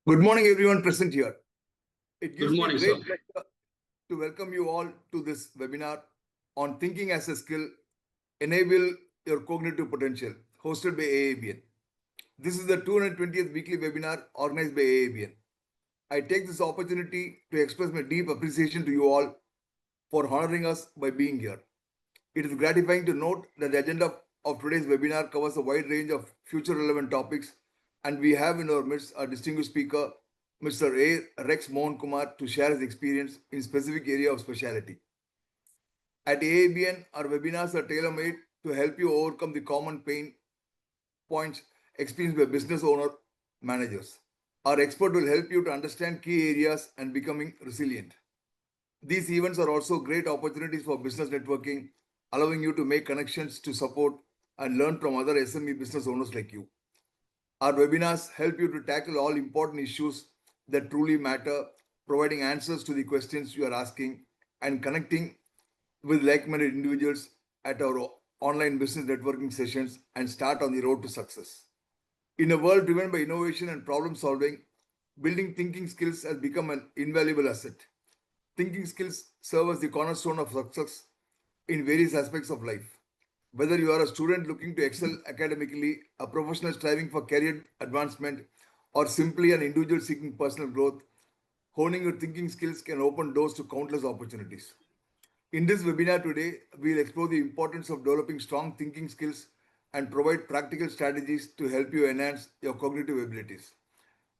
Good morning, everyone present here. It Good gives me morning, sir. great pleasure to welcome you all to this webinar on thinking as a skill, enable your cognitive potential, hosted by AABN. This is the 220th weekly webinar organized by AABN. I take this opportunity to express my deep appreciation to you all for honoring us by being here. It is gratifying to note that the agenda of today's webinar covers a wide range of future relevant topics, and we have in our midst a distinguished speaker, Mr. A. Rex Mohan Kumar, to share his experience in specific area of specialty. At AABN, our webinars are tailor-made to help you overcome the common pain points experienced by business owner managers. Our expert will help you to understand key areas and becoming resilient. These events are also great opportunities for business networking, allowing you to make connections to support and learn from other SME business owners like you. Our webinars help you to tackle all important issues that truly matter, providing answers to the questions you are asking and connecting with like-minded individuals at our online business networking sessions and start on the road to success. In a world driven by innovation and problem solving, building thinking skills has become an invaluable asset. Thinking skills serve as the cornerstone of success in various aspects of life. Whether you are a student looking to excel academically, a professional striving for career advancement, or simply an individual seeking personal growth, honing your thinking skills can open doors to countless opportunities. In this webinar today, we will explore the importance of developing strong thinking skills and provide practical strategies to help you enhance your cognitive abilities.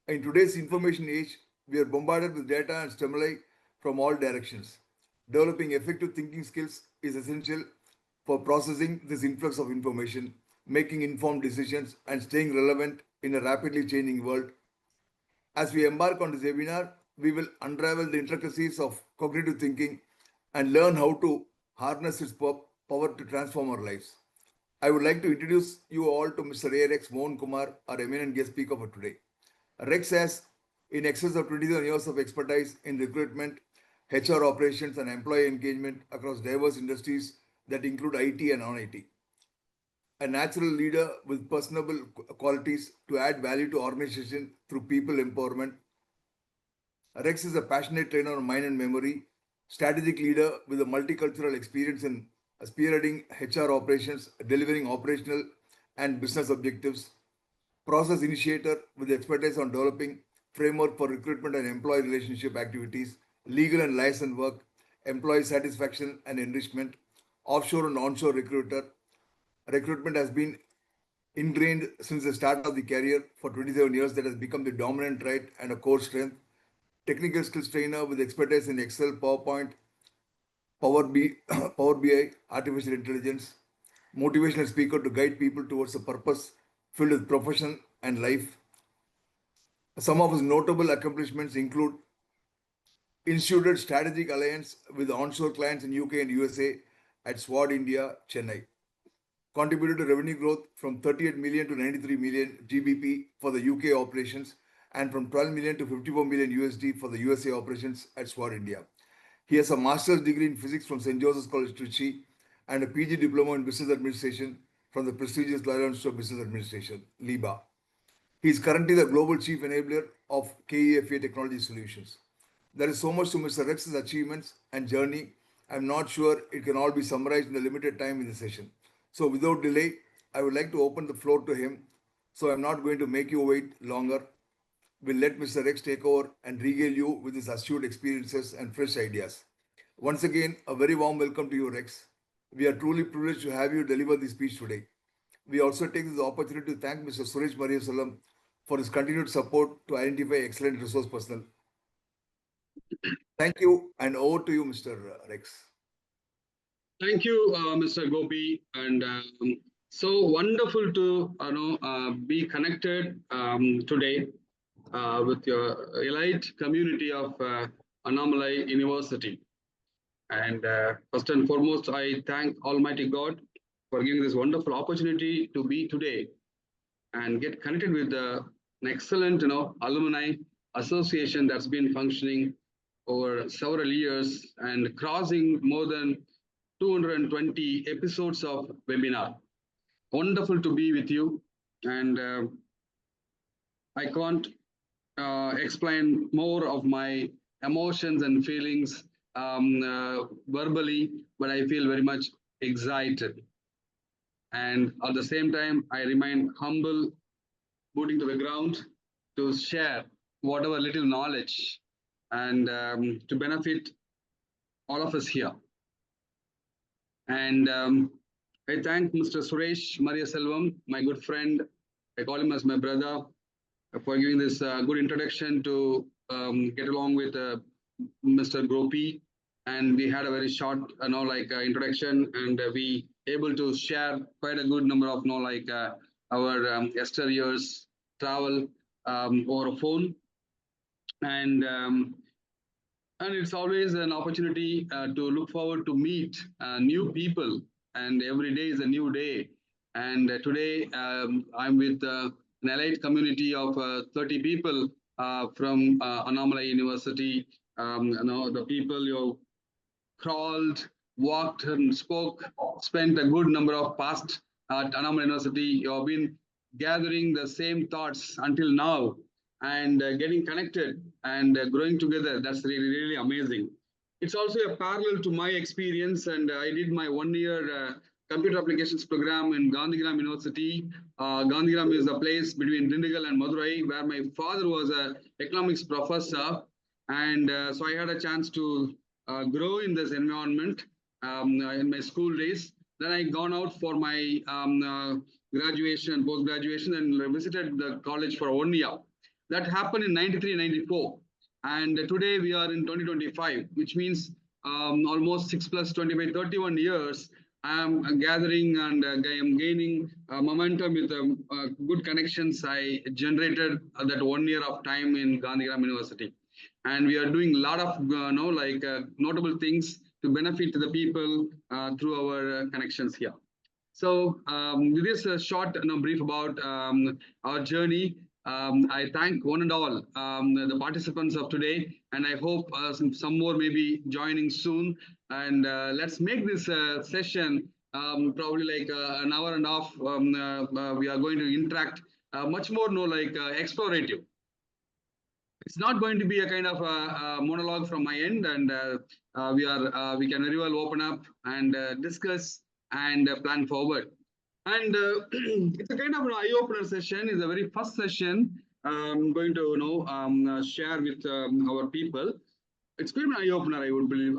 In today's information age, we are bombarded with data and stimuli from all directions. Developing effective thinking skills is essential for processing this influx of information, making informed decisions, and staying relevant in a rapidly changing world. As we embark on this webinar, we will unravel the intricacies of cognitive thinking and learn how to harness its power to transform our lives. I would like to introduce you all to Mr. A. Rex Mohan Kumar, our eminent guest speaker for today. Rex has in excess of 27 years of expertise in recruitment, HR operations, and employee engagement across diverse industries that include IT and non-IT. A natural leader with personable qualities to add value to organization through people empowerment. Rex is a passionate trainer of mind and memory, strategic leader with a multicultural experience in spearheading HR operations, delivering operational and business objectives, process initiator with expertise on developing framework for recruitment and employee relationship activities, legal and license work, employee satisfaction and enrichment, offshore and onshore recruiter. Recruitment has been ingrained since the start of the career for 27 years that has become the dominant trait and a core strength. Technical skills trainer with expertise in Excel, PowerPoint, Power BI, artificial intelligence, motivational speaker to guide people towards a purpose filled with profession and life. Some of his notable accomplishments include instituted strategic alliance with onshore clients in UK and USA at SWAD India, Chennai. Contributed to revenue growth from 38 million to 93 million GBP for the UK operations and from 12 million to 54 million USD for the USA operations at SWAD India. He has a master's degree in physics from St. Joseph's College, Trichy, and a PG diploma in business administration from the prestigious Loyola Institute of Business Administration, LIBA. He is currently the global chief enabler of KEFA Technology Solutions. There is so much to Mr. Rex's achievements and journey. I'm not sure it can all be summarized in the limited time in the session. So without delay, I would like to open the floor to him. So I'm not going to make you wait longer. We'll let Mr. Rex take over and regale you with his astute experiences and fresh ideas. Once again, a very warm welcome to you, Rex. We are truly privileged to have you deliver this speech today. We also take this opportunity to thank Mr. Suresh Mariasalam for his continued support to identify excellent resource personnel. Thank you, and over to you, Mr. Rex. Thank you, Mr. Gopi, and so wonderful to be connected today with your elite community of Annamalai University. And first and foremost, I thank Almighty God for giving this wonderful opportunity to be today and get connected with an excellent, alumni association that's been functioning over several years and crossing more than 220 episodes of webinar. Wonderful to be with you, and I can't explain more of my emotions and feelings verbally, but I feel very much excited. And at the same time, I remain humble, booting to the ground to share whatever little knowledge and to benefit all of us here. And I thank Mr. Suresh Maria Selvam, my good friend. I call him as my brother for giving this good introduction to get along with Mr. Gopi. And we had a very short, introduction, and we able to share quite a good number of, our yesteryears travel over a phone, and and it's always an opportunity to look forward to meet new people, and every day is a new day. And today I'm with an elite community of 30 people from Annamalai University. The people you crawled, walked, and spoke, spent a good number of past at Annamalai University. You have been gathering the same thoughts until now, and getting connected and growing together. That's really, really amazing. It's also a parallel to my experience, and I did my 1 year computer applications program in Gandhigram University. Gandhigram is a place between Dindigul and Madurai, where my father was an economics professor, and so I had a chance to grow in this environment in my school days. Then I gone out for my graduation and post graduation, and visited the college for 1 year. That happened in 93, 94. And today we are in 2025, which means almost 6 plus 25, 31 years. I am gathering and I am gaining momentum with good connections I generated that 1 year of time in Gandhigram University. And we are doing a lot of notable things to benefit the people through our connections here. So this is a short brief about our journey. I thank one and all the participants of today, and I hope some more may be joining soon. And let's make this session probably like an hour and a half. We are going to interact much more, explorative. It's not going to be a kind of a monologue from my end, and we can very well open up and discuss and plan forward. And it's a kind of an eye-opener session. It's the very first session I'm going to share with our people. It's going to be an eye-opener,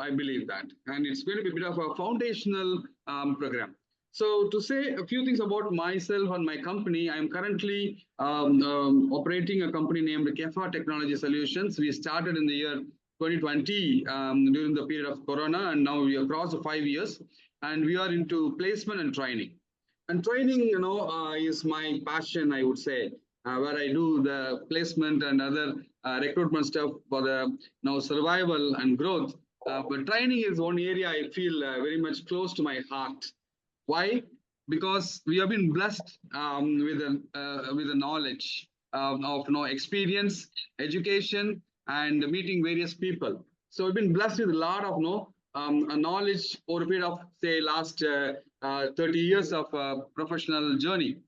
I believe that, and it's going to be a bit of a foundational program. So to say a few things about myself and my company, I'm currently operating a company named Kefa Technology Solutions. We started in the year 2020 during the period of Corona, and now we have crossed 5 years, and we are into placement and training. And training, is my passion, I would say, where I do the placement and other recruitment stuff for the survival and growth. But training is one area I feel very much close to my heart. Why? Because we have been blessed with the knowledge of experience, education, and meeting various people. So we've been blessed with a lot of knowledge over a period of, say, last 30 years of professional journey.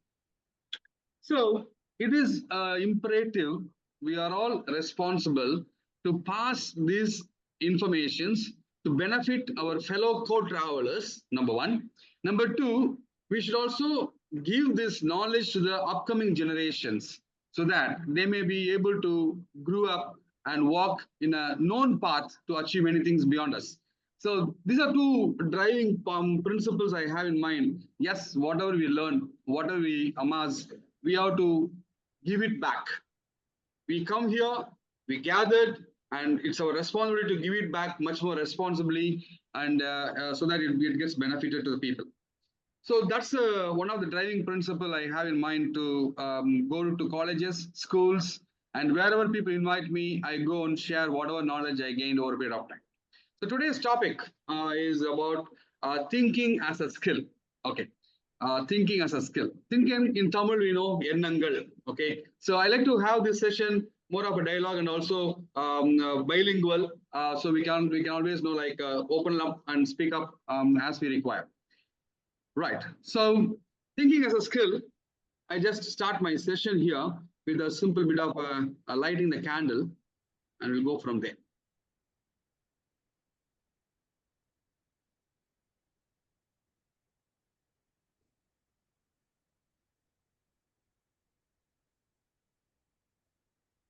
So it is imperative, we are all responsible to pass these informations to benefit our fellow co-travelers, number one. Number two, we should also give this knowledge to the upcoming generations so that they may be able to grow up and walk in a known path to achieve many things beyond us. So these are two driving principles I have in mind. Yes, whatever we learn, whatever we amass, we have to give it back. We come here, we gathered, and it's our responsibility to give it back much more responsibly, and so that it gets benefited to the people. So that's one of the driving principle I have in mind to go to colleges, schools, and wherever people invite me, I go and share whatever knowledge I gained over a period of time. So today's topic is about thinking as a skill. Okay. Thinking as a skill. Thinking in Tamil, ennangal. Okay. So I like to have this session more of a dialogue and also bilingual. So we can always open up and speak up as we require. Right. So thinking as a skill, I just start my session here. with a simple bit of lighting the candle, and we'll go from there.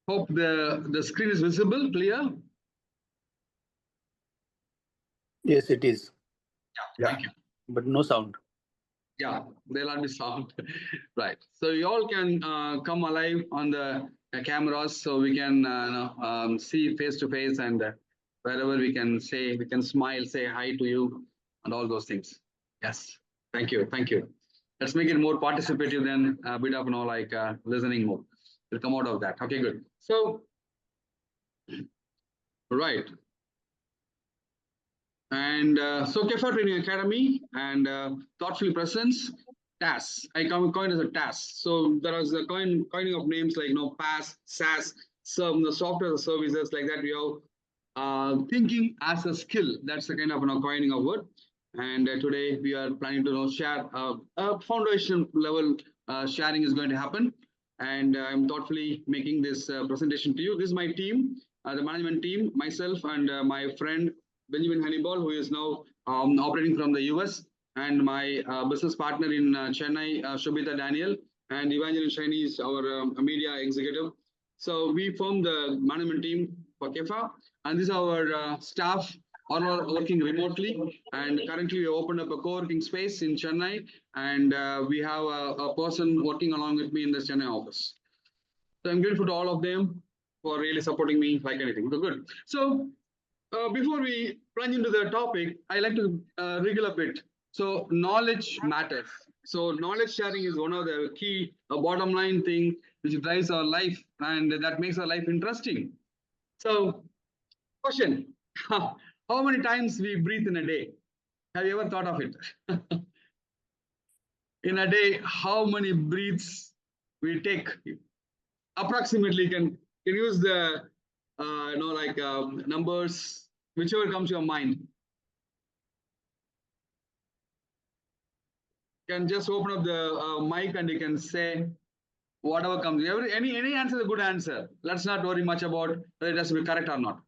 Hope the screen is visible, clear. Yes, it is. Yeah. Thank you. But no sound. Yeah, there'll not be sound. Right. So you all can come alive on the cameras, so we can see face to face, and wherever we can say, we can smile, say hi to you, and all those things. Yes. Thank you. Thank you. Let's make it more participative than a bit of listening more. We'll come out of that. Okay, good. So, right. And so KFA Training Academy and Thoughtful Presence, TAS. I coined as a TAS. So there was a coining of names like PaaS, SaaS, the software as a services like that. We have thinking as a skill. That's the kind of coining of word. And today we are planning to share a foundation level sharing is going to happen. And I'm thoughtfully making this presentation to you. This is my team, the management team, myself and my friend Benjamin Hannibal, who is now operating from the US, and my business partner in Chennai, Shobita Daniel, and Evangeline Shiny is our media executive. So we formed the management team for KEFA, and this is our staff all are working remotely. And currently we opened up a co-working space in Chennai, and we have a person working along with me in the Chennai office. So I'm grateful to all of them for really supporting me like anything. So good. So before we plunge into the topic, I like to wriggle a bit. So knowledge matters. So knowledge sharing is one of the key bottom line thing which drives our life, and that makes our life interesting. So question, how many times we breathe in a day? Have you ever thought of it? In a day, how many breaths we take? Approximately, can use the numbers, whichever comes to your mind. You can just open up the mic and you can say whatever comes. Any answer is a good answer. Let's not worry much about whether it has to be correct or not.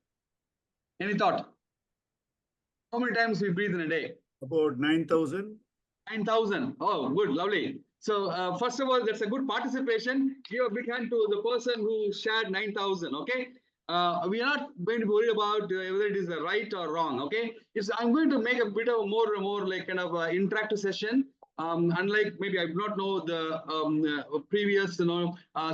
Any thought? How many times we breathe in a day? About 9,000. 9,000. Oh, good, lovely. So first of all, that's a good participation. Give a big hand to the person who shared 9,000. Okay. We are not going to be worried about whether it is right or wrong. Okay. I'm going to make a bit of a more like kind of interactive session. Unlike maybe I do not know the previous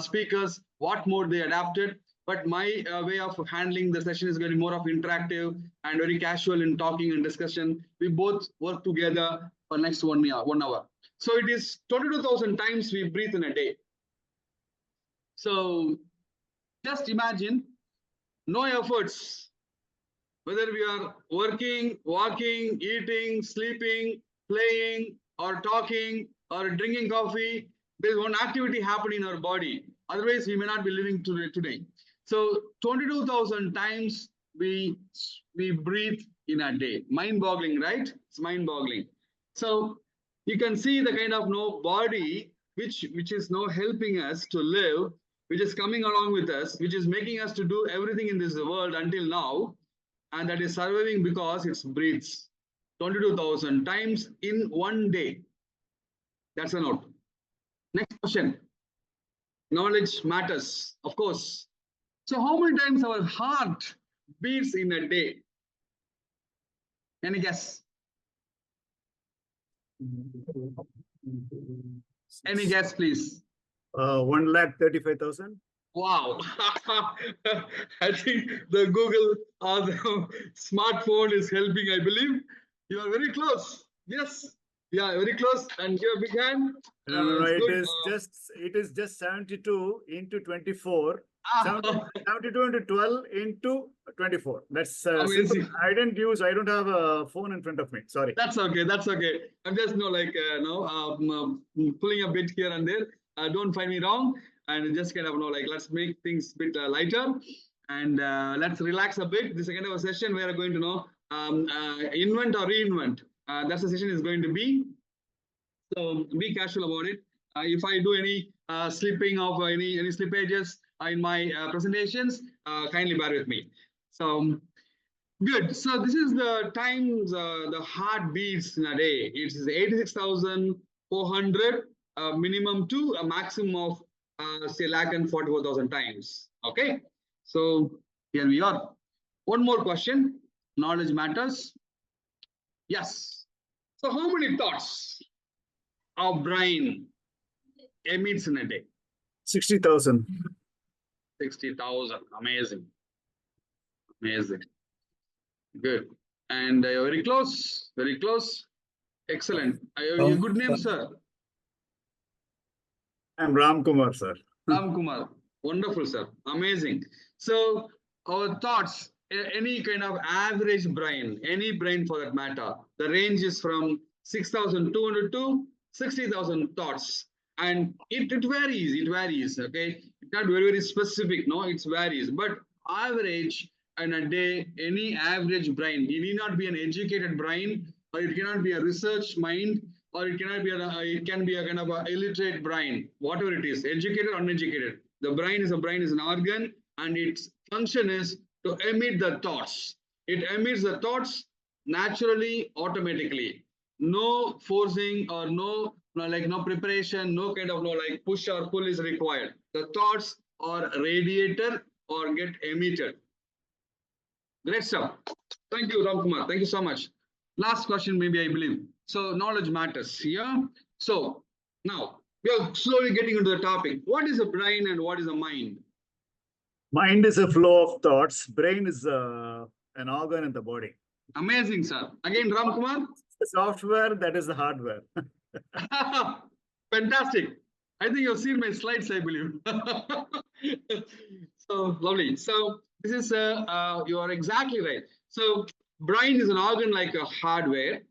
speakers, what more they adapted. But my way of handling the session is going to be more of interactive and very casual in talking and discussion. We both work together for next 1 hour. So it is 22,000 times we breathe in a day. So just imagine, no efforts, whether we are working, walking, eating, sleeping, playing, or talking, or drinking coffee. There's one activity happening in our body. Otherwise, we may not be living today. So 22,000 times we breathe in a day. Mind-boggling, right? It's mind-boggling. So you can see the kind of body which is now helping us to live, which is coming along with us, which is making us to do everything in this world until now, and that is surviving because it breathes 22,000 times in one day. That's a note. Next question. Knowledge matters, of course. So how many times our heart beats in a day? Any guess? Any guess, please? 1,35,000. Wow. I think the Google or the smartphone is helping, I believe. You are very close. Yes. Yeah, very close. And give a big hand. No, it is just 72 into 24. 72 into 12 into 24. That's simple. I don't have a phone in front of me. Sorry. That's okay. That's okay. I'm just pulling a bit here and there. Don't find me wrong. And just kind of let's make things a bit lighter, and let's relax a bit. This is a kind of a session where we're going to invent or reinvent. That's the session is going to be. So be casual about it. If I do any slipping of any slippages in my presentations, kindly bear with me. So good. So this is the times the heart beats in a day. It is 86,400 minimum to a maximum of say 144,000 times. Okay. So here we are. One more question. Knowledge matters. Yes. So how many thoughts our brain emits in a day? 60,000. 60,000. Amazing. Amazing. Good. And you're very close. Very close. Excellent. Your good name, sir? I'm Ram Kumar, sir. Ram Kumar. Wonderful, sir. Amazing. So our thoughts, any kind of average brain, any brain for that matter, the range is from 6,200 to 60,000 thoughts. And it varies, okay? It's not very, very specific, no, it varies. But average in a day, any average brain, it need not be an educated brain, or it cannot be a research mind, or it cannot be it can be a kind of a illiterate brain, whatever it is, educated or uneducated. The brain is an organ, and its function is to emit the thoughts. It emits the thoughts naturally, automatically. No forcing or no preparation, no kind of like push or pull is required. The thoughts are radiated or get emitted. Great stuff. Thank you, Ram Kumar. Thank you so much. Last question, maybe, I believe. So knowledge matters here. So now we are slowly getting into the topic. What is the brain and what is the mind? Mind is a flow of thoughts. Brain is an organ in the body. Amazing, sir. Again, Ram Kumar. The software, that is the hardware. Fantastic. I think you've seen my slides, I believe. So lovely. So this is you are exactly right. So brain is an organ like a hardware.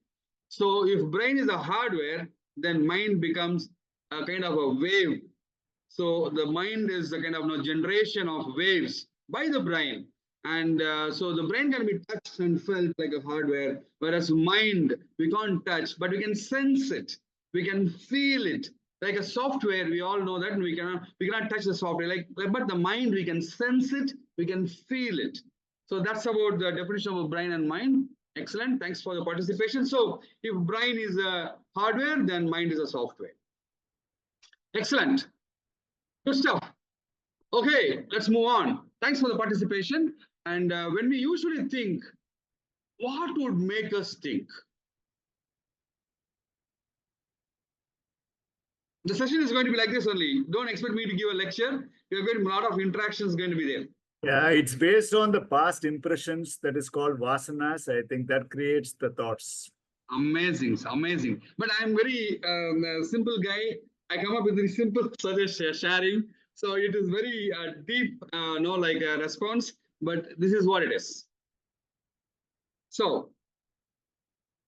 So if brain is a hardware, then mind becomes a kind of a wave. So the mind is a kind of generation of waves by the brain. And so the brain can be touched and felt like a hardware, whereas mind, we can't touch, but we can sense it. We can feel it. Like a software, we all know that, and we cannot touch the software. But the mind, we can sense it, we can feel it. So that's about the definition of brain and mind. Excellent. Thanks for the participation. So if brain is a hardware, then mind is a software. Excellent. Good stuff. Okay, let's move on. Thanks for the participation. And when we usually think, what would make us think? The session is going to be like this only. Don't expect me to give a lecture. There are going to be a lot of interactions going to be there. Yeah, it's based on the past impressions that is called vasanas. I think that creates the thoughts. Amazing, amazing. But I'm very simple guy. I come up with very simple suggestion sharing. So it is very deep, response. But this is what it is. So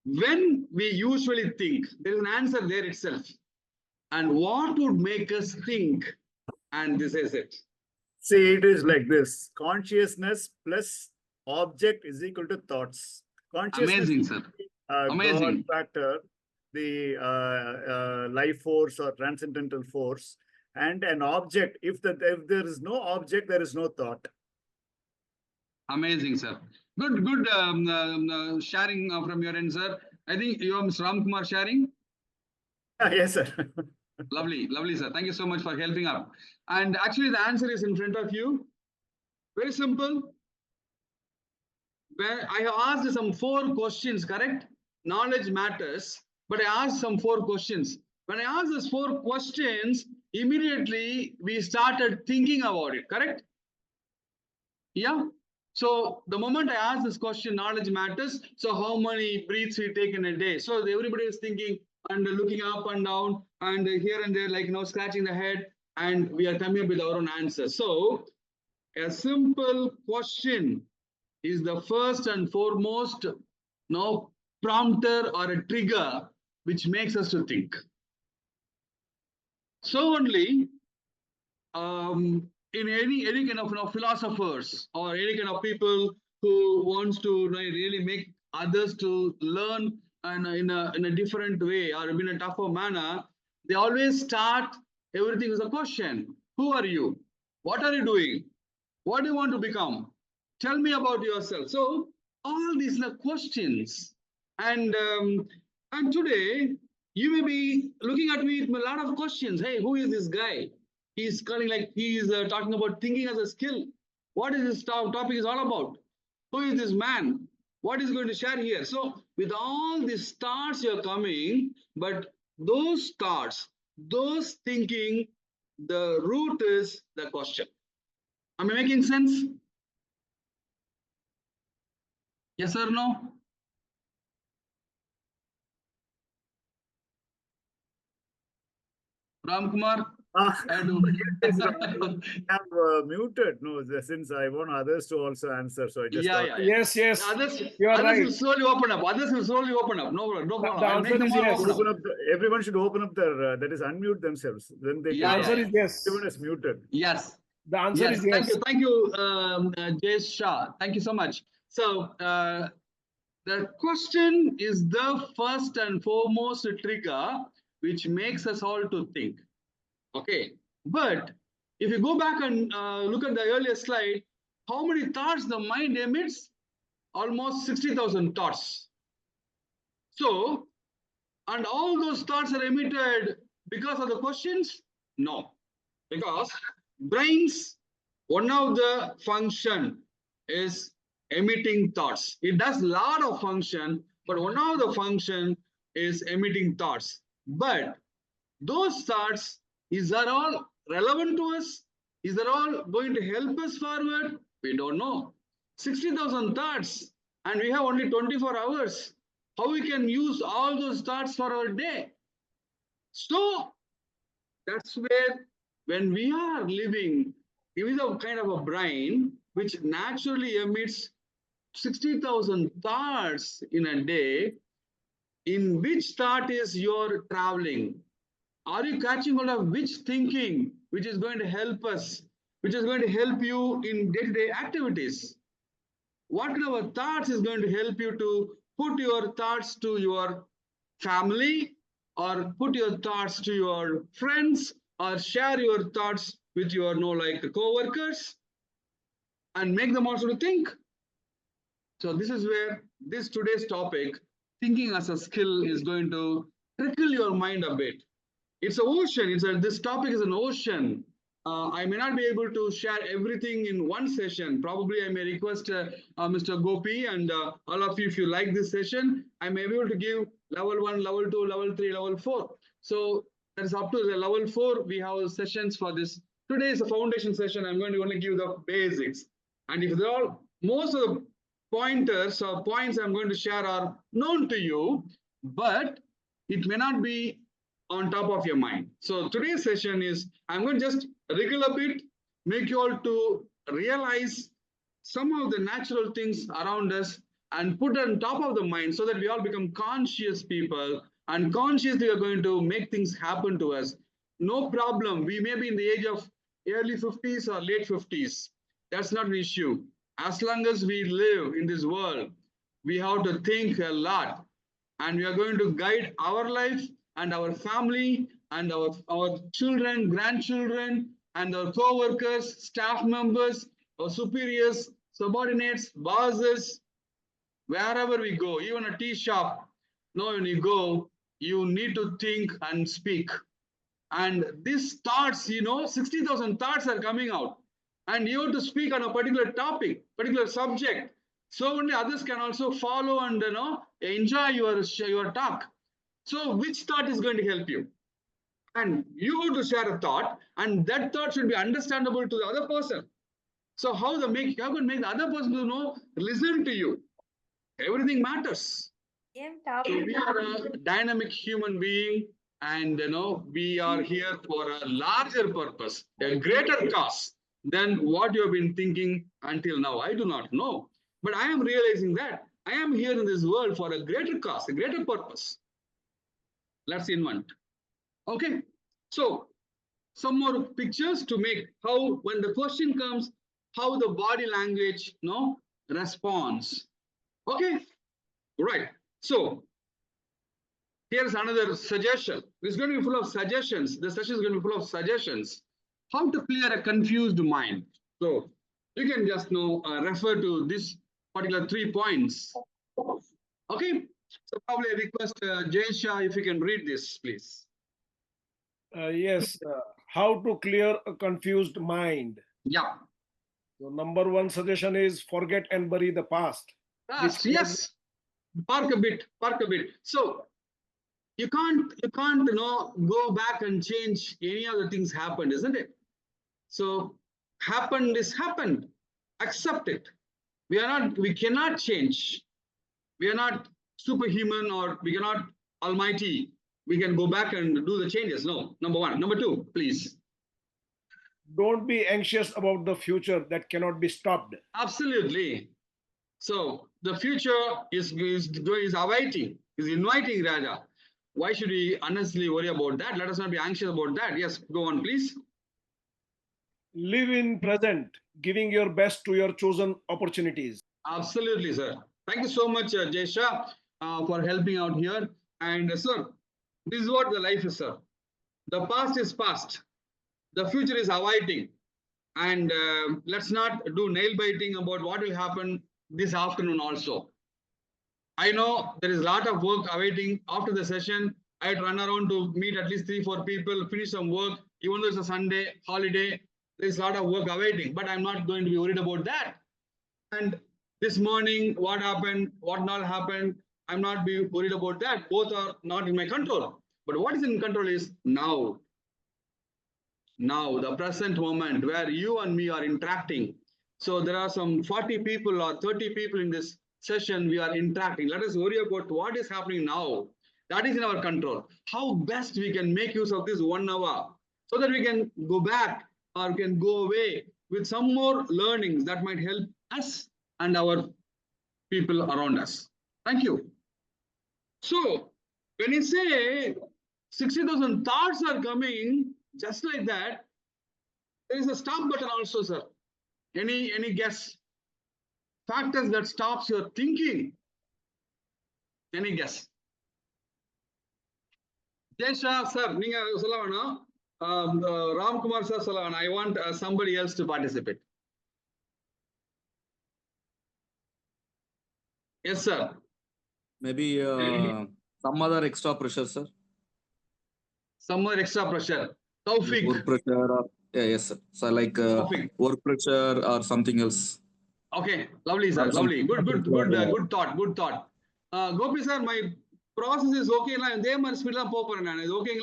when we usually think, there is an answer there itself. And what would make us think? And this is it. See, it is like this. Consciousness plus object is equal to thoughts. Consciousness, amazing, sir. Amazing. God factor, the life force or transcendental force, and an object. If there is no object, there is no thought. Amazing, sir. Good sharing from your end, sir. I think you are Mr. Ram Kumar sharing. Yes, sir. Lovely, lovely, sir. Thank you so much for helping up. And actually, the answer is in front of you. Very simple. Where I have asked some 4 questions, correct? Knowledge matters, but I asked some 4 questions. When I asked those 4 questions, immediately we started thinking about it, correct? Yeah. So the moment I asked this question, knowledge matters. So how many breaths we take in a day? So everybody is thinking and looking up and down and here and there, like, scratching the head, and we are coming up with our own answer. So a simple question is the first and foremost prompter or a trigger which makes us to think. So only in any kind of philosophers or any kind of people who wants to really make others to learn and in a different way or in a tougher manner, They always start everything with a question. Who are you? What are you doing? What do you want to become? Tell me about yourself. So all these are questions. And today you may be looking at me with a lot of questions. Hey, who is this guy? He's calling like he is talking about thinking as a skill. What is this topic is all about? Who is this man? What is going to share here? So with all these thoughts you're coming, but those thoughts, those thinking, the root is the question. Am I making sense? Yes or no? Ram Kumar? I do. Yes, I have muted. No, since I want others to also answer, so I just Yeah, thought. yeah, yeah. Yes, yes. Others, You are others right. will slowly open up. Others will slowly open up. No problem. No problem. The I'll make answer them is all yes. open up. Open up everyone should open up their that is unmute themselves. Then they The Yeah, can answer yeah, is yes. everyone is muted. Yes. The answer Yes. is yes. Thank you, Jay Shah. Thank you so much. So the question is the first and foremost trigger which makes us all to think. Okay, but if you go back and look at the earlier slide, how many thoughts the mind emits? Almost 60,000 thoughts. So, and all those thoughts are emitted because of the questions? No, because brains, one of the function is emitting thoughts. It does a lot of function, but one of the function is emitting thoughts. But those thoughts, is that all relevant to us? Is that all going to help us forward? We don't know. 60,000 thoughts, and we have only 24 hours. How we can use all those thoughts for our day? So that's where, when we are living with a kind of a brain which naturally emits 60,000 thoughts in a day, in which thought is your traveling? Are you catching hold of which thinking which is going to help us, which is going to help you in day-to-day activities? What kind of thoughts is going to help you to put your thoughts to your family, or put your thoughts to your friends, or share your thoughts with your co-workers and make them also to think? So this is where this today's topic, thinking as a skill, is going to trickle your mind a bit. It's an ocean. This topic is an ocean. I may not be able to share everything in one session. Probably I may request Mr. Gopi and all of you, if you like this session, I may be able to give level 1, level 2, level 3, level 4. So that is up to the level 4. We have sessions for this. Today is a foundation session. I'm going to only give the basics. And if they're all, most of the pointers or points I'm going to share are known to you, but it may not be on top of your mind. So today's session is, I'm going to just wriggle a bit, make you all to realize some of the natural things around us and put on top of the mind, so that we all become conscious people, and consciously are going to make things happen to us. No problem. We may be in the age of early 50s or late 50s. That's not an issue. As long as we live in this world, we have to think a lot, and we are going to guide our life and our family and our children, grandchildren, and our co-workers, staff members, our superiors, subordinates, bosses, wherever we go, even a tea shop. When you go, you need to think and speak. And these thoughts, 60,000 thoughts are coming out. And you have to speak on a particular topic, particular subject. So only others can also follow and enjoy your talk. So which thought is going to help you? And you have to share a thought, and that thought should be understandable to the other person. So how can make the other person to listen to you? Everything matters. So we are a dynamic human being, and we are here for a larger purpose, a greater cause than what you have been thinking until now. I do not know, but I am realizing that I am here in this world for a greater cause, a greater purpose. Let's invent. Okay, so some more pictures to make how, when the question comes, how the body language responds. Okay, right. So here's another suggestion. It's going to be full of suggestions. The session is going to be full of suggestions. How to clear a confused mind. So you can just refer to this particular 3 points. Okay. So probably I request Jaysha if you can read this, please. Yes, how to clear a confused mind. Yeah. So number one suggestion is forget and bury the past. Yes. Park a bit. So you can't go back and change any of the things happened, isn't it? So happened is happened. Accept it. We cannot change. We are not superhuman or we cannot almighty. We can go back and do the changes. No, number one. Number two, please. Don't be anxious about the future that cannot be stopped. Absolutely. So the future is awaiting, is inviting rather. Why should we unnecessarily worry about that? Let us not be anxious about that. Yes, go on, please. Live in present, giving your best to your chosen opportunities. Absolutely, sir. Thank you so much, Jaysha, for helping out here. And sir, this is what the life is, sir. The past is past. The future is awaiting. And let's not do nail biting about what will happen this afternoon also. I know there is a lot of work awaiting after the session. I'd run around to meet at least 3-4 people, finish some work. Even though it's a Sunday, holiday, there's a lot of work awaiting, but I'm not going to be worried about that. And this morning, what happened, what not happened, I'm not be worried about that. Both are not in my control. But what is in control is now. Now, the present moment where you and me are interacting. So there are some 40 people or 30 people in this session, we are interacting. Let us worry about what is happening now. That is in our control. How best we can make use of this 1 hour so that we can go back or we can go away with some more learnings that might help us and our people around us. Thank you. So when you say 60,000 thoughts are coming, just like that, there is a stop button also, sir. Any guess? Factors that stops your thinking. Any guess? Jaysha, sir, Ninga Solavana, Ram Kumar sir Solavana. I want somebody else to participate. Yes, sir. Maybe some other extra pressure, sir. Some more extra pressure. Taufik. Work pressure, or, yeah, yes, sir. So like work pressure or something else. Okay, lovely, sir. Lovely. Good thought. Gopi, sir, my process is okay. They must speed up. Is okay?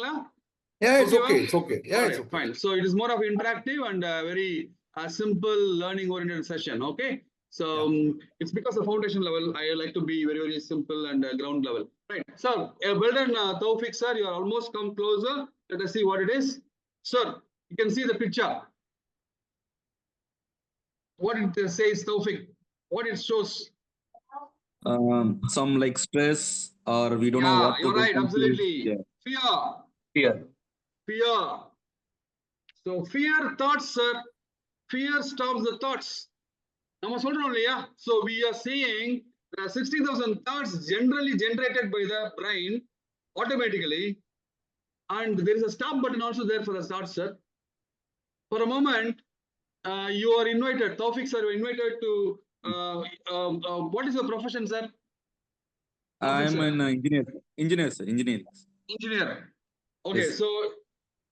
Yeah, it's okay. It's okay. Yeah, it's okay. Fine. So it is more of interactive and very simple learning-oriented session. Okay. So it's because the foundation level, I like to be very, very simple and ground level. Right. So well done, Taufik, sir. You are almost come closer. Let us see what it is. Sir, you can see the picture. What it says, Taufik, what it shows. Some like stress or we don't know what to you're do. right, absolutely. Yeah. Fear. So fear thoughts, sir. Fear stops the thoughts. So we are saying there are 60,000 thoughts generally generated by the brain automatically. And there is a stop button also there for the start, sir. For a moment, you are invited. Taufik, sir, you are invited to, what is your profession, sir? I am an engineer. Engineer. Engineer. Okay, Yes. so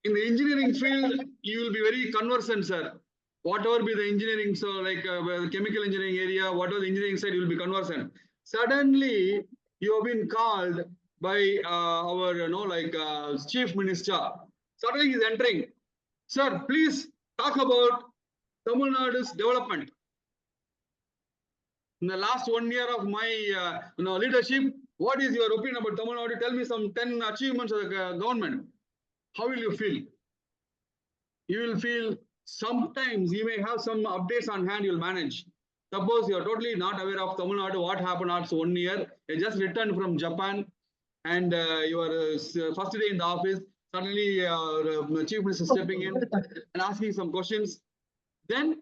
in the engineering field, you will be very conversant, sir. Whatever be the engineering, so like the chemical engineering area, whatever the engineering side, you will be conversant. Suddenly, you have been called by our, chief minister. Suddenly, he is entering. Sir, please talk about Tamil Nadu's development. In the last 1 year of my leadership, what is your opinion about Tamil Nadu? Tell me some 10 achievements of the government. How will you feel? You will feel sometimes you may have some updates on hand you'll manage. Suppose you're totally not aware of Tamil Nadu, what happened after 1 year, you just returned from Japan and you are first day in the office, suddenly the chief minister stepping in and asking some questions. Then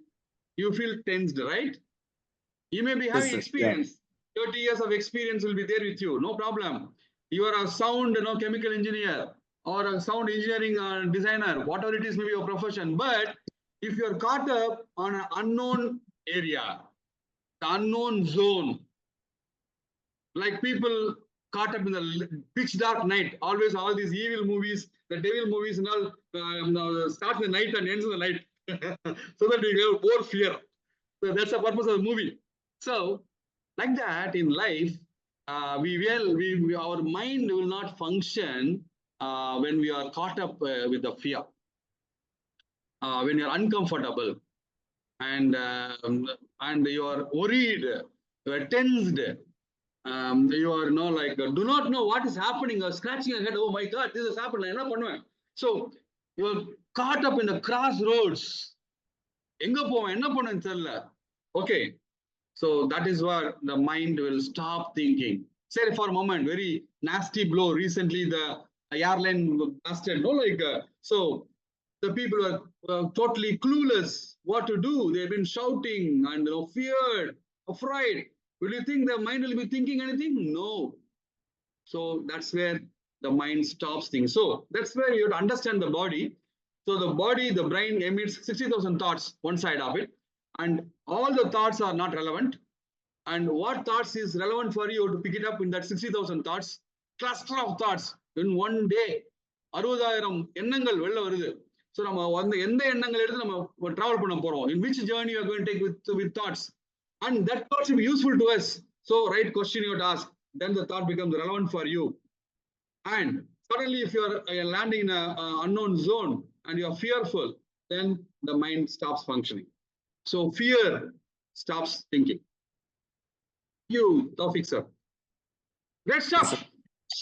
you feel tensed, right? You may be having sir. experience. 30 years of experience will be there with you, no problem. You are a sound, chemical engineer or a sound engineering designer, whatever it is, maybe your profession. But if you are caught up on an unknown area, the unknown zone, like people caught up in the pitch dark night, always all these evil movies, the devil movies and all, start in the night and ends in the night, so that we have more fear. So that's the purpose of the movie. So, like that in life, our mind will not function when we are caught up with the fear, when you're uncomfortable, and you are worried, you are tensed, you are do not know what is happening, or scratching your head. Oh my God, this has happened. So you're caught up in the crossroads. Okay, so that is where the mind will stop thinking. Say for a moment, very nasty blow. Recently, the airline busted. So the people are totally clueless what to do. They've been shouting and feared, afraid. Will you think the mind will be thinking anything? No. So that's where the mind stops thinking. So that's where you have to understand the body. So the body, the brain emits 60,000 thoughts, one side of it, and all the thoughts are not relevant. And what thoughts is relevant for you to pick it up in that 60,000 thoughts, cluster of thoughts in one day. 60,000 எண்ணங்கள் வெளில வருது. So நம்ம வந்து எந்த எண்ணங்கள் எடுத்து நம்ம travel பண்ண போறோம், in which journey you are going to take with thoughts, and that thoughts will be useful to us. So right question you have to ask, then the thought becomes relevant for you. And suddenly if you are landing in an unknown zone and you are fearful, then the mind stops functioning. So fear stops thinking. You, Tawfiq sir. Let's up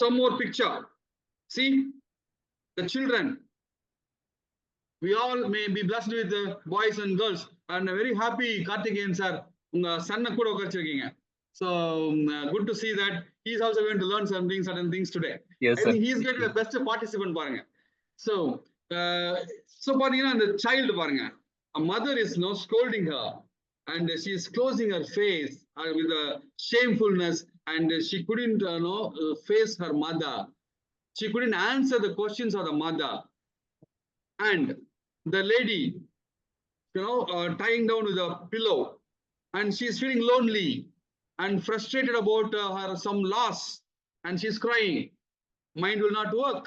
some more picture. See, the children. We all may be blessed with boys and girls, and very happy Karthikeyan sir, unga son kuda ukachirukeenga. So good to see that he's also going to learn certain things today. Yes, I think he's going to be the best participant paranga. So the child paranga, a mother is now scolding her, and she is closing her face with a shamefulness, and she couldn't face her mother. She couldn't answer the questions of the mother. And the lady, tying down with a pillow, and she's feeling lonely and frustrated about her some loss, and she's crying. Mind will not work.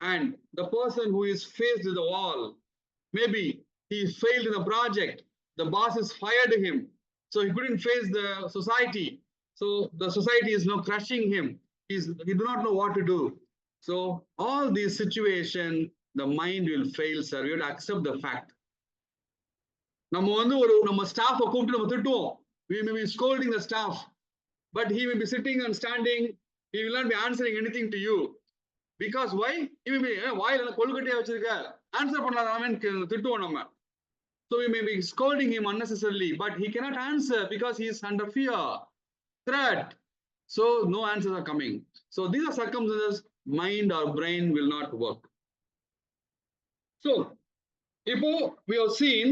And the person who is faced with the wall, maybe he failed in the project, the boss has fired him, so he couldn't face the society. So the society is now crushing him. He do not know what to do. So all these situations, the mind will fail, sir. You have to accept the fact. நம்ம staff கூப்பிட்டு நம்ம திட்டுவோம். We may be scolding the staff, but he may be sitting and standing. He will not be answering anything to you. Because why? He may be வாயில கொழுக்கட்டையா வச்சிருக்க, answer பண்ணாதவன் திட்டுவோம் நம்ம. So we may be scolding him unnecessarily, but he cannot answer because he is under fear, threat. So no answers are coming. So these are circumstances, mind or brain will not work. So, we have seen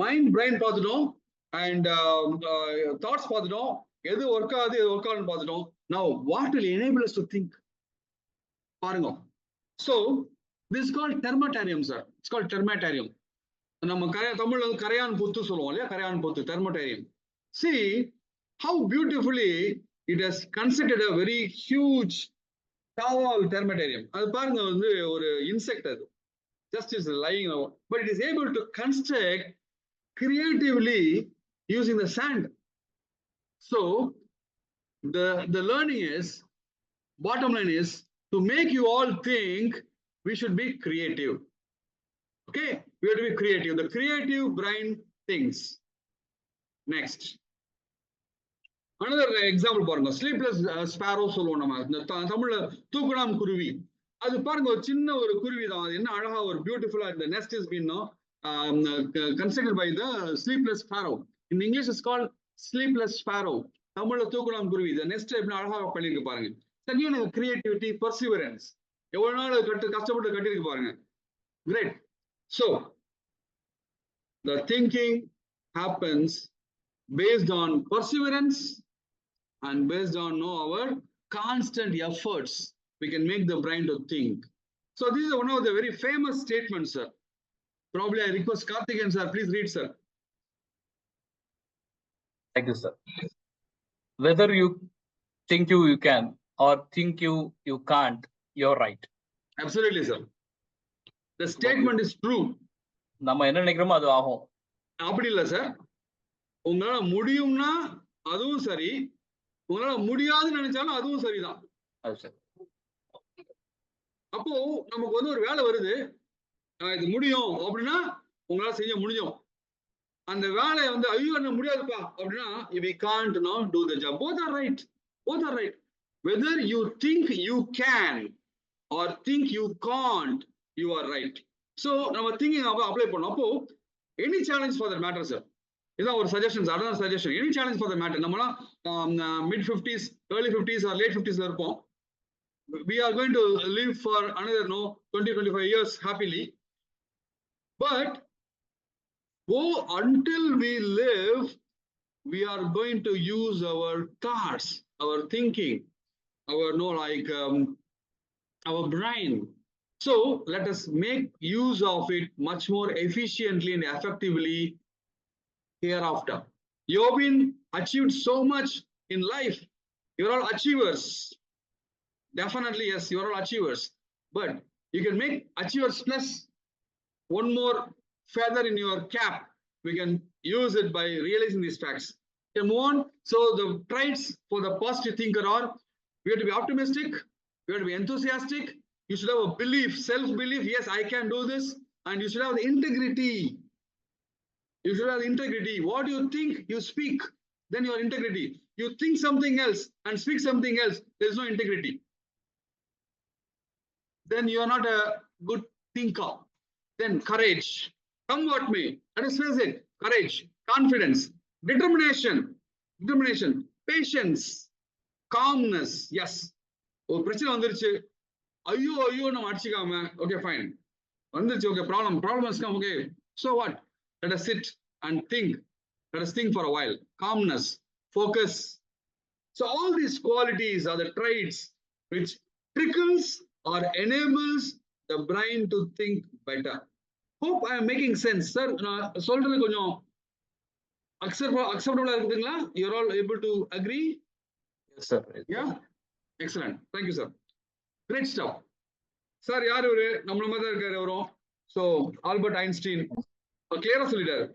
mind, brain பார்த்துட்டோம், and thoughts பார்த்துட்டோம், எது work ஆகுது, எது work ஆகுதுன்னு பார்த்துட்டோம். Now, what will enable us to think? பாருங்க. So, this is called termitarium, sir. It's called termitarium. நம்ம தமிழ்ல கரையான் புத்து சொல்லுவோம் இல்லையா, கரையான் புத்து, termitarium. See how beautifully it has constructed a very huge tall termitarium. அது பாருங்க, வந்து ஒரு இன்செக்ட், அது just is lying over, but it is able to construct creatively using the sand. So the learning is, bottom line is, to make you all think, we should be creative. Okay, we have to be creative. The creative brain thinks. Next, another example பாருங்க, sleepless sparrow சொல்லுவோம் நம்ம, இந்த தமிழ்ல தூக்குனாம் குருவி. அது பாருங்க, ஒரு சின்ன ஒரு குருவி தான். அது என்ன அழகா ஒரு பியூட்டிஃபுல்லா, இந்த nest is been constructed by the sleepless sparrow. In English it's called sleepless sparrow. தமிழ்ல தூக்குனாம் குருவி. இந்த nest எப்படி அழகா பண்ணிருக்கு பாருங்க. Again, creativity, perseverance. எவ்வளவு நாள் கஷ்டப்பட்டு கட்டிருக்கு பாருங்க. Great. So the thinking happens based on perseverance and based on our constant efforts, we can make the brain to think. So this is one of the very famous statements, sir. Probably I request Karthikeyan, sir, please read, sir. Thank you, sir. Whether you think you can or think you can't, you're right. Absolutely, sir. The statement is true. நம்ம என்ன நினைக்கிறோமோ அது ஆகும். அப்படி இல்லை sir. உங்களால முடியும்னா அதுவும் சரி, உங்களால முடியாதுன்னு நினைச்சாலும் அதுவும் சரிதான். அது சரி. அப்போ நமக்கு வந்து ஒரு வேலை வருது, இது முடியும் அப்படின்னா உங்களால செய்ய முடியும். அந்த வேலையை வந்து ஐயோ என்ன முடியாதுப்பா அப்படின்னா we can't now do the job. Both are right. Both are right. Whether you think you can or think you can't, you are right. So நம்ம thinking apply பண்ணோம். அப்போ any challenge for that matter, sir. இதான் ஒரு suggestions, அதான் suggestion. Any challenge for that matter. நம்மலாம் mid 50s, early 50s or late 50s இருப்போம். We are going to live for another 20-25 years happily. But until we live, we are going to use our thoughts, our thinking, our our brain. So let us make use of it much more efficiently and effectively hereafter. You've been achieved so much in life. You're all achievers. Definitely, yes, you're all achievers. But you can make achievers plus one more feather in your cap. We can use it by realizing these facts. Okay, move on. So the traits for the positive thinker are: we have to be optimistic, we have to be enthusiastic, you should have a belief, self-belief, yes, I can do this, and you should have the integrity. You should have the integrity. What you think, you speak, then your integrity. You think something else and speak something else, there is no integrity. Then you are not a good thinker. Then courage. Come what may. Let us face it. Courage, confidence, determination, patience, calmness. Yes. ஒரு பிரச்சனை வந்துருச்சு, ஐயோ நம்ம அடிச்சுக்காம, okay, fine. வந்துருச்சு, okay, problem has come, okay. So what? Let us sit and think. Let us think for a while. Calmness, focus. So all these qualities are the traits which trickles or enables the brain to think better. Hope I am making sense, sir. நான் சொல்றது கொஞ்சம் acceptable இருக்குதுங்களா? You're all able to agree? Yes, sir. Yeah? Excellent. Thank you, sir. Great stuff. Sir, யார் இவரு? நம்மள மாதிரி தான் இருக்காரு அவரும். So, ஆல்பர்ட் ஐன்ஸ்டீன் கிளியரா சொல்லிட்டாரு.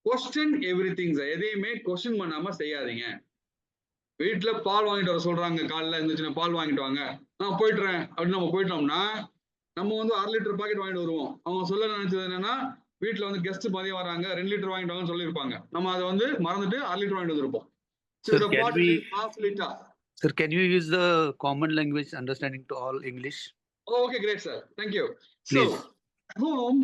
Question everything sir. எதையுமே கொஸ்டின் பண்ணாம செய்யாதீங்க. வீட்டுல பால் வாங்கிட்டு வர சொல்றாங்க, காலைல இருந்துச்சுன்னா பால் வாங்கிட்டு வாங்க, நான் போயிட்டுறேன் அப்படின்னு நம்ம போயிட்டோம்னா நம்ம வந்து 1/2 லிட்டர் பாக்கெட் வாங்கிட்டு வருவோம். அவங்க சொல்ல நினைச்சது என்னன்னா, வீட்டுல வந்து கெஸ்ட் மதியம் வராங்க, 2 லிட்டர் வாங்கிட்டு வாங்கன்னு சொல்லியிருப்பாங்க. நம்ம அதை வந்து மறந்துட்டு 1/2 லிட்டர் வாங்கிட்டு வந்திருப்போம். Sir, can you use the common language understanding to all English? Oh, okay, great, sir. Thank you. Please. So, home,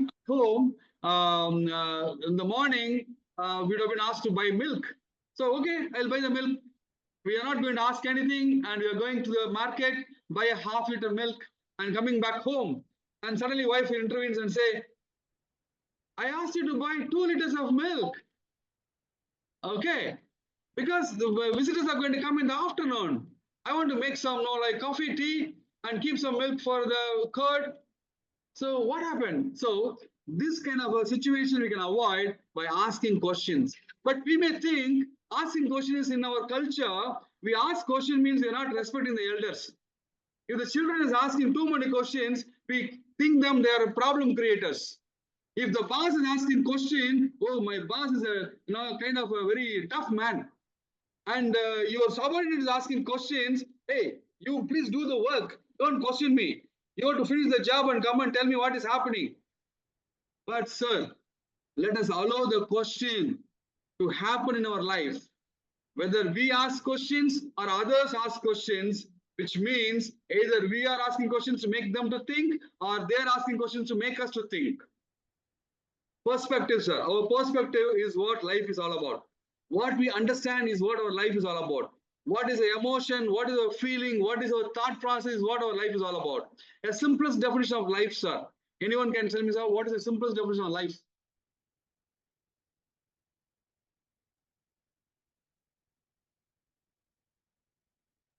in the morning, we would have been asked to buy milk. So, okay, I'll buy the milk. We are not going to ask anything, and we are going to the market, buy a 1/2 liter milk, and coming back home. And suddenly wife intervenes and say, I asked you to buy 2 liters of milk. Okay, because the visitors are going to come in the afternoon. I want to make some coffee, tea, and keep some milk for the curd. So what happened? So this kind of a situation we can avoid by asking questions. But we may think asking questions in our culture, we ask questions means we are not respecting the elders. If the children is asking too many questions, we think them they are problem creators. If the boss is asking question, oh, my boss is a kind of a very tough man, and your subordinate is asking questions, hey, you please do the work, don't question me. You have to finish the job and come and tell me what is happening. But sir, let us allow the question to happen in our life. Whether we ask questions or others ask questions, which means either we are asking questions to make them to think, or they are asking questions to make us to think. Perspective, sir. Our perspective is what life is all about. What we understand is what our life is all about. What is the emotion? What is our feeling? What is our thought process? What our life is all about. A simplest definition of life, sir. Anyone can tell me, sir, what is the simplest definition of life?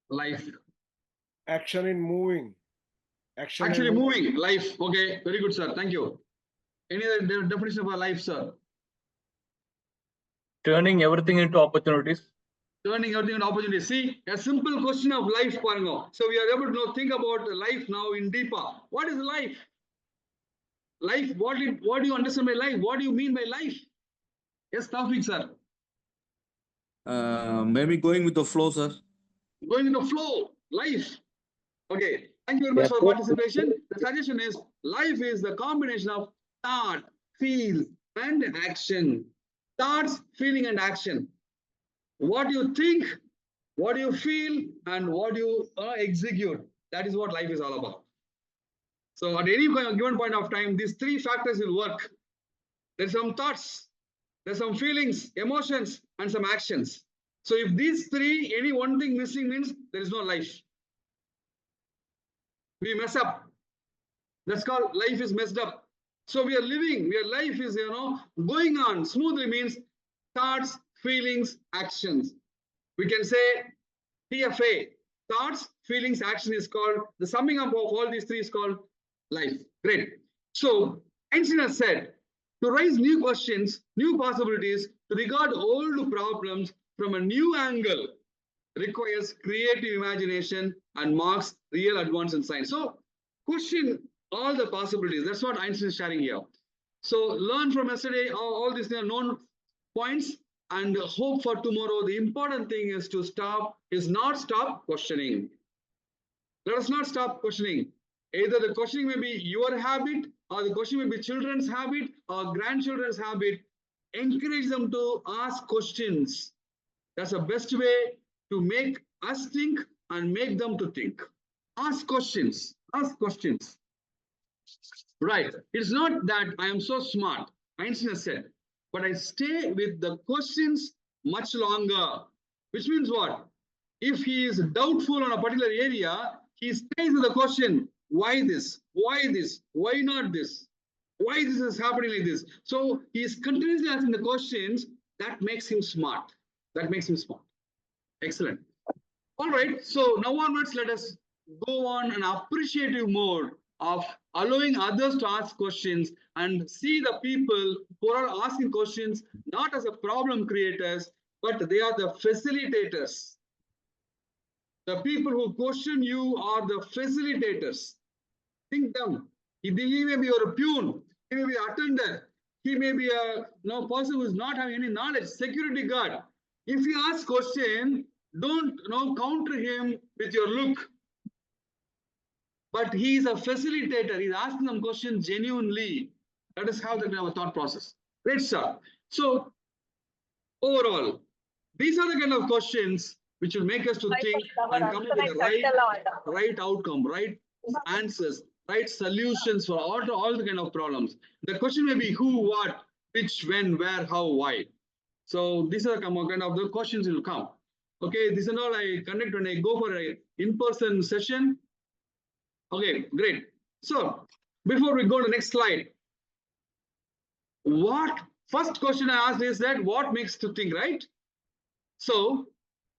Life. Action in moving. Action in Actually moving, life. Okay, very good, sir. Thank you. Any other definition of a life, sir? Turning everything into opportunities. Turning everything into opportunity. See, a simple question of life, Parango. So we are able to think about life now in deeper. What is life? Life, what do you understand by life? What do you mean by life? Yes, Tawfiq, sir. Maybe going with the flow, sir. Going in the flow, life. Okay, thank you very much for participation. The suggestion is life is the combination of thought, feel, and action. Thoughts, feeling, and action. What you think, what you feel, and what you execute. That is what life is all about. So at any given point of time, these three factors will work. There's some thoughts, there's some feelings, emotions, and some actions. So if these three, any one thing missing means there is no life. We mess up. That's called life is messed up. So we are living, your life is, going on smoothly means thoughts, feelings, actions. We can say TFA, thoughts, feelings, action is called, the summing up of all these three is called life. Great. So Einstein has said, to raise new questions, new possibilities, to regard old problems from a new angle requires creative imagination and marks real advance in science. So question all the possibilities. That's what Einstein is sharing here. So learn from yesterday all these known points and hope for tomorrow. The important thing is not stop questioning. Let us not stop questioning. Either the questioning may be your habit, or the questioning may be children's habit or grandchildren's habit. Encourage them to ask questions. That's the best way to make us think and make them to think. Ask questions. Ask questions. Right. It's not that I am so smart, Einstein said, but I stay with the questions much longer. Which means what? If he is doubtful on a particular area, he stays with the question, why this? Why this? Why not this? Why this is happening like this? So he is continuously asking the questions. That makes him smart. That makes him smart. Excellent. All right. So now onwards, let us go on an appreciative mode of allowing others to ask questions and see the people who are asking questions not as a problem creators, but they are the facilitators. The people who question you are the facilitators. Think them. He may be your peon, he may be an attendant, he may be a person who is not having any knowledge, security guard. If you ask question, don't counter him with your look. But he is a facilitator. He's asking them questions genuinely. Let us have that in our thought process. Great stuff. So overall, these are the kind of questions which will make us to think and come up with the right outcome, right answers, right solutions for all the kind of problems. The question may be who, what, which, when, where, how, why. So these are kind of the questions will come. Okay, this is all I conduct when I go for an in-person session. Okay, great. So before we go to the next slide, first question I asked is that what makes to think, right? So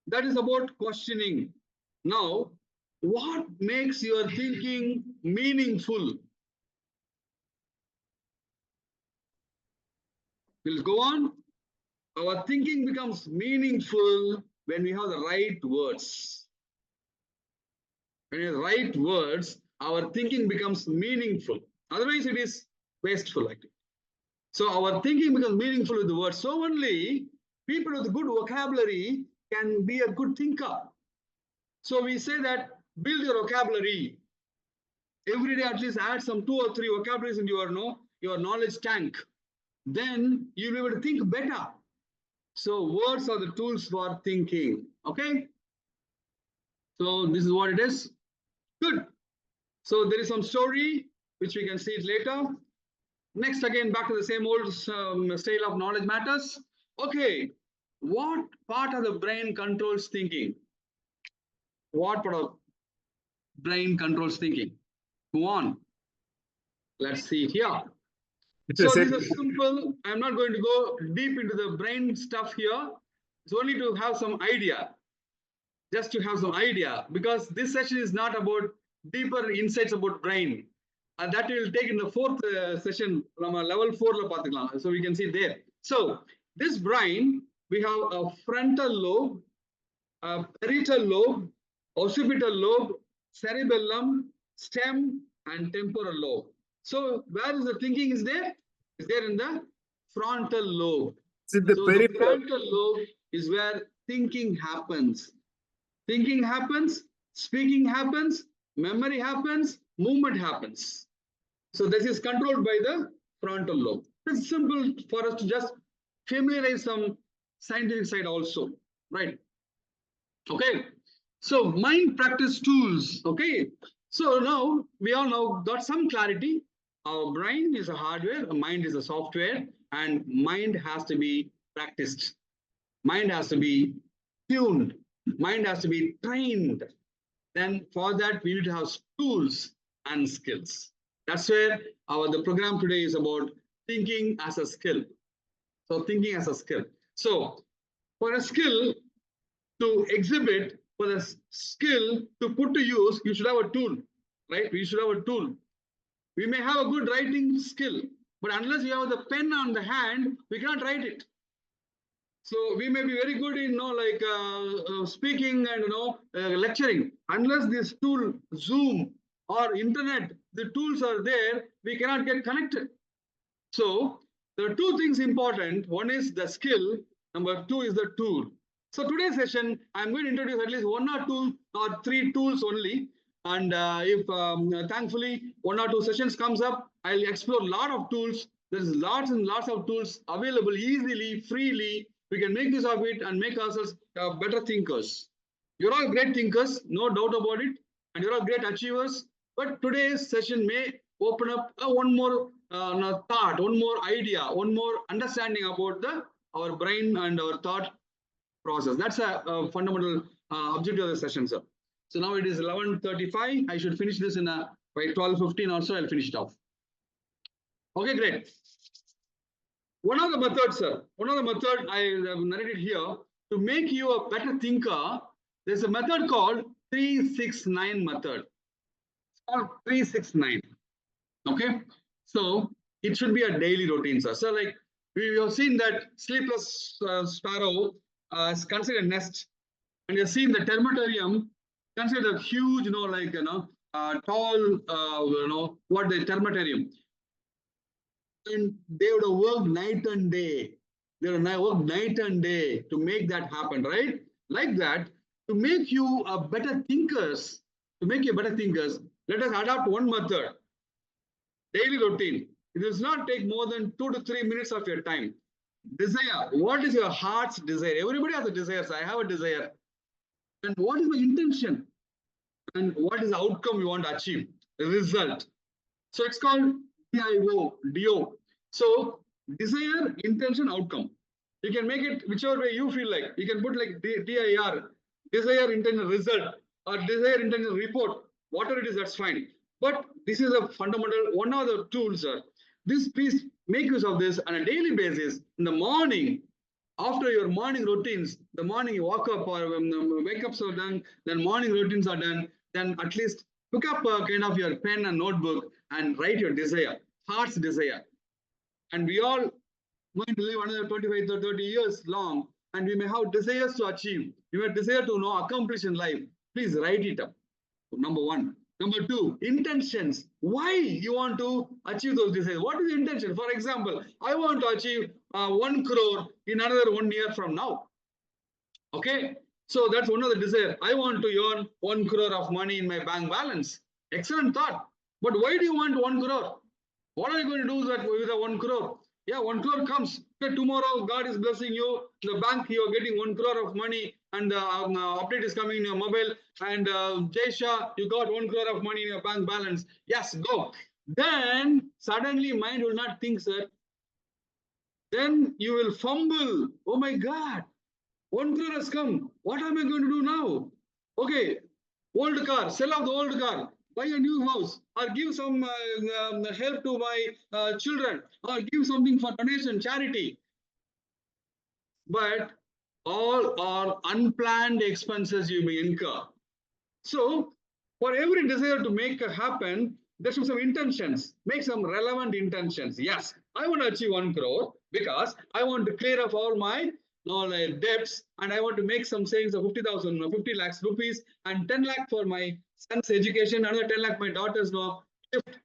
that is about questioning. Now, what makes your thinking meaningful? We'll go on. Our thinking becomes meaningful when we have the right words. When we have the right words, our thinking becomes meaningful. Otherwise, it is wasteful, actually. So our thinking becomes meaningful with the words. So only people with good vocabulary can be a good thinker. So we say that build your vocabulary. Every day at least add some 2 or 3 vocabularies into your knowledge tank. Then you'll be able to think better. So words are the tools for thinking. Okay? So this is what it is. Good. So there is some story which we can see it later. Next, again, back to the same old style of knowledge matters. Okay, what part of the brain controls thinking? What part of brain controls thinking? Go on. Let's see here. So this is simple. I'm not going to go deep into the brain stuff here. It's only to have some idea. just to have some idea, because this session is not about deeper insights about brain. And that we will take in the fourth session from a level 4. So we can see there. So this brain, we have a frontal lobe, a parietal lobe, occipital lobe, cerebellum, stem, and temporal lobe. So where is the thinking is there? Is there in the frontal lobe. Is it the So the peripheral? frontal lobe is where thinking happens. Thinking happens, speaking happens, memory happens, movement happens. So this is controlled by the frontal lobe. It's simple for us to just familiarize some scientific side also, right? Okay. So mind practice tools. Okay. So now we all now got some clarity. Our brain is a hardware, a mind is a software, and mind has to be practiced. Mind has to be tuned. Mind has to be trained. Then for that, we need to have tools and skills. That's where the program today is about thinking as a skill. So thinking as a skill. So for a skill to exhibit, for the skill to put to use, you should have a tool, right? We should have a tool. We may have a good writing skill, but unless you have the pen on the hand, we cannot write it. So we may be very good in speaking and lecturing. Unless this tool, Zoom or internet, the tools are there, we cannot get connected. So there are two things important. One is the skill. Number two is the tool. So today's session, I'm going to introduce at least 1 or 2 or 3 tools only. And if thankfully 1 or 2 sessions comes up, I'll explore a lot of tools. There's lots and lots of tools available easily, freely. We can make use of it and make ourselves better thinkers. You're all great thinkers, no doubt about it. And you're all great achievers. But today's session may open up one more thought, one more idea, one more understanding about our brain and our thought process. That's a fundamental objective of the session, sir. So now it is 11:35. I should finish this by 12:15 or so. I'll finish it off. Okay, great. One of the methods, sir. One of the methods I have narrated here to make you a better thinker. There's a method called 369 method. It's called 369. Okay, so it should be a daily routine, sir. So like we have seen that sleepless sparrow is considered a nest, and you've seen the termitarium considered a huge, tall, what the termitarium. And they would have worked night and day. They would have worked night and day to make that happen, right? Like that, to make you a better thinkers, let us adopt one method. Daily routine. It does not take more than 2 to 3 minutes of your time. Desire. What is your heart's desire? Everybody has a desire. So I have a desire. And what is my intention? And what is the outcome you want to achieve? The result. So it's called DIO. So desire, intention, outcome. You can make it whichever way you feel like. You can put like DIR, desire, intention, result, or desire, intention, report. Whatever it is, that's fine. But this is a fundamental, one of the tools, sir. Please make use of this on a daily basis. In the morning, after your morning routines, the morning you walk up or wake-ups are done, then morning routines are done, then at least pick up kind of your pen and notebook and write your desire, heart's desire. And we all going to live another 25 to 30 years long, and we may have desires to achieve. You may desire to accomplish in life. Please write it up. Number one. Number two, intentions. Why you want to achieve those desires? What is the intention? For example, I want to achieve 1 crore in another 1 year from now. Okay, so that's one of the desires. I want to earn 1 crore of money in my bank balance. Excellent thought. But why do you want 1 crore? What are you going to do with the 1 crore? Yeah, 1 crore comes. Okay, tomorrow, God is blessing you. The bank, you are getting 1 crore of money, and the update is coming in your mobile. And Jaisha, you got 1 crore of money in your bank balance. Yes, go. Then suddenly, mind will not think, sir. Then you will fumble. Oh my God, 1 crore has come. What am I going to do now? Okay, old car, sell off the old car. Buy a new house, or give some help to my children, or give something for donation, charity. But all are unplanned expenses you may incur. So, for every desire to make a happen, there should be some intentions. Make some relevant intentions. Yes, I want to achieve 1 crore because I want to clear up all my debts, and I want to make some savings of 50,000 or 50 lakhs rupees and 10 lakh for my son's education, another 10 lakh my daughter's gift,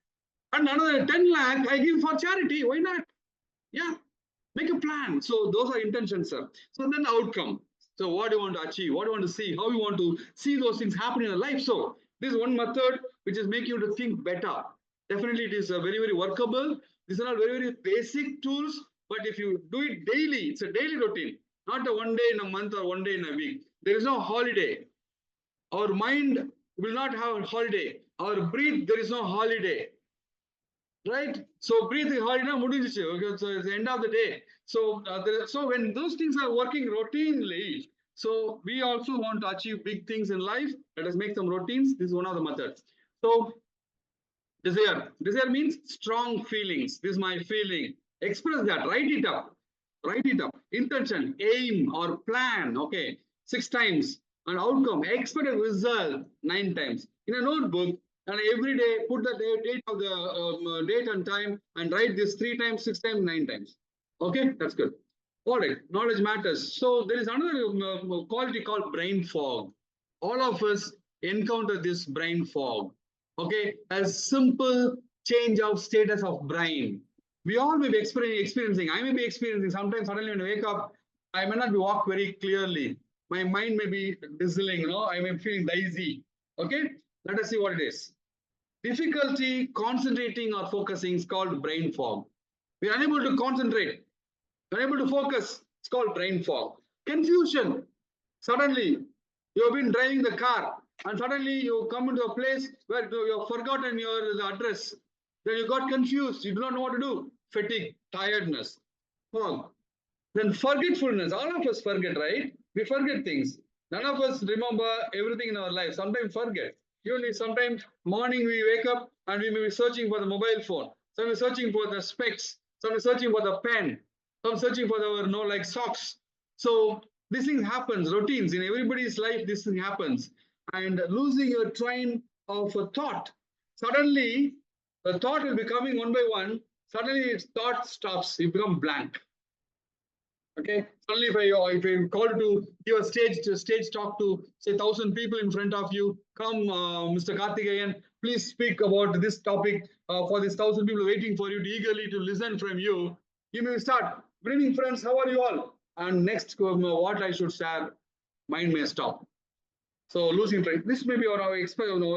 and another 10 lakh I give for charity. Why not? Yeah, make a plan. So those are intentions, sir. So then outcome. So what do you want to achieve? What do you want to see? How you want to see those things happen in your life? So this is one method which is making you to think better. Definitely, it is very, very workable. These are all very, very basic tools. But if you do it daily, it's a daily routine, not a 1 day in a month or 1 day in a week. There is no holiday. Our mind will not have a holiday. Our breath, there is no holiday. Right? So breathing holiday, okay, so it's the end of the day. So so when those things are working routinely, so we also want to achieve big things in life. Let us make some routines. This is one of the methods. So desire. Desire means strong feelings. This is my feeling. Express that. Write it up. Write it up. Intention, aim or plan. Okay. 6 times. And outcome. Expect a result 9 times. In a notebook, and every day put the date of the date and time and write this 3 times, 6 times, 9 times. Okay, that's good. All right, knowledge matters. So there is another quality called brain fog. All of us encounter this brain fog. Okay, a simple change of status of brain. We all may be experiencing. I may be experiencing. Sometimes suddenly when I wake up, I may not be walk very clearly. My mind may be drizzling. I may be feeling dizzy. Okay, let us see what it is. Difficulty concentrating or focusing is called brain fog. We are unable to concentrate, unable to focus. It's called brain fog. Confusion. Suddenly, you have been driving the car and suddenly you come into a place where you have forgotten the address. Then you got confused. You do not know what to do. Fatigue, tiredness, fog. Then forgetfulness. All of us forget, right? We forget things. None of us remember everything in our life. Sometimes forget. Usually, sometimes morning we wake up and we may be searching for the mobile phone. Some are searching for the specs. Some are searching for the pen. Some searching for our socks. So this thing happens. Routines in everybody's life. This thing happens, and losing your train of a thought. Suddenly, the thought will be coming one by one. Suddenly, its thought stops. You become blank. Okay. Suddenly, if I call to give a stage talk to say 1,000 people in front of you, come, Mr. Karthikeyan, please speak about this topic for this 1,000 people waiting for you eagerly to listen from you. You may start. Good evening, friends. How are you all? And next, what I should share, mind may stop. So losing track. This may be our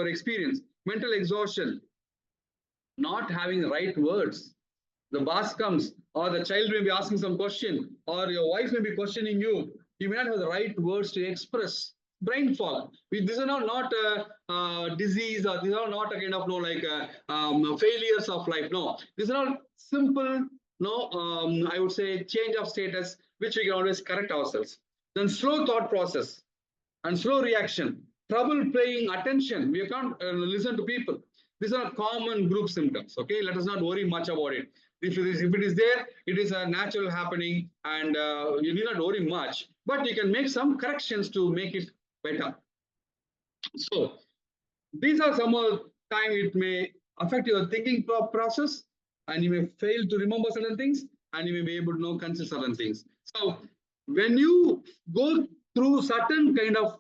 experience. Mental exhaustion. Not having the right words. The boss comes, or the child may be asking some question, or your wife may be questioning you. You may not have the right words to express. Brain fog. These are not a disease, or these are not a kind of failures of life. No, these are all simple. I would say change of status, which we can always correct ourselves. Then slow thought process and slow reaction. Trouble paying attention. We can't listen to people. These are common group symptoms. Okay, let us not worry much about it. If it is there, it is a natural happening, and you need not worry much. But you can make some corrections to make it better. So these are some of the time it may affect your thinking process, and you may fail to remember certain things, and you may be able to consider certain things. So when you go through certain kind of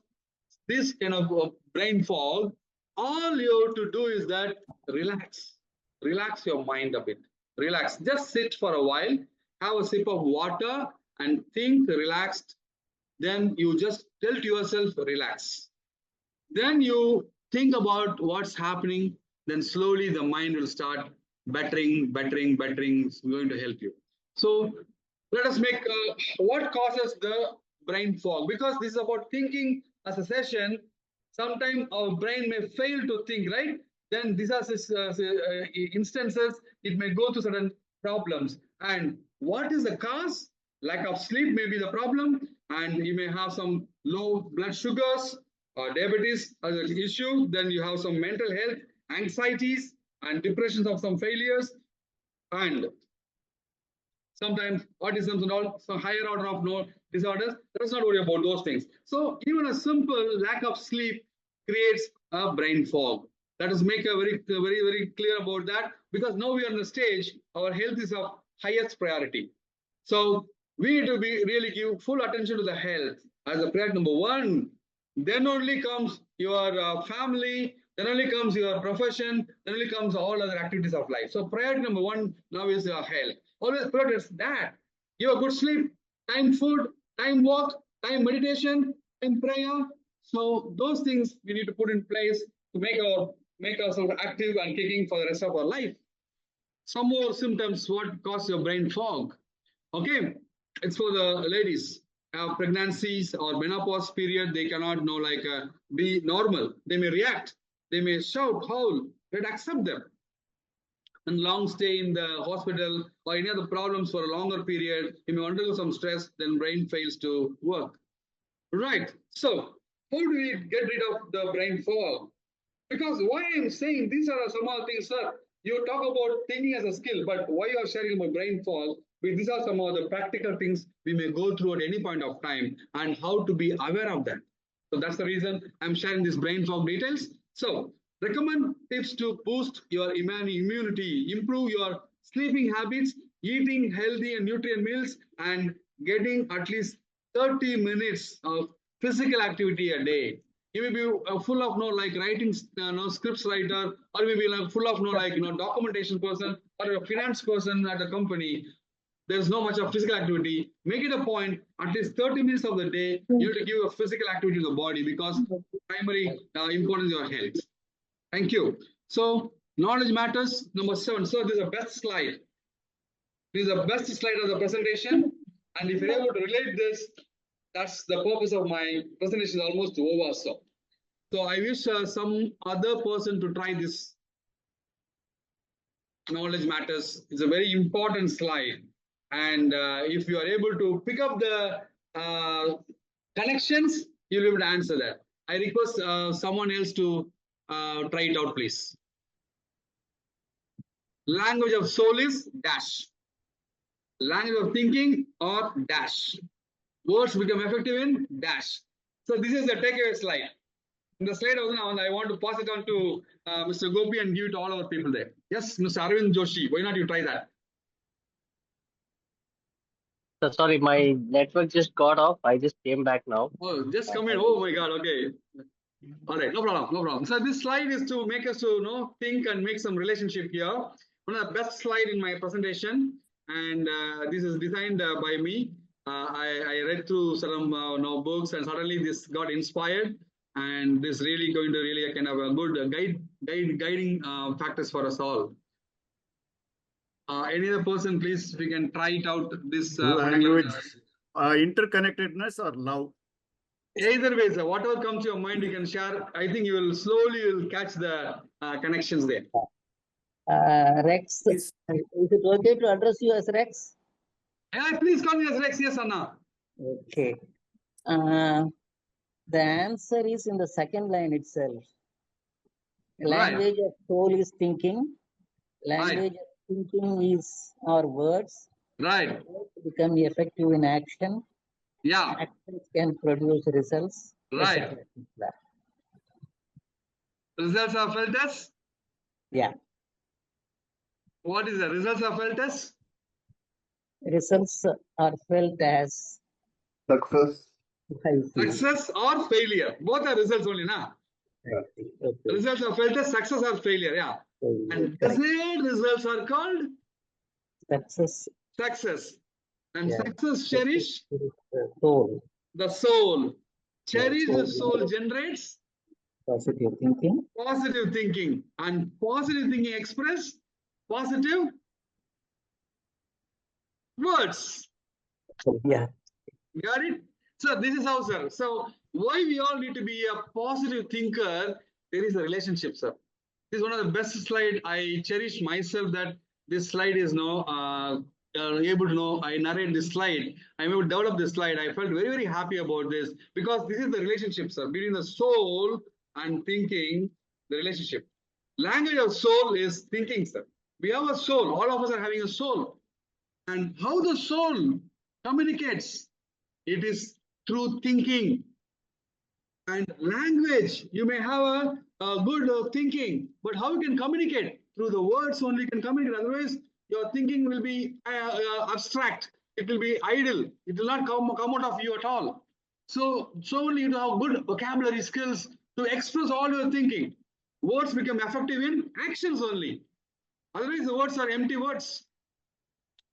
this kind of brain fog, all you have to do is that relax your mind a bit. Relax, just sit for a while, have a sip of water and think relaxed. Then you just tell to yourself, relax. Then you think about what's happening. Then slowly the mind will start bettering. It's going to help you. So let us make what causes the brain fog, because this is about thinking as a session. Sometimes our brain may fail to think, right? Then these are instances, it may go to certain problems. And what is the cause? Lack of sleep may be the problem, and you may have some low blood sugars or diabetes as an issue. Then you have some mental health, anxieties, and depressions of some failures. And sometimes autism and all, so higher order of disorders. Let's not worry about those things. So even a simple lack of sleep creates a brain fog. Let us make a very clear about that, because now we are on the stage, our health is of highest priority. So we need to really give full attention to the health as a priority number one. Then only comes your family, then only comes your profession, then only comes all other activities of life. So priority number one now is your health. Always prioritize that. Give a good sleep, time food, time walk, time meditation, time prayer. So those things we need to put in place to make ourselves active and kicking for the rest of our life. Some more symptoms what cause your brain fog. Okay, it's for the ladies. Pregnancies or menopause period, they cannot be normal. They may react, they may shout, howl, but accept them. And long stay in the hospital or any other problems for a longer period, you may undergo some stress, then brain fails to work. Right. So how do we get rid of the brain fog? Because why I'm saying these are some of the things, sir. You talk about thinking as a skill, but why you are sharing about brain fog? These are some of the practical things we may go through at any point of time and how to be aware of that. So that's the reason I'm sharing these brain fog details. So recommend tips to boost your immunity, improve your sleeping habits, eating healthy and nutrient meals, and getting at least 30 minutes of physical activity a day. You may be full of writing scripts writer, or maybe full of documentation person or a finance person at a company. There's no much of physical activity. Make it a point, at least 30 minutes of the day, you have to give a physical activity to the body, because primary importance is your health. Thank you. So knowledge matters. Number 7. So this is the best slide. This is the best slide of the presentation. And if you're able to relate this, that's the purpose of my presentation is almost over. So I wish some other person to try this. Knowledge matters. It's a very important slide. And if you are able to pick up the connections, you'll be able to answer that. I request someone else to try it out, please. Language of soul is dash. Language of thinking or dash. Words become effective in dash. So this is the takeaway slide. In the slide I want to pass it on to Mr. Gopi and give it to all our people there. Yes, Mr. Arvind Joshi, why not you try that? So sorry, my network just got off. I just came back now. Oh, just come in. Oh my God. Okay. All right. No problem. No problem. So this slide is to make us to think and make some relationship here. One of the best slide in my presentation, and this is designed by me. I read through some books, and suddenly this got inspired, and this really going to really kind of a good guiding factors for us all. Any other person, please, we can try it out. This language, interconnectedness or love. Either way, sir, whatever comes to your mind, you can share. I think you will slowly catch the connections there. Rex, is it okay to address you as Rex? Yeah, please call me as Rex. Yes, Anna. Okay. The answer is in the second line itself. Language of soul is thinking. Language of thinking is our words. Right. Words become effective in action. Yeah. Actions can produce results. Right. Results are felt as? Yeah. What is the results are felt as? Results are felt as Success. Success or failure. Both are results only, na? Okay. Results are felt as success or failure, yeah. And designated results are called? Success. Success. And success cherish? The soul. The soul. Cherish the soul generates? Positive thinking. Positive thinking. And positive thinking express positive words. Yeah. Got it? So this is how, sir. So why we all need to be a positive thinker? There is a relationship, sir. This is one of the best slides. I cherish myself that this slide is able to I narrate this slide. I'm able to develop this slide. I felt very, very happy about this because this is the relationship, sir, between the soul and thinking, the relationship. Language of soul is thinking, sir. We have a soul. All of us are having a soul. And how the soul communicates, it is through thinking. And language, you may have a good thinking, but how you can communicate? Through the words only you can communicate. Otherwise, your thinking will be abstract. It will be idle. It will not come out of you at all. So only you have good vocabulary skills to express all your thinking. Words become effective in actions only. Otherwise, the words are empty words.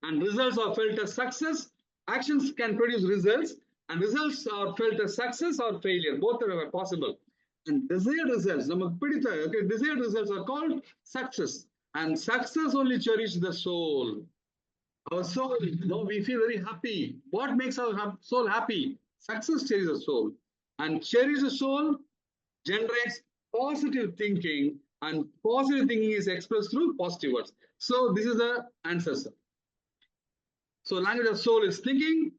And results are felt as success. Actions can produce results, and results are felt as success or failure. Both are possible. And desired results, desired results are called success. And success only cherishes the soul. Our soul, we feel very happy. What makes our soul happy? Success cherishes the soul. And cherish the soul generates positive thinking, and positive thinking is expressed through positive words. So this is the answer, sir. So language of soul is thinking.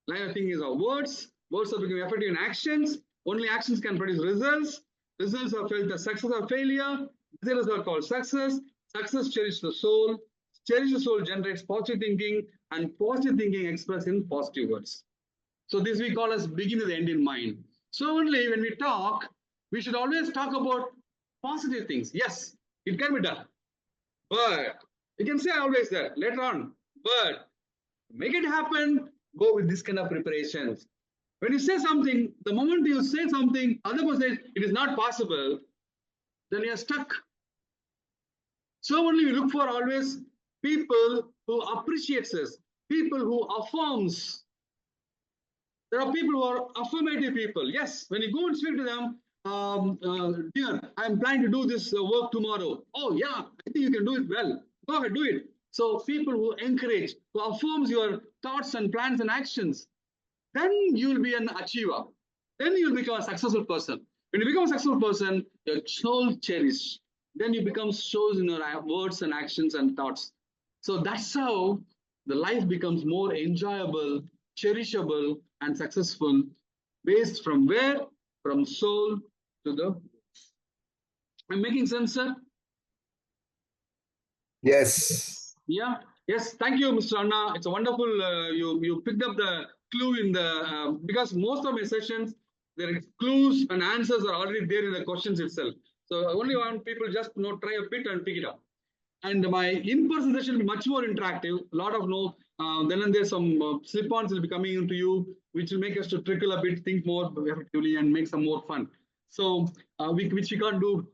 Language of thinking is our words. Words are becoming effective in actions. Only actions can produce results. Results are felt as success or failure. Results are called success. Success cherishes the soul. Cherish the soul generates positive thinking, and positive thinking expressed in positive words. So this we call as begin with the end in mind. So only when we talk, we should always talk about positive things. Yes, it can be done. But you can say always that later on. But make it happen, go with this kind of preparations. When you say something, the moment you say something, other person says it is not possible, then you are stuck. So only we look for always people who appreciates us, people who affirms. There are people who are affirmative people. Yes, when you go and speak to them, dear, I'm planning to do this work tomorrow. Oh yeah, I think you can do it well. Go ahead, do it. So people who encourage, who affirms your thoughts and plans and actions, then you will be an achiever. Then you will become a successful person. When you become a successful person, your soul cherished. Then you become shows in your words and actions and thoughts. So that's how the life becomes more enjoyable, cherishable, and successful, based from where? From soul to the. I'm making sense, sir? Yes. Yeah. Yes. Thank you, Mr. Anna. It's a wonderful. You picked up the clue in the because most of my sessions, their clues and answers are already there in the questions itself. So I only want people just try a bit and pick it up. And my in-person session will be much more interactive. A lot of then and there some slip-ons will be coming into you, which will make us to trickle a bit, think more effectively, and make some more fun. So which we can't do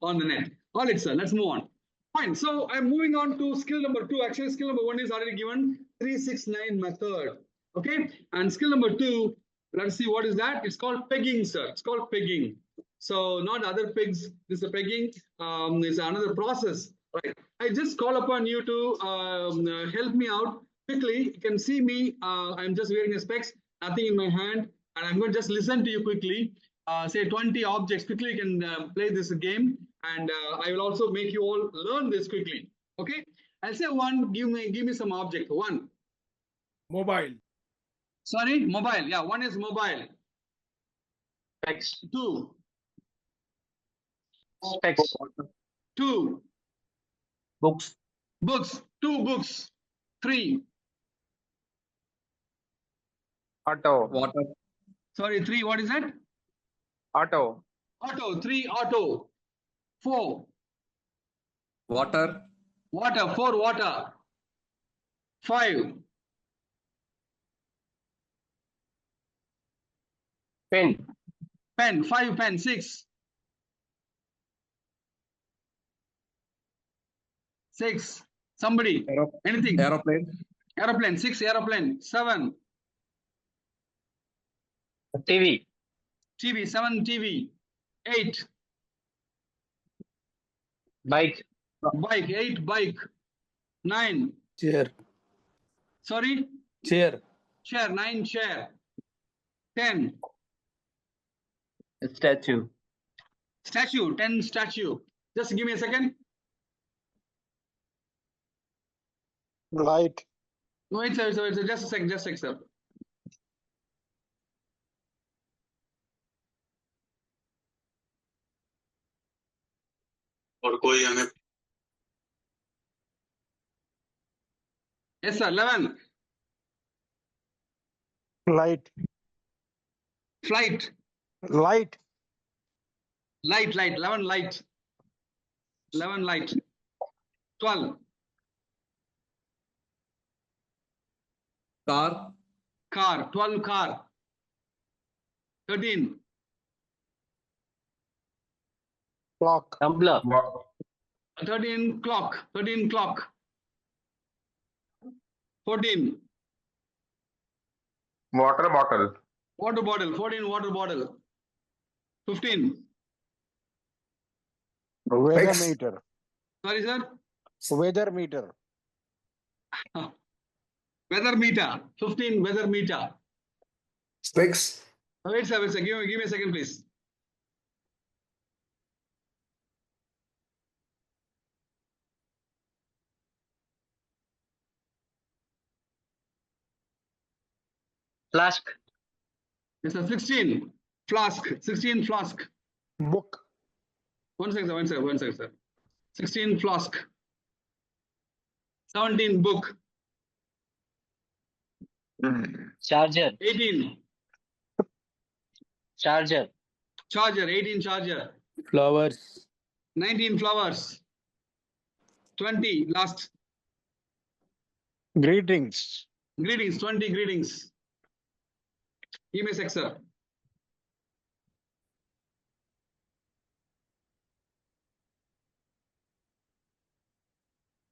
on the net. All right, sir. Let's move on. Fine. So I'm moving on to skill number 2. Actually, skill number 1 is already given. 369 method. Okay. And skill number 2. Let's see what is that. It's called pegging, sir. It's called pegging. So not other pegs. This is a pegging. It's another process. Right. I just call upon you to help me out quickly. You can see me. I'm just wearing a specs, nothing in my hand, and I'm going to just listen to you quickly. Say 20 objects. Quickly, you can play this game, and I will also make you all learn this quickly. Okay. I'll say 1. Give me some object. 1. Mobile. Sorry, mobile. Yeah, 1 is mobile. Specs. 2. Specs. 2. Books. Books. 2 books. 3. Auto. Water. Sorry, 3. What is that? Auto. Auto. 3. Auto. 4. Water. Water. 4. Water. 5. Pen. Pen. 5 pen. 6. 6. Somebody. Anything. Aeroplane. Aeroplane. 6. Aeroplane. 7. TV. TV. 7. TV. 8. Bike. Bike. 8. Bike. 9. Chair. Sorry. Chair. Chair. 9. Chair. 10. Statue. Statue. 10. Statue. Just give me a second. Light. No, it's just a second. Just a second, sir. और कोई हमें Yes, sir. 11. Light. Flight. Light. Light. 11 light. 11 light. 12. Car. Car. 12 car. 13. Clock. Tumbler. 13 clock. 13 clock. 14. Water bottle. Water bottle. 14 water bottle. 15. Weather Specs. meter. Sorry, sir. Weather meter. Weather meter. 15 weather meter. Specs. Wait, sir. Wait, sir. Give me a second, please. Flask. Yes, sir. 16. Flask. 16 flask. Book. One second, sir. 16 flask. 17 book. Charger. 18 Charger. charger. 18 charger. Flowers. 19 flowers. 20 last. Greetings. Greetings. 20 greetings. Give me a sec, sir.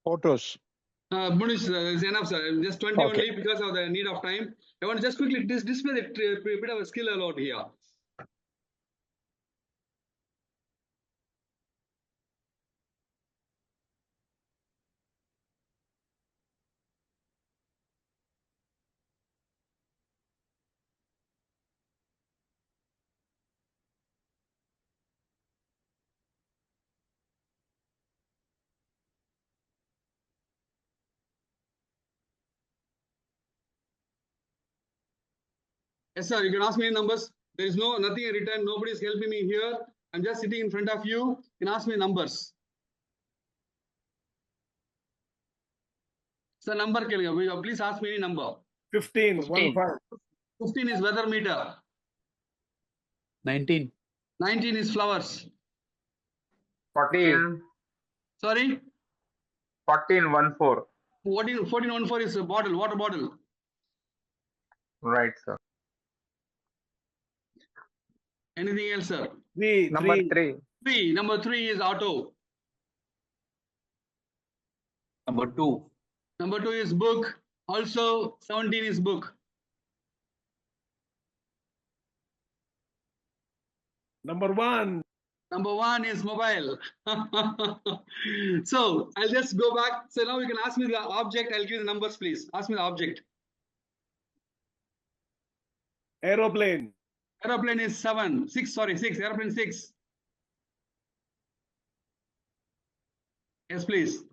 Photos. Munish, is enough, sir. Just 20 Okay. only because of the need of time. I want to just quickly display the bit of a skill allowed here. Yes, sir. You can ask me numbers. There is nothing written. Nobody is helping me here. I'm just sitting in front of you. You can ask me numbers. Sir, number please ask me any number. 15. 15. 15. 15 is weather meter. 19. 19 is flowers. 14. Sorry? 14. 14. 14 is a bottle, water bottle. Right, sir. Anything else, sir? 3. Number 3. 3. Number 3 is auto. Number 2. Number 2 is book. Also, 17 is book. Number 1. Number 1 is mobile. So I'll just go back. So now you can ask me the object. I'll give you the numbers, please. Ask me the object. Aeroplane. Aeroplane is 6. Aeroplane 6. Yes, please.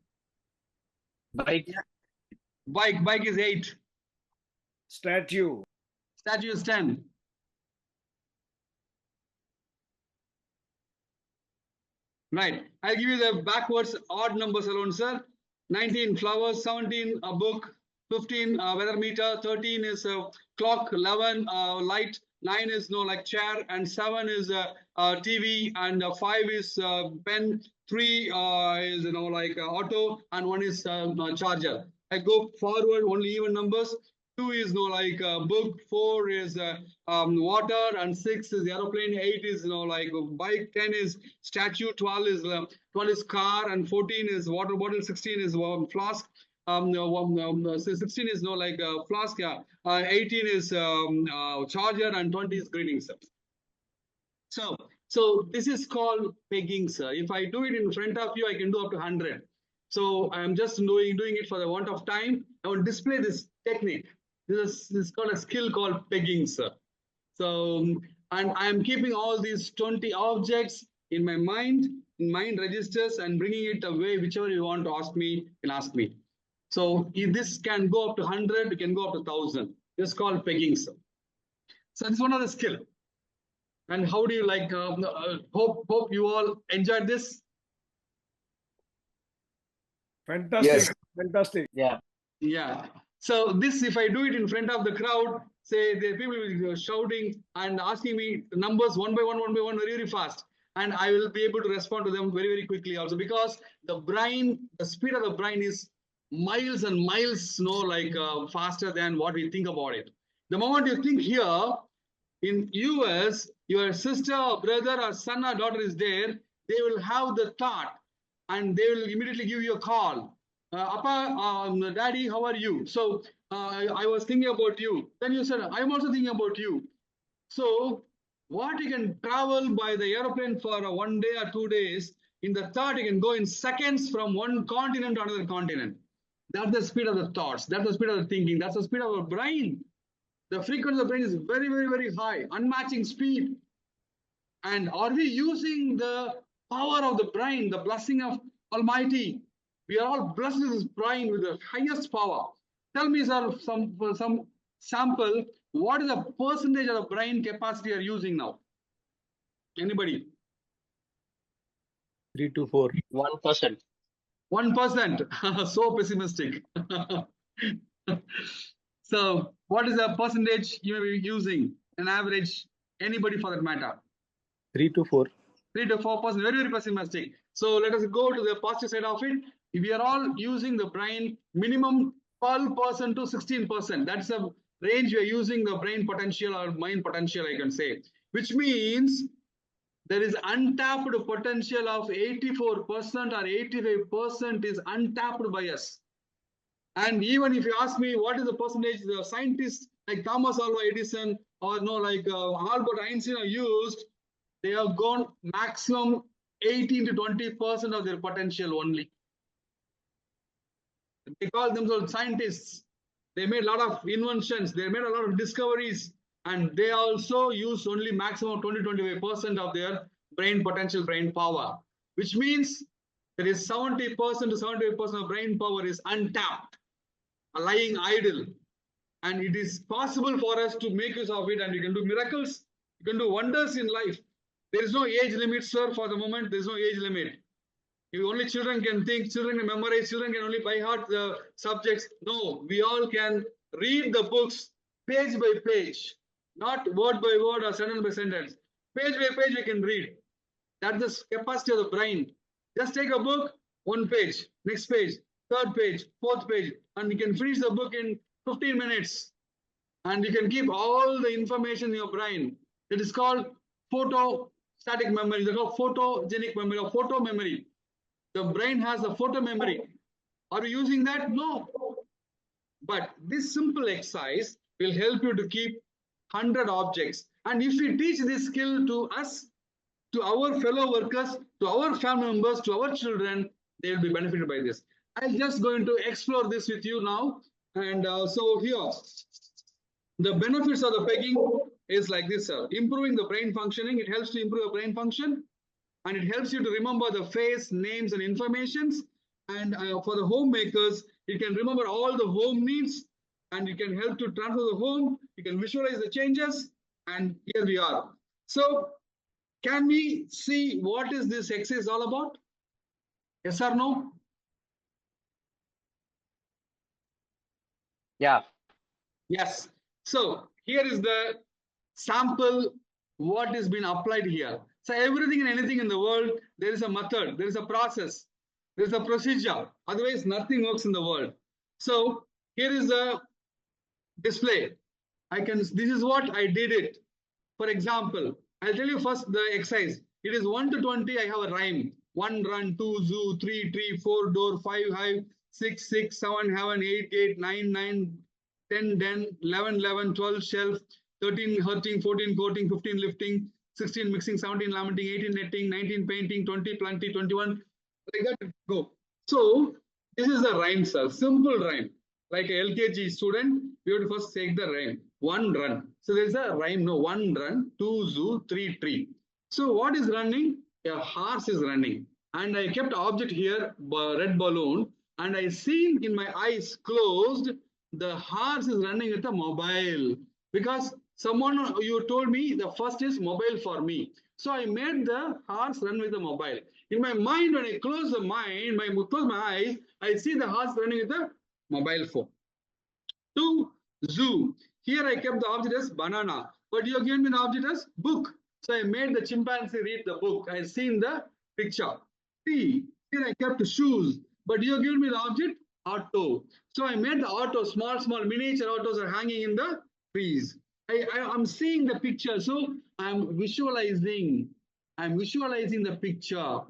Bike. Bike is 8. Statue. Statue is 10. Right. I'll give you the backwards odd numbers alone, sir. 19 flowers, 17 a book, 15 weather meter, 13 is clock, 11 light, 9 is chair, and 7 is TV, and 5 is pen, 3 is auto, and 1 is charger. I go forward only even numbers. 2 is book, 4 is water, and 6 is aeroplane, 8 is bike, 10 is statue, 12 is car, and 14 is water bottle, 16 is flask, 16 is flask, yeah. 18 is charger, and 20 is greetings. So this is called pegging, sir. If I do it in front of you, I can do up to 100. So I'm just doing it for the want of time. I want to display this technique. This is called a skill called pegging, sir. So, and I'm keeping all these 20 objects in my mind registers, and bringing it away. Whichever you want to ask me, you can ask me. So if this can go up to 100, it can go up to 1,000. This is called pegging, sir. So this is one of the skill. And how do you hope you all enjoyed this? Fantastic. Yes. Fantastic. Yeah. Yeah. So this, if I do it in front of the crowd, say the people will be shouting and asking me numbers one by one, very, very fast. And I will be able to respond to them very, very quickly also, because the brain, the speed of the brain is miles and miles, faster than what we think about it. The moment you think here, in US, your sister or brother or son or daughter is there, they will have the thought and they will immediately give you a call. Appa, Daddy, how are you? So I was thinking about you. Then you said, I'm also thinking about you. So what you can travel by the airplane for 1 day or 2 days, in the thought you can go in seconds from one continent to another continent. That's the speed of the thoughts. That's the speed of the thinking. That's the speed of our brain. The frequency of the brain is very, very, very high, unmatching speed. And are we using the power of the brain, the blessing of Almighty? We are all blessed with this brain with the highest power. Tell me, sir, some sample, what is the percentage of the brain capacity you are using now? Anybody? 3 to 4. 1%. 1%. So pessimistic. So what is the percentage you may be using? An average, anybody for that matter? 3 to 4. 3 to 4%, very, very pessimistic. So let us go to the positive side of it. If we are all using the brain, minimum 12% to 16%. That's the range we are using the brain potential or mind potential, I can say. Which means there is untapped potential of 84% or 85% is untapped by us. And even if you ask me what is the percentage the scientists like Thomas Alva Edison or Albert Einstein have used, they have gone maximum 18 to 20% of their potential only. They call themselves scientists. They made a lot of inventions. They made a lot of discoveries. And they also use only maximum 20-25% of their brain potential, brain power. Which means there is 70% to 75% of brain power is untapped, lying idle. And it is possible for us to make use of it, and you can do miracles. You can do wonders in life. There is no age limit, sir, for the moment. There is no age limit. If only children can think, children can memorize, children can only by heart the subjects. No, we all can read the books page by page, not word by word or sentence by sentence. Page by page we can read. That's the capacity of the brain. Just take a book, one page, next page, third page, fourth page, and you can finish the book in 15 minutes. And you can keep all the information in your brain. It is called photostatic memory. It's called photogenic memory or photo memory. The brain has a photo memory. Are you using that? No. But this simple exercise will help you to keep 100 objects. And if we teach this skill to us, to our fellow workers, to our family members, to our children, they will be benefited by this. I'm just going to explore this with you now. And so here, the benefits of the pegging is like this, sir. Improving the brain functioning. It helps to improve the brain function. And it helps you to remember the face, names, and informations. And for the homemakers, you can remember all the home needs, and you can help to transfer the home. You can visualize the changes, and here we are. So, can we see what is this exercise all about? Yes or no? Yeah. Yes. So, here is the sample, what is being applied here. So everything and anything in the world, there is a method, there is a process, there is a procedure. Otherwise, nothing works in the world. So here is the display. This is what I did it. For example, I'll tell you first the exercise. It is 1 to 20, I have a rhyme. 1 run, 2 zoo, 3 tree, 4 door, 5 hive, 6 6, 7 heaven, 8 gate, 9 9, 10 den, 11 11, 12 shelf, 13 hurting, 14 coating, 15 lifting, 16 mixing, 17 lamenting, 18 netting, 19 painting, 20 planting, 21, like that go. So this is a rhyme, sir. Simple rhyme. Like a LKG student, we have to first take the rhyme. 1 run. So there's a rhyme, no, 1 run, 2 zoo, 3 tree. So what is running? A horse is running. And I kept object here, red balloon, and I seen in my eyes closed, the horse is running with a mobile. Because someone, you told me the first is mobile for me. So I made the horse run with the mobile. In my mind, when I close my eyes, I see the horse running with the mobile phone. to zoo. Here I kept the object as banana, but you have given me the object as book. So I made the chimpanzee read the book. I seen the picture. See, here I kept shoes, but you have given me the object auto. So I made the auto, small miniature autos are hanging in the trees. I'm seeing the picture, so I'm visualizing the picture.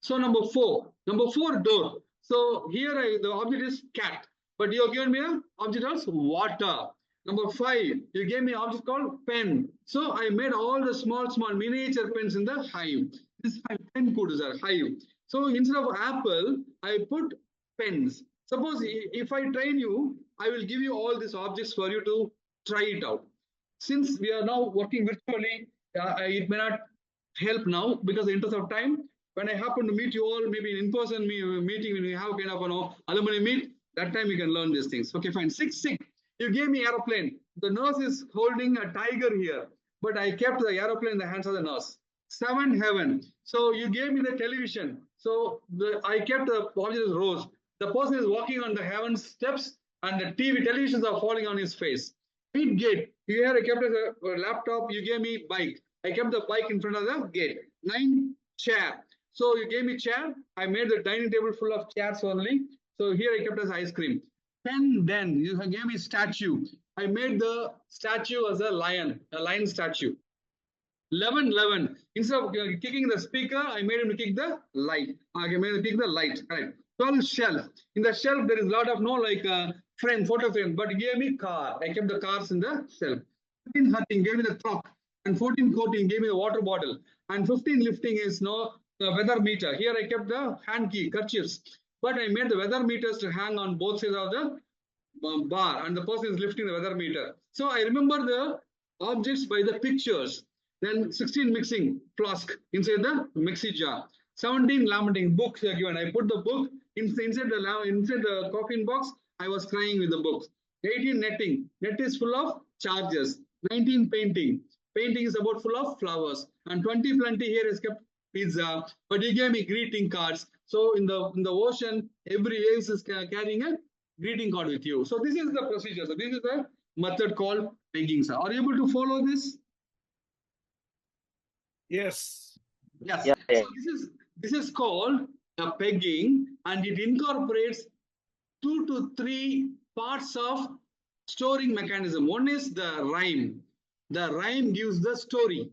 So number four, door. So here the object is cat, but you have given me an object as water. Number 5, you gave me an object called pen. So I made all the small miniature pens in the hive. This pen code is a hive. So instead of apple, I put pens. Suppose if I train you, I will give you all these objects for you to try it out. Since we are now working virtually, it may not help now because of the interest of time. When I happen to meet you all, maybe in in-person meeting, when we have kind of alumni meet, that time you can learn these things. Okay, fine. 6. You gave me aeroplane. The nurse is holding a tiger here, but I kept the aeroplane in the hands of the nurse. 7, heaven. So you gave me the television. So I kept the object as rose. The person is walking on the heaven steps and the televisions are falling on his face. 8, gate. Here I kept a laptop. You gave me bike. I kept the bike in front of the gate. 9, chair. So you gave me chair. I made the dining table full of chairs only. So here I kept as ice cream. 10, then you gave me statue. I made the statue as a lion statue. 11. Instead of kicking the speaker, I made him kick the light. I made him kick the light. Right. 12, shelf. In the shelf, there is a lot of photo frame, but he gave me car. I kept the cars in the shelf. 13, hunting, gave me the clock. And 14, coating, gave me the water bottle. And 15, lifting is the weather meter. Here I kept the hand key, kerchiefs. But I made the weather meters to hang on both sides of the bar, and the person is lifting the weather meter. So I remember the objects by the pictures. Then 16, mixing, flask inside the mixie jar. 17, lamenting, books are given. I put the book inside the coffin box. I was crying with the books. 18, netting. Net is full of charges. 19, painting. Painting is about full of flowers. And 20, plenty, here is kept pizza. But he gave me greeting cards. So in the ocean, every ace is carrying a greeting card with you. So this is the procedure. So this is the method called pegging, sir. Are you able to follow this? Yes. Yes. Yeah. So this is called a pegging, and it incorporates 2 to 3 parts of storing mechanism. One is the rhyme. The rhyme gives the story,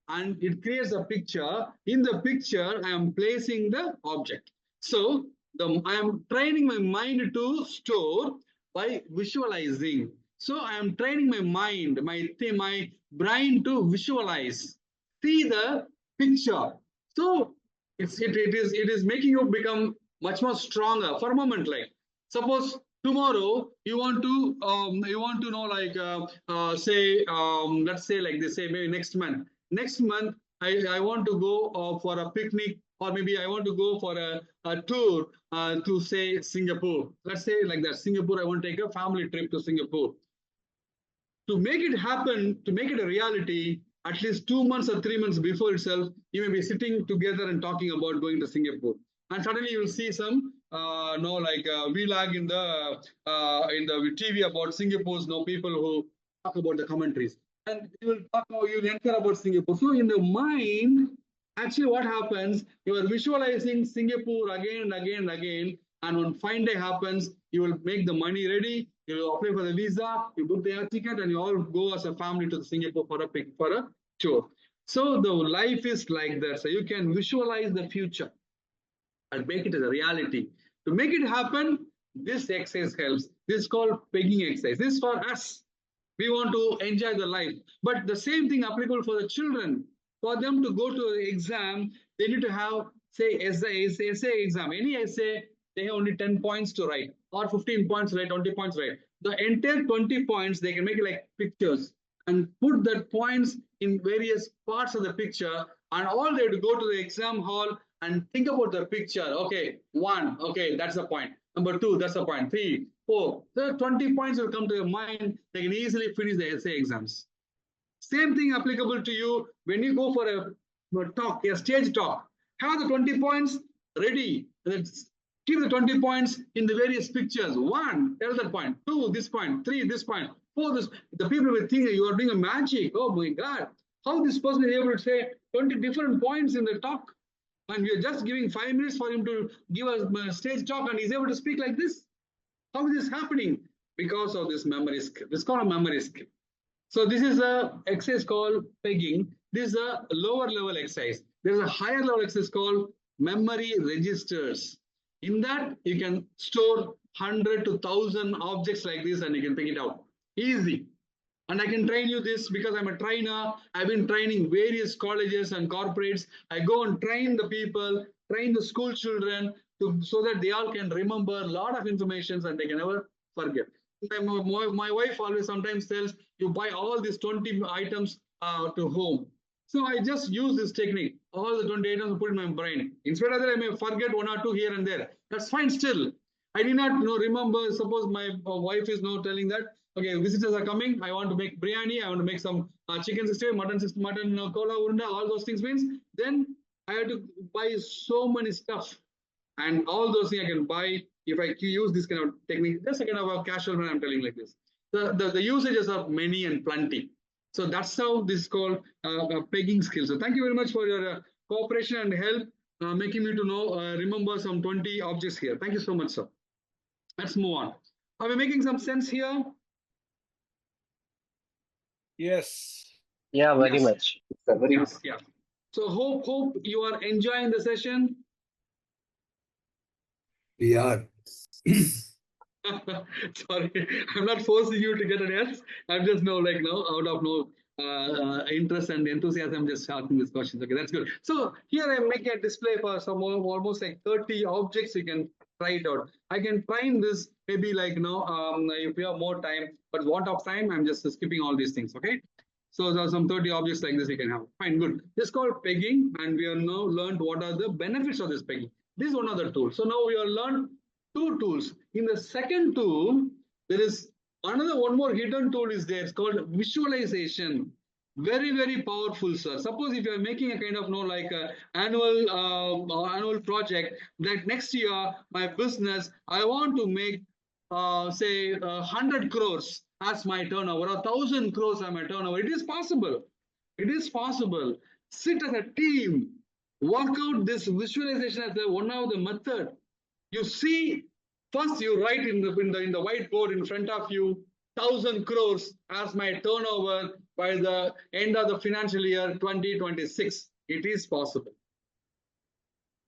and it creates a picture. In the picture, I am placing the object. So I am training my mind to store by visualizing. So I am training my mind, my brain to visualize, see the picture. So it is making you become much more stronger. For a moment, like suppose tomorrow you want to know let's say like this, say maybe next month. Next month I want to go for a picnic, or maybe I want to go for a tour to say Singapore. Let's say like that, Singapore. I want to take a family trip to Singapore. To make it happen, to make it a reality, at least 2 months or 3 months before itself, you may be sitting together and talking about going to Singapore. And suddenly you will see some vlog in the TV about Singapore's people who talk about the commentaries. And you will inquire about Singapore. So in the mind, actually what happens, you are visualizing Singapore again and again and again. And when fine day happens, you will make the money ready. You will apply for the visa, you book the air ticket, and you all go as a family to Singapore for a tour. So the life is like that. So you can visualize the future and make it as a reality. To make it happen, this exercise helps. This is called pegging exercise. This is for us. We want to enjoy the life. But the same thing applicable for the children. For them to go to the exam, they need to have, say, essay exam. Any essay, they have only 10 points to write, or 15 points to write, 20 points to write. The entire 20 points, they can make it like pictures and put the points in various parts of the picture, and all they have to go to the exam hall and think about the picture. Okay, 1, okay, that's the point. Number 2, that's the point. 3, 4. The 20 points will come to your mind. They can easily finish the essay exams. Same thing applicable to you when you go for a talk, a stage talk. Have the 20 points ready. Keep the 20 points in the various pictures. 1, tell that point. 2, this point. 3, this point. 4, this. The people will think you are doing a magic. Oh my God. How this person is able to say 20 different points in the talk? And we are just giving 5 minutes for him to give a stage talk and he's able to speak like this. How is this happening? Because of this memory skill. It's called a memory skill. So this is a exercise called pegging. This is a lower level exercise. There is a higher level exercise called memory registers. In that, you can store 100 to 1,000 objects like this and you can pick it out. Easy. And I can train you this because I'm a trainer. I've been training various colleges and corporates. I go and train the people, train the school children so that they all can remember a lot of information and they can never forget. My wife always sometimes tells, you buy all these 20 items to home. So I just use this technique. All the 20 items put in my brain. Instead of that, I may forget 1 or 2 here and there. That's fine still. I did not remember. Suppose my wife is now telling that, okay, visitors are coming. I want to make biryani. I want to make some chicken 60, mutton kola urunda, all those things means. Then I have to buy so many stuff. And all those things I can buy if I use this kind of technique. Just a kind of a casual when I'm telling like this. The usages are many and plenty. So that's how this is called pegging skills. So thank you very much for your cooperation and help making me to know, remember some 20 objects here. Thank you so much, sir. Let's move on. Are we making some sense here? Yes. Yeah, very much. Very much. Yeah. So hope you are enjoying the session. We are. Sorry, I'm not forcing you to get an yes. I'm just out of interest and enthusiasm, just asking these questions. Okay, that's good. So here I'm making a display for some almost like 30 objects. You can try it out. I can train this maybe like if you have more time, but want of time, I'm just skipping all these things. Okay. So there are some 30 objects like this you can have. Fine, good. This is called pegging, and we have now learned what are the benefits of this pegging. This is one of the tools. So now we have learned 2 tools. In the second tool, there is one more hidden tool is there. It's called visualization. Very, very powerful, sir. Suppose if you are making a kind of like a annual project that next year my business, I want to make say 100 crores as my turnover or 1,000 crores as my turnover. It is possible. It is possible. Sit as a team. Work out this visualization as one of the method. You see, first you write in the whiteboard in front of you, 1,000 crores as my turnover by the end of the financial year 2026. It is possible.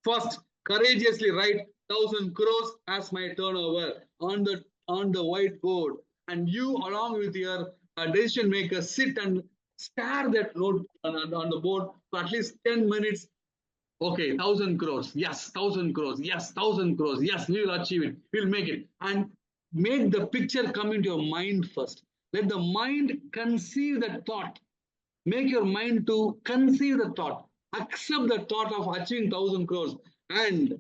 First, courageously write 1,000 crores as my turnover on the whiteboard, and you, along with your decision maker, sit and stare that note on the board for at least 10 minutes. Okay, 1,000 crores. Yes, 1,000 crores. Yes, 1,000 crores. Yes, we will achieve it. We'll make it. And make the picture come into your mind first. Let the mind conceive that thought. Make your mind to conceive the thought. Accept the thought of achieving 1,000 crores. And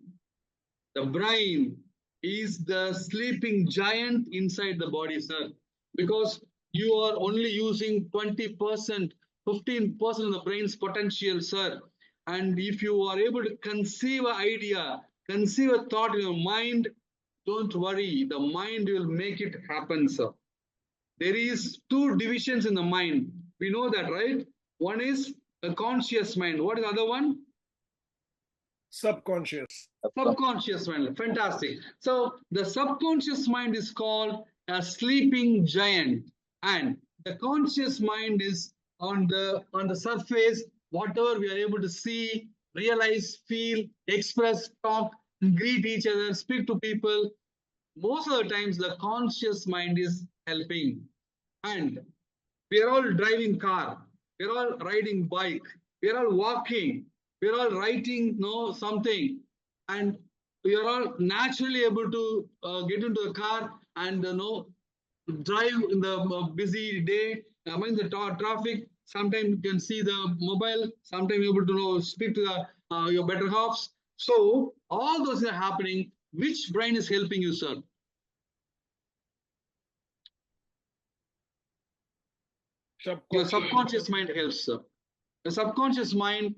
the brain is the sleeping giant inside the body, sir. Because you are only using 20%, 15% of the brain's potential, sir. And if you are able to conceive an idea, conceive a thought in your mind, don't worry, the mind will make it happen, sir. There is 2 divisions in the mind. We know that, right? One is the conscious mind. What is the other one? Subconscious. Subconscious mind. Fantastic. So the subconscious mind is called a sleeping giant, and the conscious mind is on the surface. Whatever we are able to see, realize, feel, express, talk, greet each other, speak to people. Most of the times, the conscious mind is helping. And we are all driving car. We are all riding bike. We are all walking. We are all writing something. And we are all naturally able to get into the car and drive in the busy day, among the traffic. Sometimes you can see the mobile. Sometimes you're able to speak to your better halves. So all those are happening. Which brain is helping you, sir? Your subconscious mind helps, sir. The subconscious mind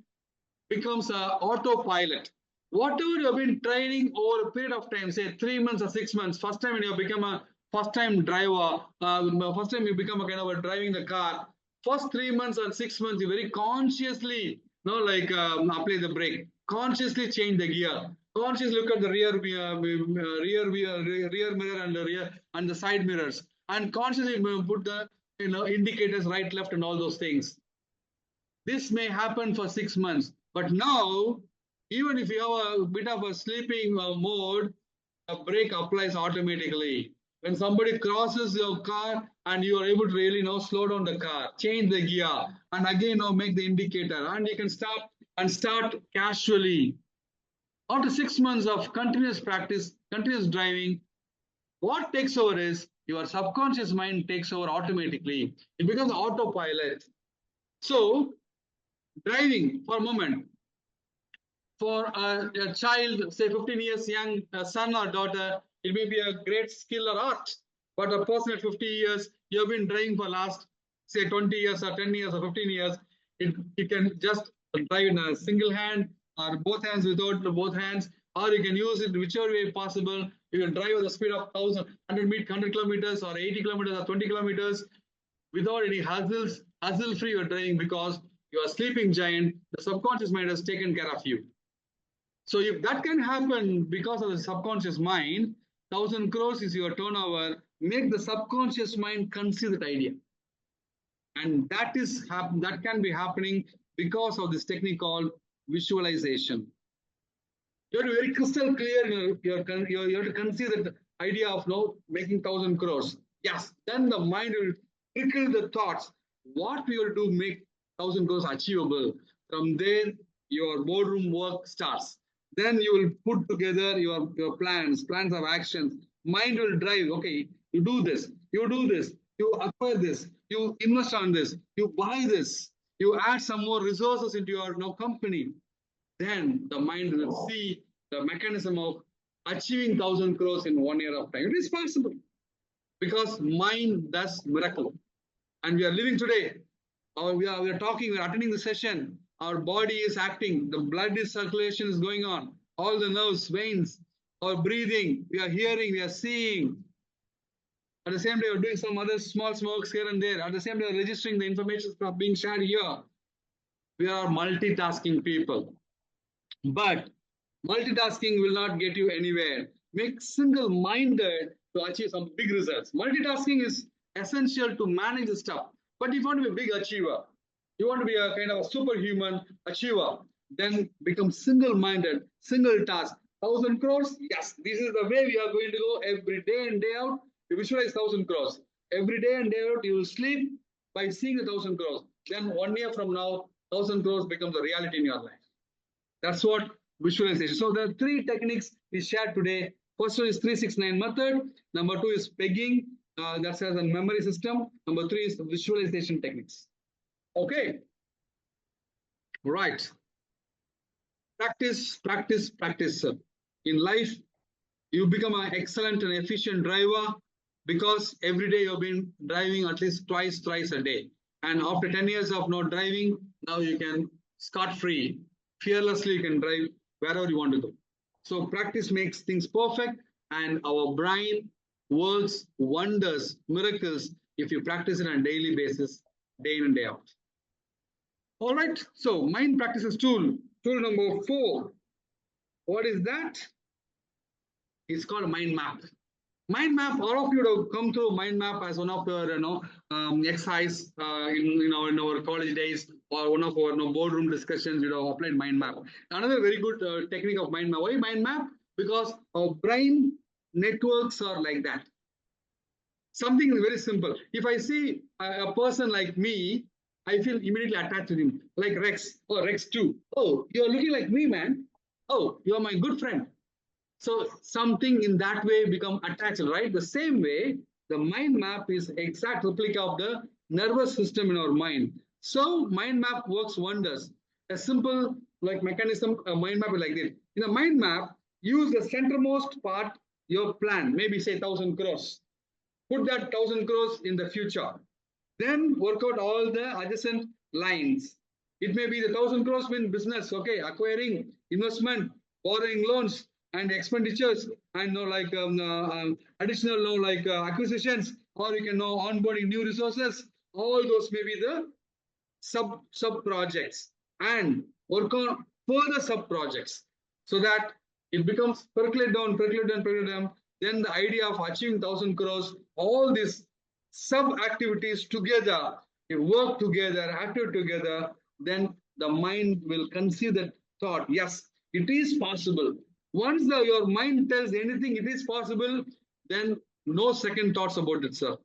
becomes an autopilot. whatever you have been training over a period of time, say 3 months or 6 months, first time when you become a first time driver, first time you become a kind of a driving the car, first 3 months or 6 months, you very consciously, apply the brake, consciously change the gear, consciously look at the rear mirror and the rear and the side mirrors, and consciously put the indicators right, left, and all those things. This may happen for 6 months, but now, even if you have a bit of a sleeping mode, the brake applies automatically. When somebody crosses your car and you are able to really slow down the car, change the gear, and again make the indicator, and you can stop and start casually. After 6 months of continuous practice, continuous driving, what takes over is your subconscious mind takes over automatically. It becomes autopilot. So, driving for a moment, for a child, say 15 years young, son or daughter, it may be a great skill or art. But a person at 50 years, you have been driving for last, say 20 years or 10 years or 15 years, you can just drive in a single hand or both hands without both hands, or you can use it whichever way possible. You can drive at the speed of 100 kilometers or 80 kilometers or 20 kilometers without any hassles, hassle-free you're driving because you are sleeping giant, the subconscious mind has taken care of you. So if that can happen because of the subconscious mind, 1,000 crores is your turnover, make the subconscious mind conceive that idea. And that can be happening because of this technique called visualization. You have to be very crystal clear, you have to conceive that idea of making 1,000 crores. Yes, then the mind will trickle the thoughts. What we will do make 1,000 crores achievable. From there, your boardroom work starts. Then you will put together your plans of actions. Mind will drive, okay, you do this, you acquire this, you invest on this, you buy this, you add some more resources into your company. Then the mind will see the mechanism of achieving 1,000 crores in 1 year of time. It is possible because mind does miracle. And we are living today, or we are talking, we are attending the session, our body is acting, the blood circulation is going on, all the nerves, veins, our breathing, we are hearing, we are seeing. At the same time, we are doing some other small smokes here and there. At the same time, we are registering the information being shared here. We are multitasking people. But multitasking will not get you anywhere. Make single-minded to achieve some big results. Multitasking is essential to manage the stuff. But if you want to be a big achiever, you want to be a kind of a superhuman achiever, then become single-minded, single task. 1,000 crores? Yes, this is the way we are going to go every day and day out. You visualize 1,000 crores. Every day and day out, you will sleep by seeing the 1,000 crores. Then 1 year from now, 1,000 crores becomes a reality in your life. That's what visualization. So there are 3 techniques we shared today. First one is 369 method. Number 2 is pegging. That's as a memory system. Number 3 is visualization techniques. Okay. Right. Practice, practice, practice. In life, you become an excellent and efficient driver because every day you've been driving at least twice a day. And after 10 years of not driving, now you can scot-free, fearlessly you can drive wherever you want to go. So practice makes things perfect, and our brain works wonders, miracles, if you practice it on a daily basis, day in and day out. All right, so mind practices tool number 4. What is that? It's called a mind map. Mind map, all of you would have come through mind map as one of the exercise in our college days, or one of our boardroom discussions. You have applied mind map. Another very good technique of mind map. Why mind map? Because our brain networks are like that. Something very simple. If I see a person like me, I feel immediately attached to him, like Rex or Rex 2. Oh, you're looking like me, man. Oh, you're my good friend. So something in that way become attached, right? The same way, the mind map is exact replica of the nervous system in our mind. So mind map works wonders. A simple mechanism, a mind map is like this. In a mind map, use the centermost part, your plan, maybe say 1,000 crores. Put that 1,000 crores in the future. Then work out all the adjacent lines. It may be the 1,000 crores in business, okay, acquiring, investment, borrowing loans and expenditures, and additional acquisitions, or you can know onboarding new resources. All those may be the sub projects, and work on further sub projects so that it becomes percolate down. Then the idea of achieving 1,000 crores, all these sub activities together, you work together, active together, then the mind will conceive that thought. Yes, it is possible. Once your mind tells anything, it is possible, then no second thoughts about it, sir.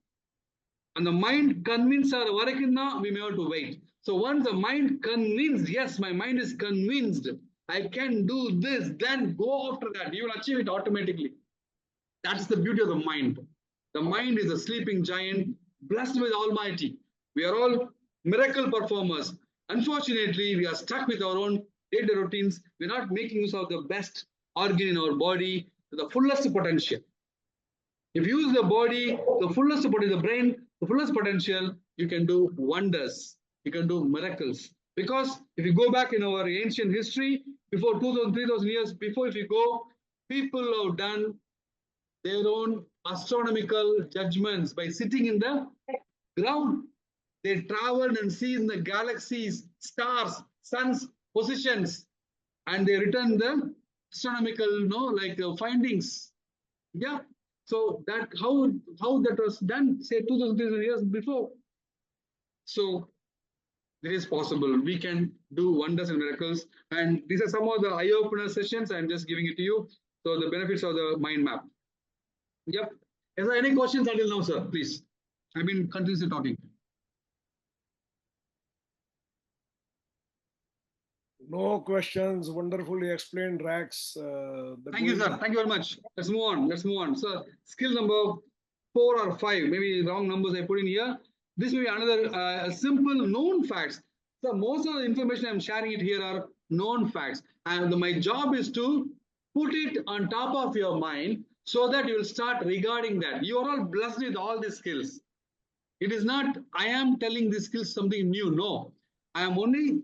And the mind convinced our varakina, we may have to wait. So once the mind convinced, yes, my mind is convinced, I can do this, then go after that. You will achieve it automatically. That's the beauty of the mind. The mind is a sleeping giant, blessed with Almighty. We are all miracle performers. Unfortunately, we are stuck with our own daily routines. We're not making use of the best organ in our body to the fullest potential. If you use the body, the fullest potential, the brain, the fullest potential, you can do wonders. You can do miracles. Because if you go back in our ancient history, before 2,000, 3,000 years before, if you go, people have done their own astronomical judgments by sitting in the ground. They traveled and seen the galaxies, stars, suns, positions, and they written the astronomical, findings. Yeah. So that how that was done, say 2,000, 3,000 years before. So it is possible. We can do wonders and miracles. And these are some of the eye-opener sessions. I'm just giving it to you. So the benefits of the mind map. Yep. Is there any questions until now, sir? Please. I've been continuously talking. No questions. Wonderfully explained, Rax. Thank you, sir. Thank you very much. Let's move on. So skill number 4 or 5, maybe wrong numbers I put in here. This may be another simple known facts. So most of the information I'm sharing it here are known facts. And my job is to put it on top of your mind so that you will start regarding that. You are all blessed with all these skills. It is not, I am telling these skills something new. No, I am only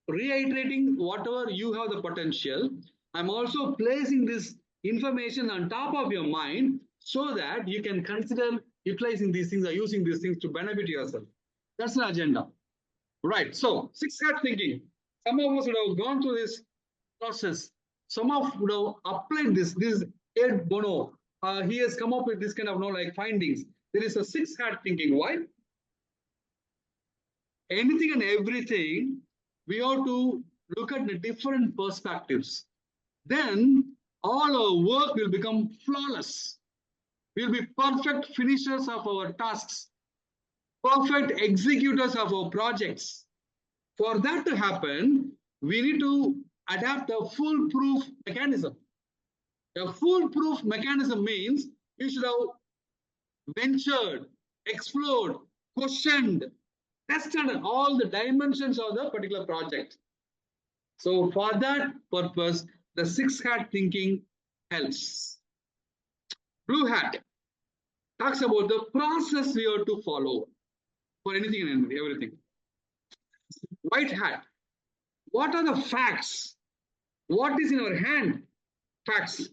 reiterating whatever you have the potential. I'm also placing this information on top of your mind so that you can consider utilizing these things or using these things to benefit yourself. That's the agenda. Right. So 6-hat thinking. Some of us would have gone through this process. Some of us would have applied this. This is Ed Bono. He has come up with this kind of findings. There is a 6-hat thinking. Why? Anything and everything, we have to look at the different perspectives. Then all our work will become flawless. We'll be perfect finishers of our tasks, perfect executors of our projects. For that to happen, we need to adapt a foolproof mechanism. A foolproof mechanism means you should have ventured, explored, questioned, tested all the dimensions of the particular project. So for that purpose, the 6-hat thinking helps. Blue hat talks about the process we have to follow for anything and everything. White hat, what are the facts? What is in our hand? Facts.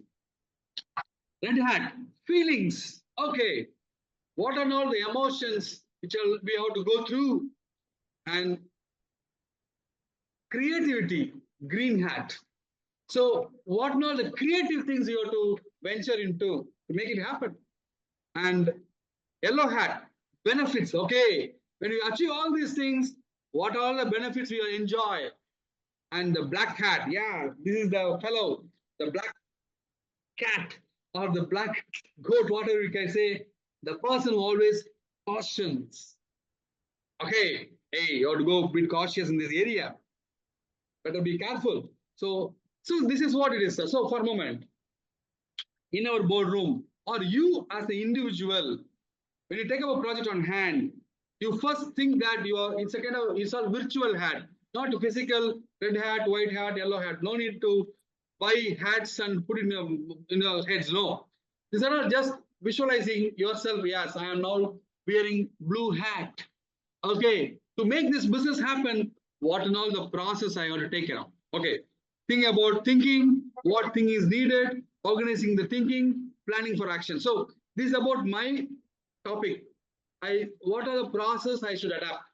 Red hat, feelings. Okay, what are all the emotions which we have to go through? And creativity, green hat. So what are the creative things you have to venture into to make it happen? And yellow hat, benefits. Okay, when you achieve all these things, what are the benefits we will enjoy? And the black hat, yeah, this is the fellow, the black cat or the black goat, whatever you can say, the person who always cautions. Okay, hey, you have to go a bit cautious in this area. Better be careful. So this is what it is. So for a moment, in our boardroom, or you as an individual, when you take up a project on hand, you first think that it's a virtual hat, not a physical red hat, white hat, yellow hat. No need to buy hats and put it in your heads. No. These are all just visualizing yourself. Yes, I am now wearing blue hat. Okay. To make this business happen, what and all the process I want to take care of. Okay. think about thinking, what thing is needed, organizing the thinking, planning for action. So this is about my topic. What are the process I should adapt?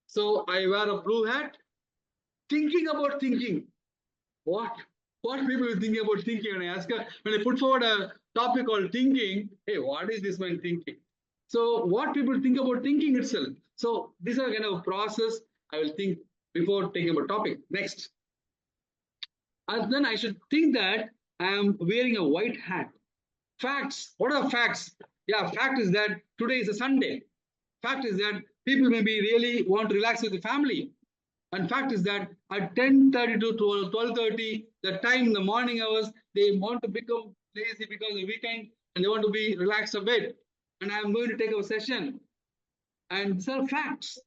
So I wear a blue hat, thinking about thinking. What people will think about thinking? When I put forward a topic called thinking, hey, what is this man thinking? So what people think about thinking itself. So these are kind of process I will think before taking about topic. Next. And then I should think that I am wearing a white hat. Facts. What are facts? Yeah, fact is that today is a Sunday. Fact is that people maybe really want to relax with the family. And fact is that at 10:30 to 12:30, the time in the morning hours, they want to become lazy because of the weekend and they want to be relaxed a bit. And I'm going to take a session. And these are facts.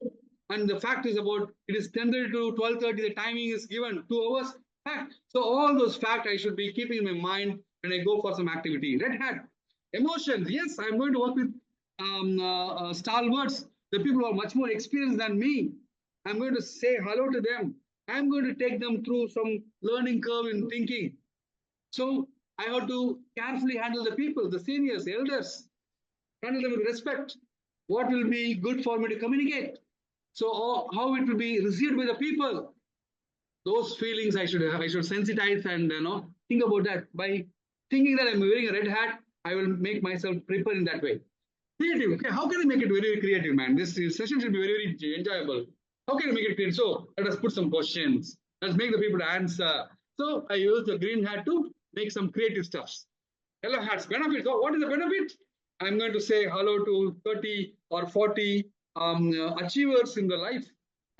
And the fact is about it is 10:30 to 12:30, the timing is given 2 hours. Fact. So all those facts I should be keeping in my mind when I go for some activity. Red hat. Emotions. Yes, I'm going to work with stalwarts, the people who are much more experienced than me. I'm going to say hello to them. I'm going to take them through some learning curve in thinking. So I have to carefully handle the people, the seniors, the elders, handle them with respect. What will be good for me to communicate? So how it will be received by the people. Those feelings I should sensitize and think about that. By thinking that I'm wearing a red hat, I will make myself prepare in that way. Creative. Okay, how can I make it very creative, man? This session should be very, very enjoyable. How can I make it creative? So let us put some questions. Let's make the people answer. So I use the green hat to make some creative stuffs. Yellow hats, benefits. Oh, what is the benefit? I'm going to say hello to 30 or 40 achievers in the life.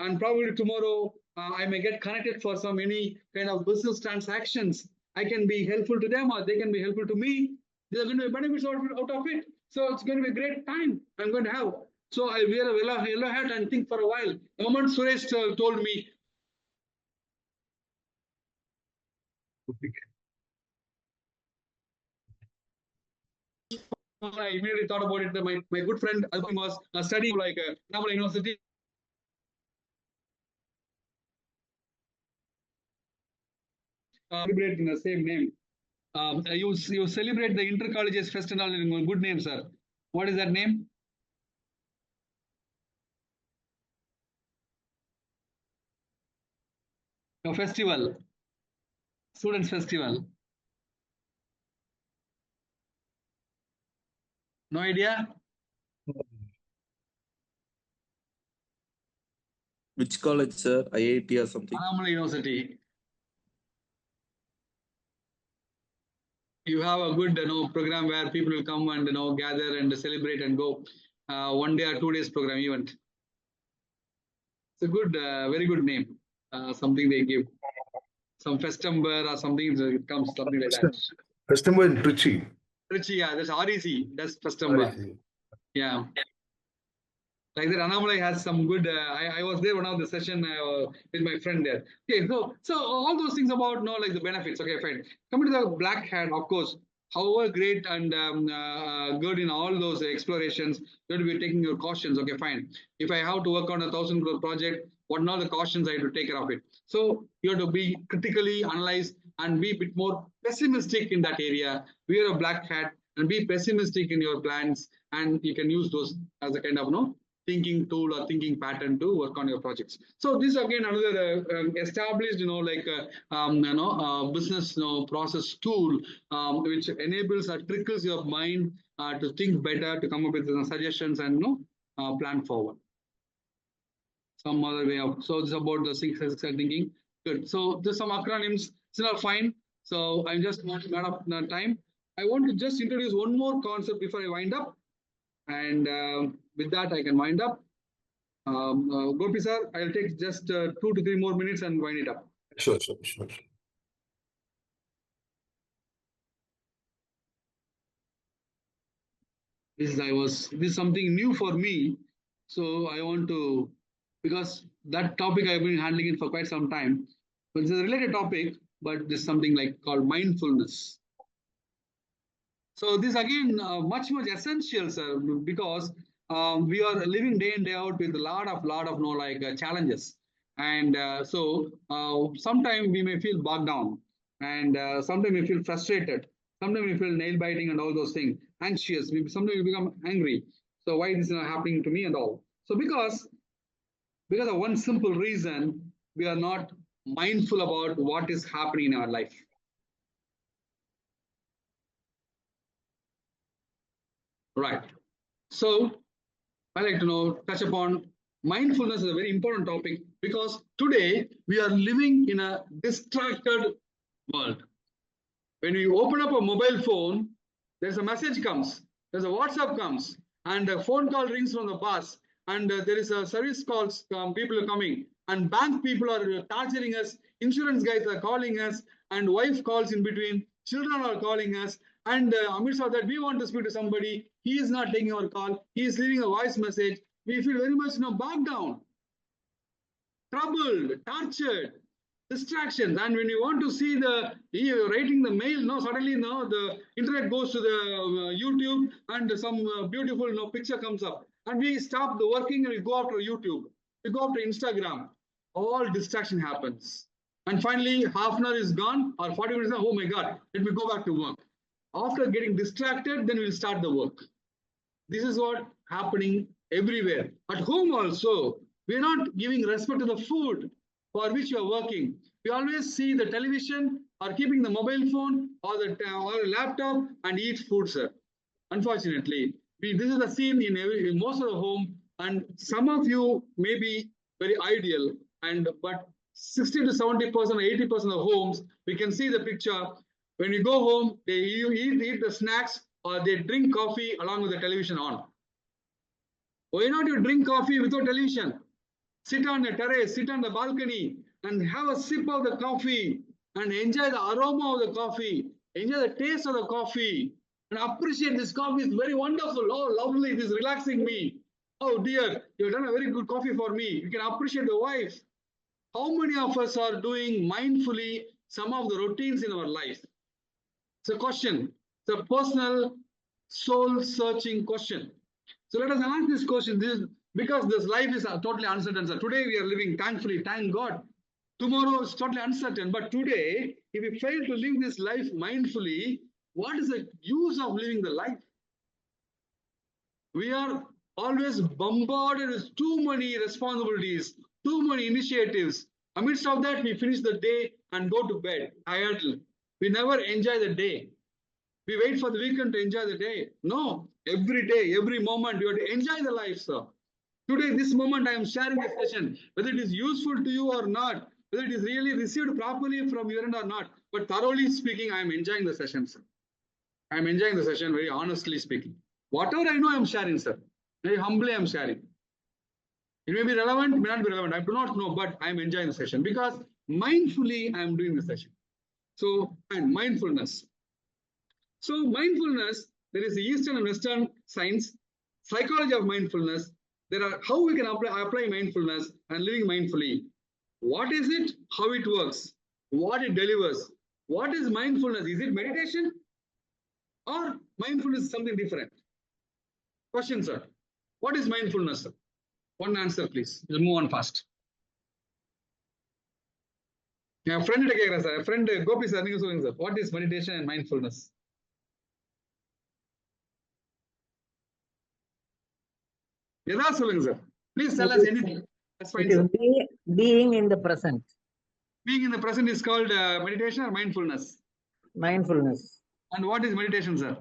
And probably tomorrow I may get connected for some any kind of business transactions. I can be helpful to them or they can be helpful to me. There are going to be benefits out of it. So it's going to be a great time I'm going to have. So I wear a yellow hat and think for a while. The moment Suresh told me, I immediately thought about it. My good friend Alvin was studying like Namala University. Celebrate in the same name. You celebrate the inter-colleges festival in a good name, sir. What is that name? A festival. Students' festival. No idea? Which college, sir? IIT or something? Namala University. You have a good program where people will come and gather and celebrate and go 1 day or 2 days program event. It's a good, very good name. Something they give. Some Festember or something, it comes something like that. Festember in Trichy. Trichy, yeah, that's REC. That's Festember. Yeah. Like that, Annamalai has some good. I was there one of the session with my friend there. Okay, so all those things about like the benefits. Okay, fine. Coming to the black hat, of course. However great and good in all those explorations, you have to be taking your cautions. Okay, fine. If I have to work on a 1,000 crore project, what are all the cautions I have to take care of it? So you have to be critically analyze and be a bit more pessimistic in that area. Wear a black hat and be pessimistic in your plans, and you can use those as a kind of thinking tool or thinking pattern to work on your projects. So this again another established business process tool which enables or trickles your mind to think better, to come up with suggestions and plan forward. Some other way of so this is about the success thinking. Good. So there's some acronyms. It's not fine. So I just want to run up time. I want to just introduce one more concept before I wind up. And with that, I can wind up. Gopi sir, I'll take just 2 to 3 more minutes and wind it up. Sure. This is something new for me. So I want to, because that topic I've been handling it for quite some time. But it's a related topic, but there's something like called mindfulness. So this again much essential, sir, because we are living day in day out with a lot of challenges. And sometimes we may feel bogged down, and sometimes we feel frustrated. Sometimes we feel nail biting and all those things, anxious. Sometimes we become angry. So why this is not happening to me and all? So because of one simple reason, we are not mindful about what is happening in our life. Right. So I like to touch upon mindfulness is a very important topic because today we are living in a distracted world. When you open up a mobile phone, there's a message comes, there's a WhatsApp comes, and a phone call rings from the bus, and there is a service calls, people are coming, and bank people are torturing us, insurance guys are calling us, and wife calls in between, children are calling us, and amidst of that, we want to speak to somebody, he is not taking our call, he is leaving a voice message, we feel very much bogged down, troubled, tortured, distractions. And when you want to see you're writing the mail, suddenly the internet goes to the YouTube and some beautiful picture comes up. And we stop the working and we go after YouTube. We go after Instagram. All distraction happens. And finally, half an hour is gone or 40 minutes, oh my God, let me go back to work. After getting distracted, then we'll start the work. This is what happening everywhere. At home also, we're not giving respect to the food for which you are working. We always see the television or keeping the mobile phone or the laptop and eat food, sir. Unfortunately, this is the scene in most of the home, and some of you may be very ideal, but 60 to 70%, 80% of homes, we can see the picture. When you go home, they eat the snacks or they drink coffee along with the television on. Why not you drink coffee without television? Sit on the terrace, sit on the balcony and have a sip of the coffee and enjoy the aroma of the coffee, enjoy the taste of the coffee and appreciate this coffee is very wonderful. Oh, lovely, it is relaxing me. Oh dear, you've done a very good coffee for me. You can appreciate the wife. How many of us are doing mindfully some of the routines in our life? It's a question. It's a personal, soul-searching question. So let us ask this question. Because this life is totally uncertain. So today we are living thankfully, thank God. Tomorrow is totally uncertain. But today, if we fail to live this life mindfully, what is the use of living the life? We are always bombarded with too many responsibilities, too many initiatives. Amidst of that, we finish the day and go to bed tiredly. We never enjoy the day. We wait for the weekend to enjoy the day. No, every day, every moment, you have to enjoy the life, sir. Today, this moment, I am sharing a session, whether it is useful to you or not, whether it is really received properly from your end or not, but thoroughly speaking, I am enjoying the session, sir. I am enjoying the session, very honestly speaking. Whatever I know, I am sharing, sir. Very humbly, I am sharing. It may be relevant, may not be relevant. I do not know, but I am enjoying the session because mindfully, I am doing the session. So, and mindfulness. So, mindfulness, there is the Eastern and Western science, psychology of mindfulness. There are how we can apply mindfulness and living mindfully. What is it? How it works? What it delivers? What is mindfulness? Is it meditation? Or mindfulness is something different? Question, sir. What is mindfulness, sir? One answer, please. We'll move on fast. Yeah, friend, sir. Friend Gopi, sir. What is meditation and mindfulness? Sir. Please tell us anything. That's fine, sir. Being in the present. Being in the present is called meditation or mindfulness? Mindfulness. And what is meditation, sir?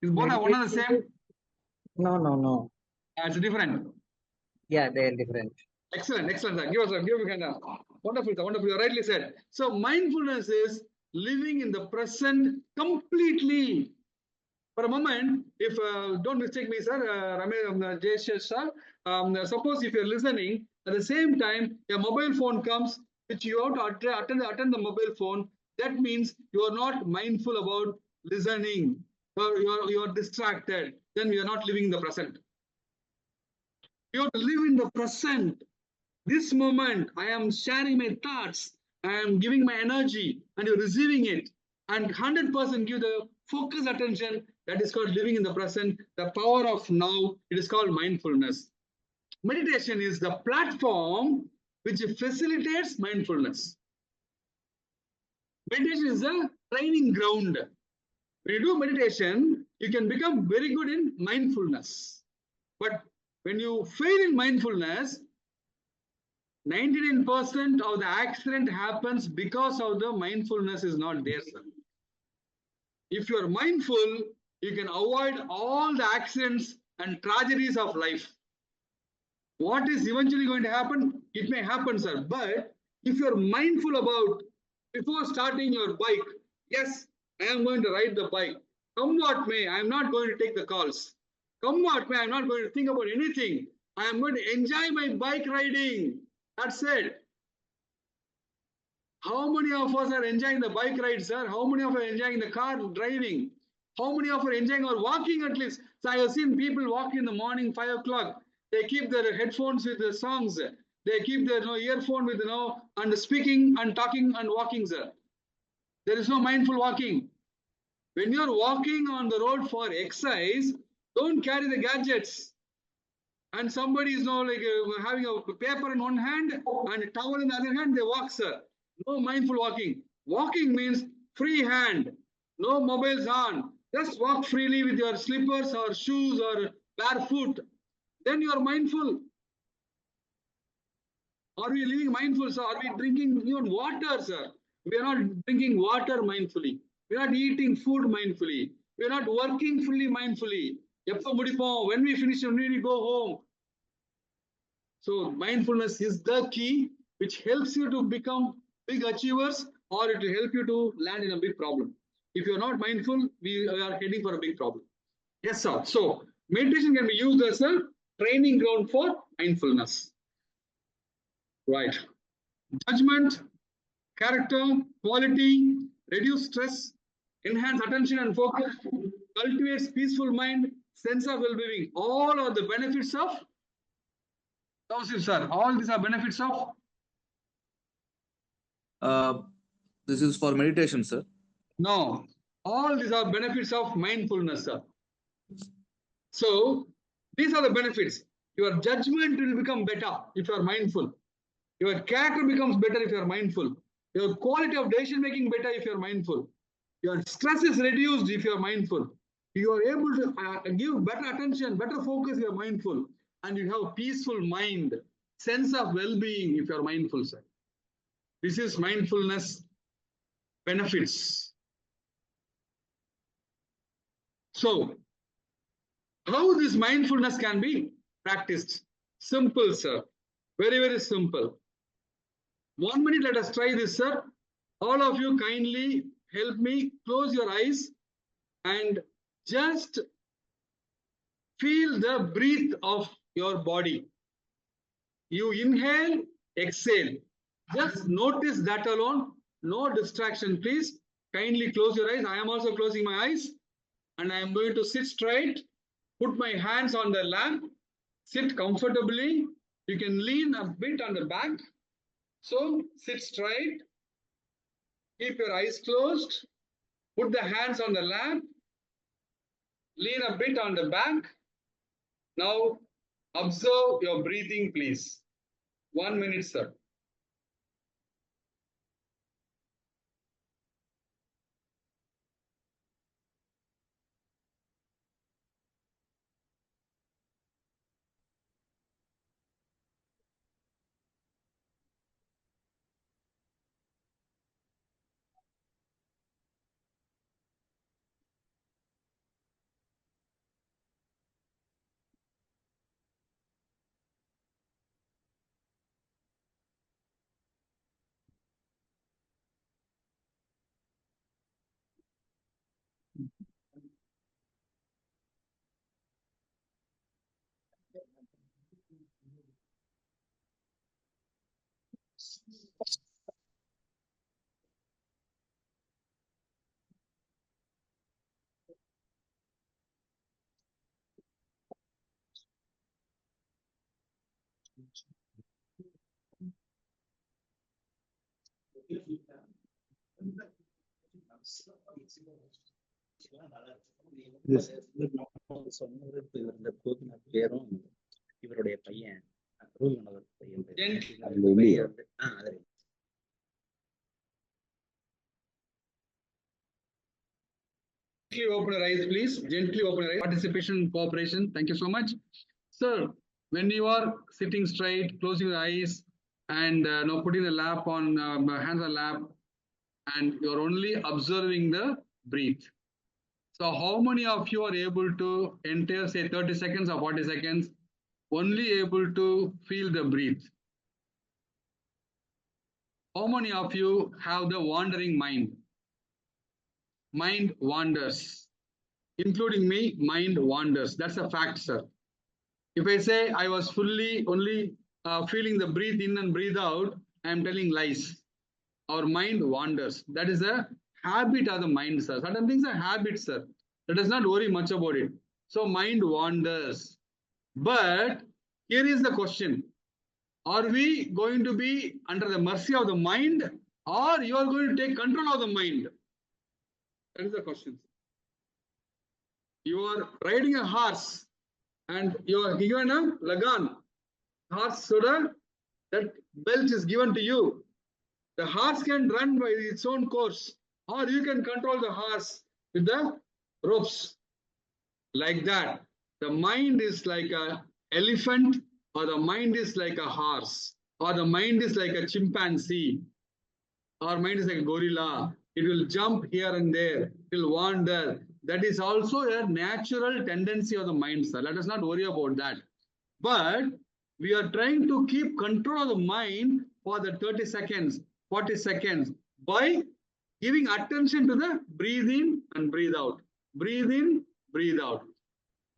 Is both one and the same? No. It's different. Yeah, they are different. Excellent, sir. Give us wonderful, sir. Wonderful. You rightly said. So mindfulness is living in the present completely. For a moment, if don't mistake me, sir, Jayesh sir, suppose if you're listening, at the same time, a mobile phone comes, which you have to attend the mobile phone. That means you are not mindful about listening. You are distracted. Then you are not living in the present. You have to live in the present. This moment, I am sharing my thoughts. I am giving my energy, and you're receiving it. And 100% give the focused attention. That is called living in the present. The power of now. It is called mindfulness. Meditation is the platform which facilitates mindfulness. Meditation is a training ground. When you do meditation, you can become very good in mindfulness. But when you fail in mindfulness, 99% of the accident happens because of the mindfulness is not there, sir. If you are mindful, you can avoid all the accidents and tragedies of life. What is eventually going to happen? It may happen, sir. But if you are mindful about before starting your bike, yes, I am going to ride the bike. Come what may, I am not going to take the calls. Come what may, I am not going to think about anything. I am going to enjoy my bike riding. That's it. How many of us are enjoying the bike ride, sir? How many of us are enjoying the car driving? How many of us are enjoying or walking at least? So I have seen people walk in the morning, 5 o'clock. They keep their headphones with the songs. They keep their earphone with and speaking and talking and walking, sir. There is no mindful walking. When you're walking on the road for exercise, don't carry the gadgets. And somebody is now having a paper in one hand and a towel in the other hand, they walk, sir. No mindful walking. Walking means free hand, no mobiles on. Just walk freely with your slippers or shoes or barefoot. Then you are mindful. Are we living mindful, sir? Are we drinking even water, sir? We are not drinking water mindfully. We are not eating food mindfully. We are not working fully mindfully. When we finish, when we go home. So mindfulness is the key which helps you to become big achievers, or it will help you to land in a big problem. If you are not mindful, we are heading for a big problem. Yes, sir. So meditation can be used as a training ground for mindfulness. Right. Judgment, character, quality, reduce stress, enhance attention and focus, cultivates peaceful mind, sense of well-being. All are the benefits of Tawsif, sir. All these are benefits of This is for meditation, sir. No. All these are benefits of mindfulness, sir. So these are the benefits. Your judgment will become better if you are mindful. Your character becomes better if you are mindful. Your quality of decision making better if you are mindful. Your stress is reduced if you are mindful. You are able to give better attention, better focus if you are mindful. And you have peaceful mind, sense of well-being if you are mindful, sir. This is mindfulness benefits. So, how this mindfulness can be practiced? Simple, sir. Very, very simple. 1 minute, let us try this, sir. All of you kindly help me close your eyes and just feel the breath of your body. You inhale, exhale. Just notice that alone. No distraction, please. Kindly close your eyes. I am also closing my eyes. And I am going to sit straight. Put my hands on the lamp. Sit comfortably. You can lean a bit on the back. So sit straight. Keep your eyes closed. Put the hands on the lamp. Lean a bit on the back. Now observe your breathing, please. 1 minute, sir. சொன்னவருக்கு இவருடைய பேரும் இவருடைய பையன் Gently open your eyes, please. Gently open your eyes. Participation, cooperation. Thank you so much. Sir, when you are sitting straight, closing your eyes, and now putting the lap on, hands on lap, and you're only observing the breath. So how many of you are able to enter, say 30 seconds or 40 seconds, only able to feel the breath? How many of you have the wandering mind? Mind wanders. Including me, mind wanders. That's a fact, sir. If I say I was fully only feeling the breathe in and breathe out, I am telling lies. Our mind wanders. That is a habit of the mind, sir. Certain things are habits, sir. Let us not worry much about it. So mind wanders. But here is the question. Are we going to be under the mercy of the mind, or you are going to take control of the mind? That is the question. You are riding a horse and you are given a lagan. Horse soda, that belt is given to you. The horse can run by its own course, or you can control the horse with the ropes. Like that. The mind is like an elephant, or the mind is like a horse, or the mind is like a chimpanzee, or mind is like a gorilla. It will jump here and there. It will wander. That is also a natural tendency of the mind, sir. Let us not worry about that. But we are trying to keep control of the mind for the 30 seconds, 40 seconds by giving attention to the breathe in and breathe out. Breathe in, breathe out.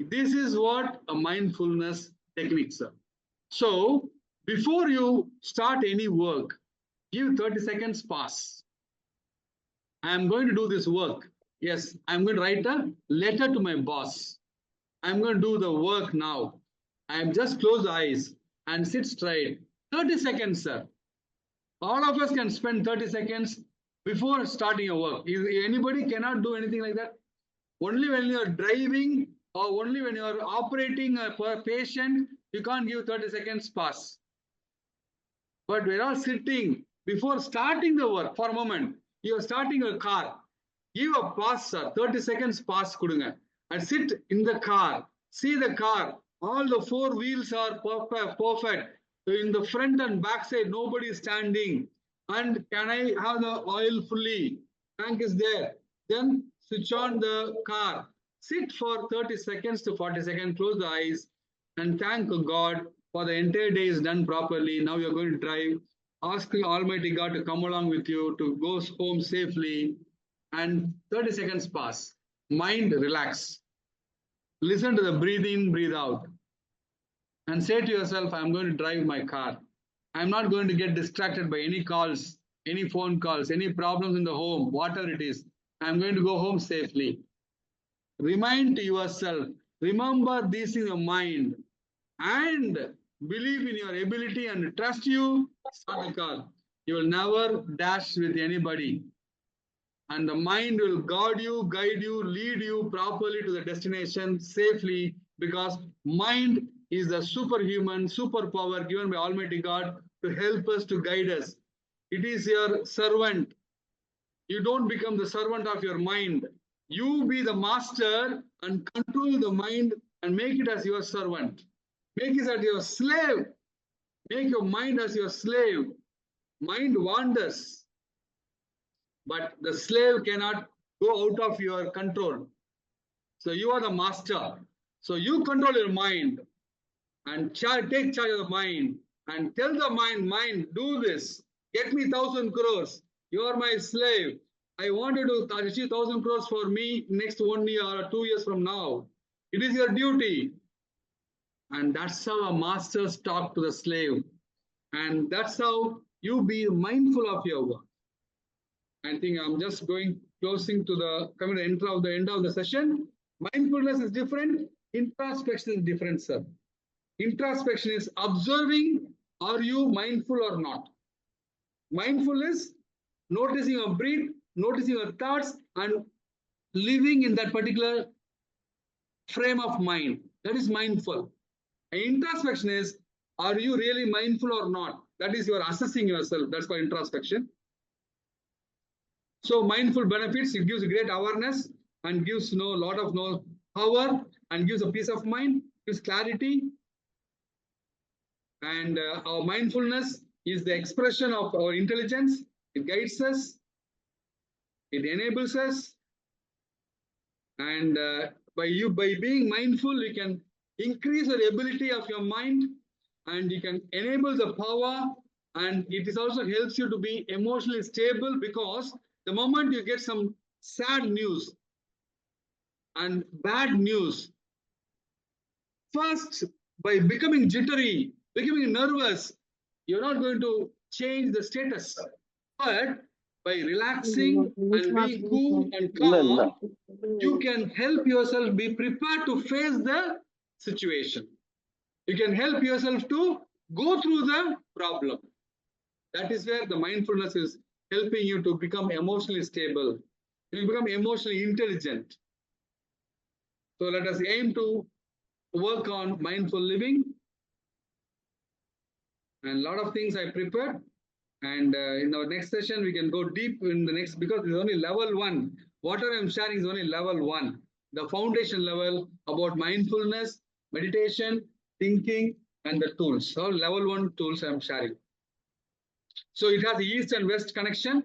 This is what a mindfulness technique, sir. So before you start any work, give 30 seconds pause. I am going to do this work. Yes, I'm going to write a letter to my boss. I'm going to do the work now. I am just close the eyes and sit straight. 30 seconds, sir. All of us can spend 30 seconds before starting a work. Anybody cannot do anything like that. Only when you are driving or only when you are operating a patient, you can't give 30 seconds pause. But we're all sitting before starting the work. For a moment, you are starting a car. Give a pause, sir. 30 seconds pause kudunga. And sit in the car. See the car. All the four wheels are perfect. In the front and back side, nobody is standing. And can I have the oil fully? Tank is there. Then switch on the car. Sit for 30 seconds to 40 seconds. Close the eyes and thank God for the entire day is done properly. Now you're going to drive. Ask Almighty God to come along with you to go home safely. And 30 seconds pass. Mind relax. Listen to the breathe in, breathe out. And say to yourself, I'm going to drive my car. I'm not going to get distracted by any calls, any phone calls, any problems in the home, whatever it is. I'm going to go home safely. Remind to yourself, remember this in your mind and believe in your ability and trust you, start the car. You will never dash with anybody. And the mind will guide you, lead you properly to the destination safely, because mind is the superhuman, superpower given by Almighty God to help us, to guide us. It is your servant. You don't become the servant of your mind. You be the master and control the mind and make it as your servant. Make it as your slave. Make your mind as your slave. Mind wanders. But the slave cannot go out of your control. So you are the master. So you control your mind and take charge of the mind and tell the mind, do this. Get me 1,000 crores. You are my slave. I want you to achieve 1,000 crores for me next 1 year or 2 years from now. It is your duty. And that's how a masters talk to the slave. And that's how you be mindful of your work. I think I'm just closing to the end of the session. Mindfulness is different. Introspection is different, sir. Introspection is observing, are you mindful or not? Mindful is noticing your breath, noticing your thoughts, and living in that particular frame of mind. That is mindful. And introspection is are you really mindful or not? That is, you are assessing yourself. That's called introspection. So mindful benefits, it gives great awareness and gives a lot of power and gives a peace of mind, gives clarity. And our mindfulness is the expression of our intelligence. It guides us. It enables us. And by being mindful, you can increase the ability of your mind, and you can enable the power, and it is also helps you to be emotionally stable, because the moment you get some sad news and bad news, first, by becoming jittery, becoming nervous, you're not going to change the status. But by relaxing and being cool and calm, you can help yourself be prepared to face the situation. You can help yourself to go through the problem. That is where the mindfulness is helping you to become emotionally stable. You become emotionally intelligent. So let us aim to work on mindful living. And a lot of things I prepared. And in our next session, we can go deep in the next, because it's only level 1. Whatever I'm sharing is only level 1. The foundation level about mindfulness, meditation, thinking, and the tools. So level 1 tools I'm sharing. So it has the east and west connection.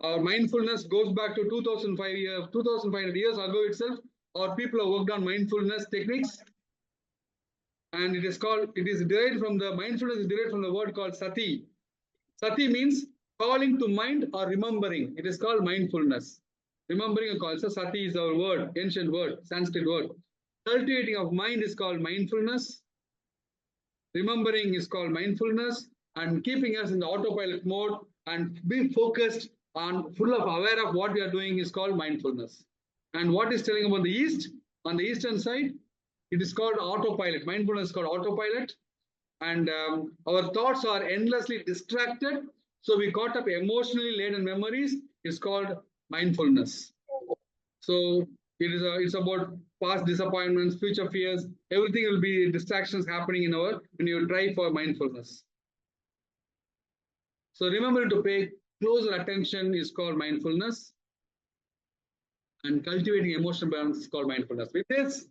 Our mindfulness goes back to 2,500 years ago itself. Our people have worked on mindfulness techniques. And it is derived from the mindfulness is derived from the word called sati. Sati means calling to mind or remembering. It is called mindfulness. Remembering a call. So sati is our word, ancient word, Sanskrit word. Cultivating of mind is called mindfulness. Remembering is called mindfulness. And keeping us in the autopilot mode and be focused on, full of aware of what we are doing is called mindfulness. And what is telling about the east? On the eastern side, it is called autopilot. Mindfulness is called autopilot. And our thoughts are endlessly distracted. So we caught up emotionally laden memories. It's called mindfulness. So it's about past disappointments, future fears. Everything will be distractions happening when you try for mindfulness. So remember to pay closer attention is called mindfulness. And cultivating emotional balance is called mindfulness. With this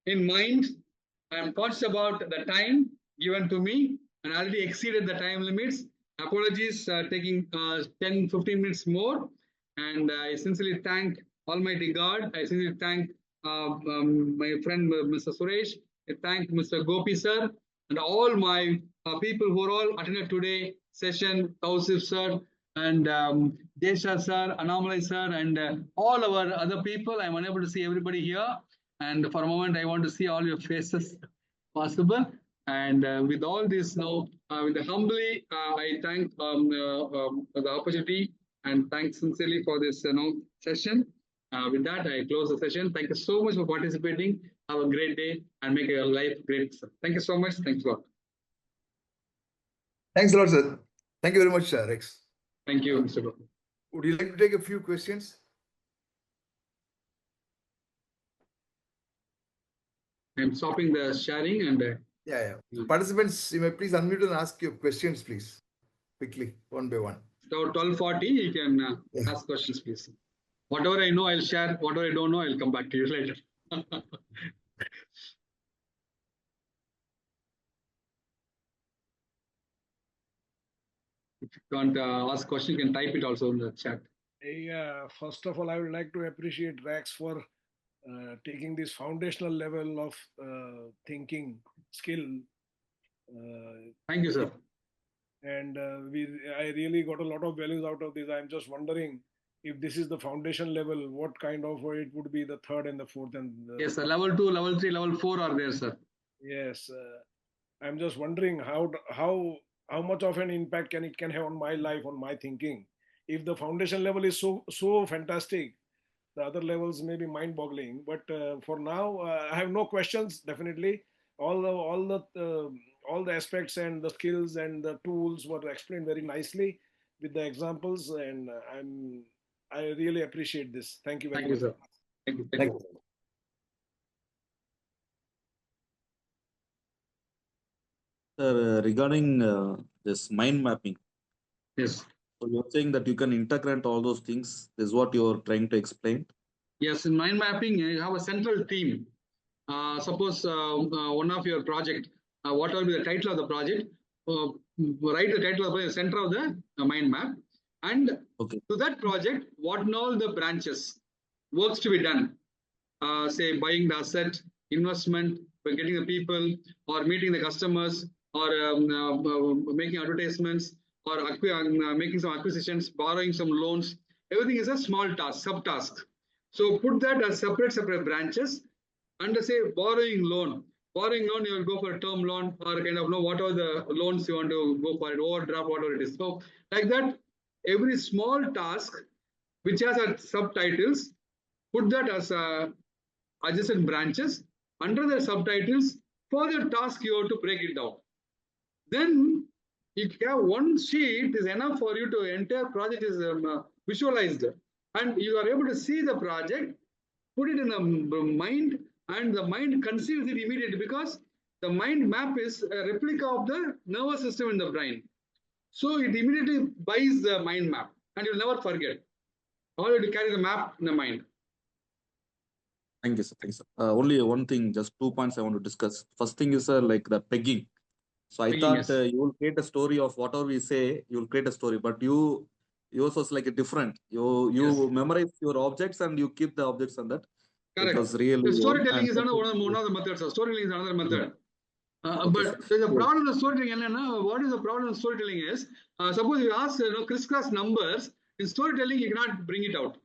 in mind, I am conscious about the time given to me and already exceeded the time limits. Apologies, taking 10-15 minutes more. And I sincerely thank Almighty God. I sincerely thank my friend Mr. Suresh. I thank Mr. Gopi sir and all my people who are all attended today session, Tausif sir and Desha sir, Anomalai sir, and all our other people. I'm unable to see everybody here. And for a moment, I want to see all your faces possible. And with all this now, with the humbly, I thank the opportunity and thanks sincerely for this session. With that, I close the session. Thank you so much for participating. Have a great day and make your life great. Thank you so much. Thanks a lot. Thanks a lot, sir. Thank you very much, Rex. Thank you, Mr. Gopi. Would you like to take a few questions? I'm stopping the sharing and yeah. Participants, you may please unmute and ask your questions, please, quickly, one by one. So 12:40, you can ask questions, please. Whatever I know, I'll share. Whatever I don't know, I'll come back to you later. If you can't ask questions, you can type it also in the chat. Yeah, first of all, I would like to appreciate Rex for taking this foundational level of thinking skill. Thank you, sir. And I really got a lot of values out of this. I'm just wondering if this is the foundation level, what kind of it would be the third and the fourth and yes, sir. Level 2, level 3, level 4 are there, sir. Yes, I'm just wondering how much of an impact it can have on my life, on my thinking. If the foundation level is so fantastic, the other levels may be mind-boggling. But for now, I have no questions. Definitely, all the aspects and the skills and the tools were explained very nicely with the examples, and I really appreciate this. Thank you very much. Thank you, sir. Thank you. Thank you. Regarding this mind mapping, Yes. so you're saying that you can integrate all those things. This is what you're trying to explain. Yes, in mind mapping, you have a central theme. Suppose one of your project, what will be the title of the project? Write the title of the center of the mind map, and Okay. to that project, what and all the branches works to be done. Say buying the asset, investment, getting the people, or meeting the customers, or making advertisements, or making some acquisitions, borrowing some loans. Everything is a small task, subtask. So put that as separate branches. Under say borrowing loan, you will go for a term loan or kind of what are the loans you want to go for it, overdraft, whatever it is. So like that, every small task which has a subtitles, put that as adjacent branches. Under the subtitles, further task you have to break it down. Then if you have one sheet is enough for you to entire project is visualized, and you are able to see the project, put it in the mind, and the mind conceives it immediately because the mind map is a replica of the nervous system in the brain. So it immediately buys the mind map, and you'll never forget. All you have to carry the map in the mind. Thank you, sir. Thank you, sir. Only one thing, just 2 points I want to discuss. First thing is like the pegging. So I thought you will create a story of whatever we say. You will create a story, but yours was like a different. You memorize your objects and you keep the objects on that. Correct. It was really the storytelling is one of the methods. Storytelling is another method. But there's a problem with storytelling. What is the problem with storytelling is, suppose you ask crisscross numbers, in storytelling you cannot bring it out.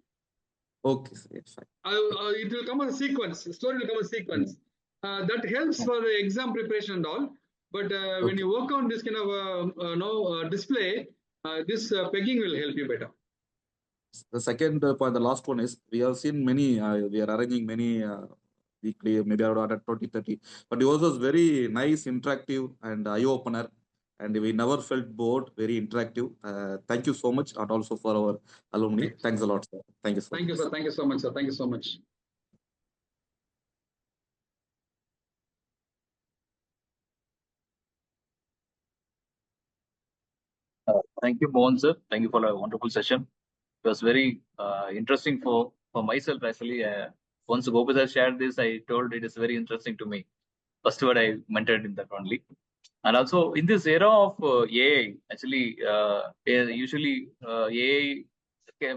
Okay, it's fine. It will come as a sequence. The story will come as a sequence. That helps for the exam preparation and all. But when you work on this kind of display, this pegging will help you better. The second point, the last one is, we have seen many, we are arranging many weekly, maybe around 20, 30, but it was very nice, interactive and eye-opener, and we never felt bored, very interactive. Thank you so much, and also for our alumni. Thanks a lot, sir. Thank you so much. Thank you, sir. Thank you so much, sir. Thank you so much. Thank you, Mohan sir. Thank you for a wonderful session. It was very interesting for myself actually. Once Gopi sir shared this, I told it is very interesting to me. First word I mentioned in that only. And also in this era of AI, actually, usually AI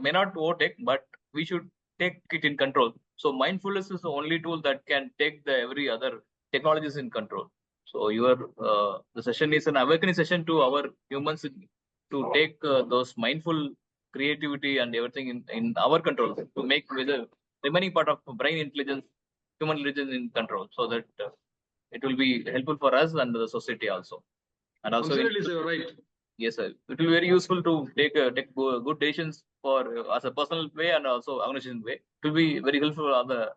may not overtake, but we should take it in control. So mindfulness is the only tool that can take the every other technologies in control. So your the session is an awakening session to our humans to take those mindful creativity and everything in our control to make the remaining part of brain intelligence, human intelligence in control, so that it will be helpful for us and the society also. And also, absolutely, sir, right. Yes, sir. It will be very useful to take good decisions for as a personal way and also organization way. It will be very helpful for the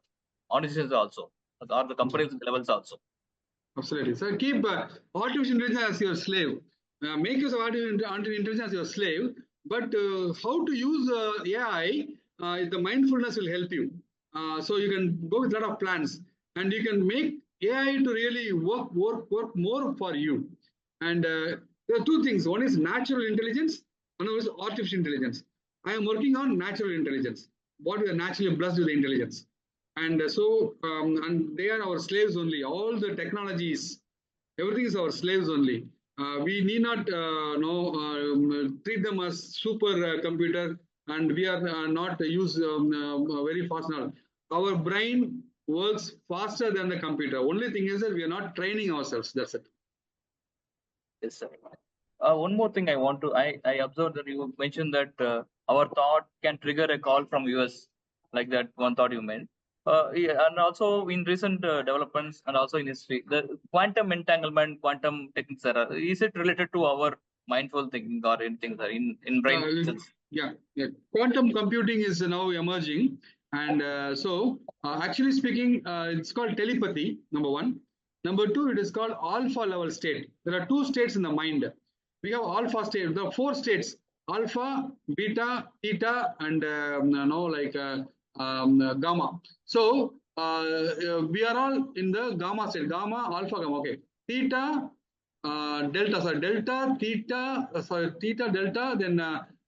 organizations also, or the companies levels also. Absolutely. So keep artificial intelligence as your slave. Make use of artificial intelligence as your slave. But how to use AI, the mindfulness will help you. So you can go with a lot of plans, and you can make AI to really work more for you. And there are two things. One is natural intelligence. Another is artificial intelligence. I am working on natural intelligence. What we are naturally blessed with the intelligence. And and they are our slaves only. All the technologies, everything is our slaves only. We need not treat them as super computer, and we are not use very fast now. Our brain works faster than the computer. Only thing is that we are not training ourselves. That's it. Yes, sir. One more thing I want to, I observed that you mentioned that our thought can trigger a call from US, like that one thought you meant. And also in recent developments and also in history, the quantum entanglement, quantum techniques, is it related to our mindful thinking or anything in brain cells? Yeah. Quantum computing is now emerging. And actually speaking, it's called telepathy, number one. Number two, it is called alpha level state. There are two states in the mind. We have alpha state. There are four states: alpha, beta, theta, and gamma. So we are all in the gamma state. Gamma, alpha, gamma. Okay. Theta, delta, theta, theta, delta, then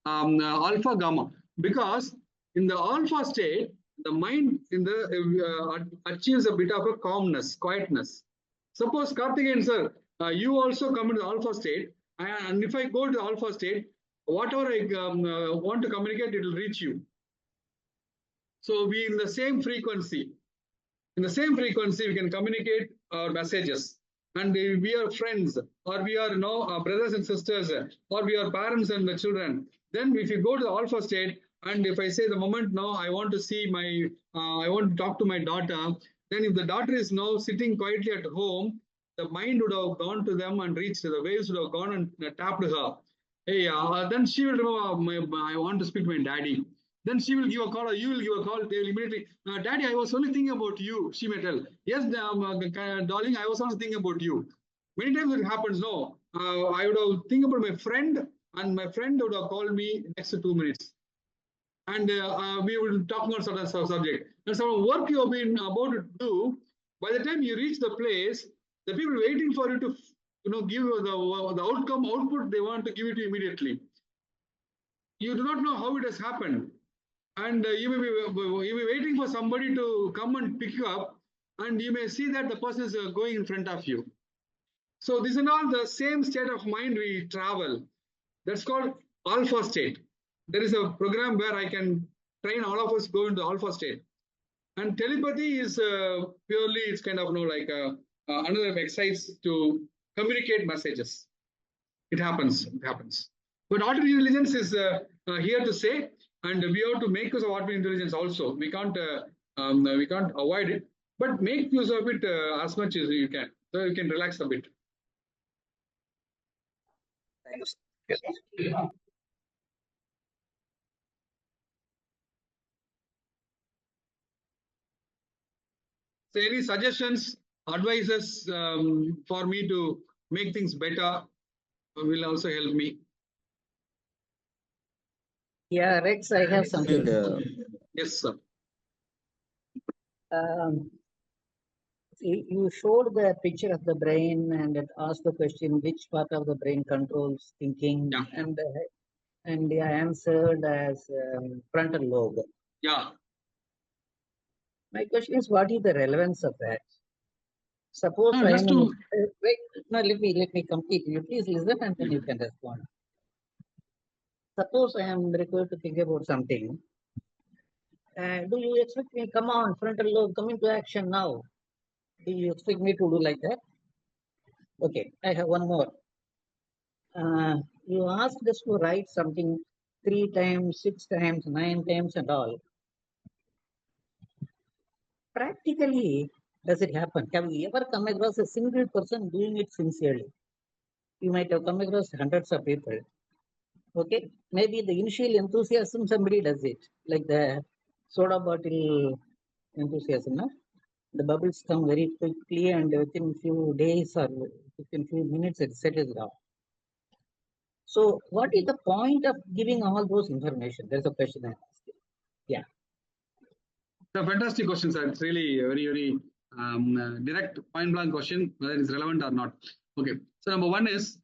alpha, gamma. Because in the alpha state, the mind in the achieves a bit of a calmness, quietness. Suppose Karthikeyan sir, you also come into the alpha state, and if I go to the alpha state, whatever I want to communicate, it will reach you. So we in the same frequency. In the same frequency, we can communicate our messages. And we are friends, or we are brothers and sisters, or we are parents and the children. Then if you go to the alpha state, and if I say the moment now I want to see my, I want to talk to my daughter, then if the daughter is now sitting quietly at home, the mind would have gone to them and reached, the waves would have gone and tapped her. Hey, then she will know, I want to speak to my daddy. Then she will give a call, or you will give a call. They will immediately, Daddy, I was only thinking about you. She may tell, yes, darling, I was also thinking about you. Many times it happens, no. I would have think about my friend, and my friend would have called me next to 2 minutes. And we will talk about certain subject. And some work you have been about to do, by the time you reach the place, the people waiting for you to give you the output they want to give it to you immediately. You do not know how it has happened. And you may be waiting for somebody to come and pick you up, and you may see that the person is going in front of you. So this is all the same state of mind we travel. That's called alpha state. There is a program where I can train all of us go into alpha state. And telepathy is purely, it's kind of like another exercise to communicate messages. It happens. It happens. But artificial intelligence is here to stay, and we have to make use of artificial intelligence also. We can't avoid it, but make use of it as much as you can, so you can relax a bit. Thanks. So, any suggestions, advices for me to make things better will also help me. Yeah, Rex, I have something. Yes, sir. You showed the picture of the brain and it asked the question which part of the brain controls thinking, Yeah. and I answered as frontal lobe. Yeah. My question is, what is the relevance of that? Suppose I just am to wait. No, let me complete. You please listen and then you can respond. Suppose I am required to think about something. Do you expect me, come on, frontal lobe, come into action now? Do you expect me to do like that? Okay, I have one more. You asked us to write something 3 times, 6 times, 9 times and all. Practically, does it happen? Have you ever come across a single person doing it sincerely? You might have come across hundreds of people. Okay, maybe the initial enthusiasm, somebody does it, like the soda bottle enthusiasm. No? The bubbles come very quickly, and within few days or within few minutes, it settles down. So, what is the point of giving all those information? There's a question I asked. Yeah. It's a fantastic question, sir. It's really a very, very direct, point blank question, whether it's relevant or not. Okay. So number one is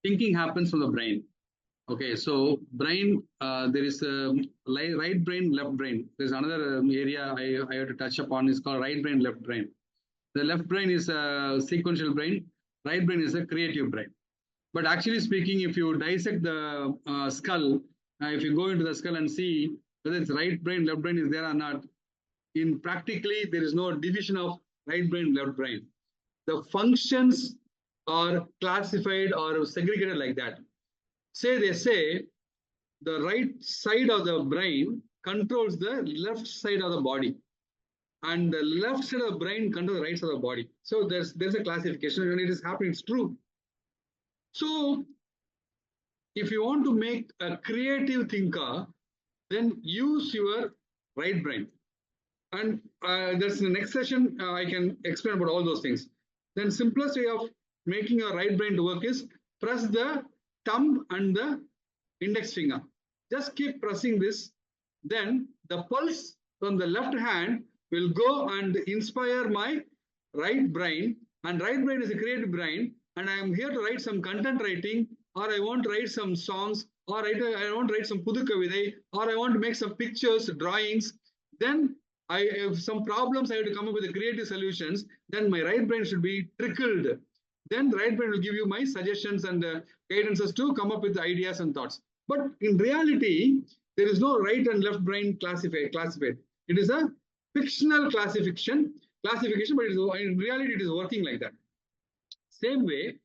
thinking happens from the brain. Okay. So brain, there is a right brain, left brain. There's another area I have to touch upon. It's called right brain, left brain. The left brain is a sequential brain. Right brain is a creative brain. But actually speaking, if you dissect the skull, if you go into the skull and see whether it's right brain, left brain is there or not, in practically there is no division of right brain, left brain. The functions are classified or segregated like that. They say the right side of the brain controls the left side of the body, and the left side of the brain controls the right side of the body. So there's a classification, and it is happening. It's true. So if you want to make a creative thinker, then use your right brain. And that's the next session. I can explain about all those things. Then simplest way of making your right brain to work is press the thumb and the index finger. Just keep pressing this. Then the pulse from the left hand will go and inspire my right brain, and right brain is a creative brain, and I am here to write some content writing, or I want to write some songs, or I want to write some Pudu Kavidai, or I want to make some pictures, drawings, then I have some problems, I have to come up with the creative solutions, then my right brain should be trickled. Then the right brain will give you my suggestions and guidances to come up with ideas and thoughts. But in reality, there is no right and left brain classified. It is a fictional classification, but in reality, it is working like that. Same way,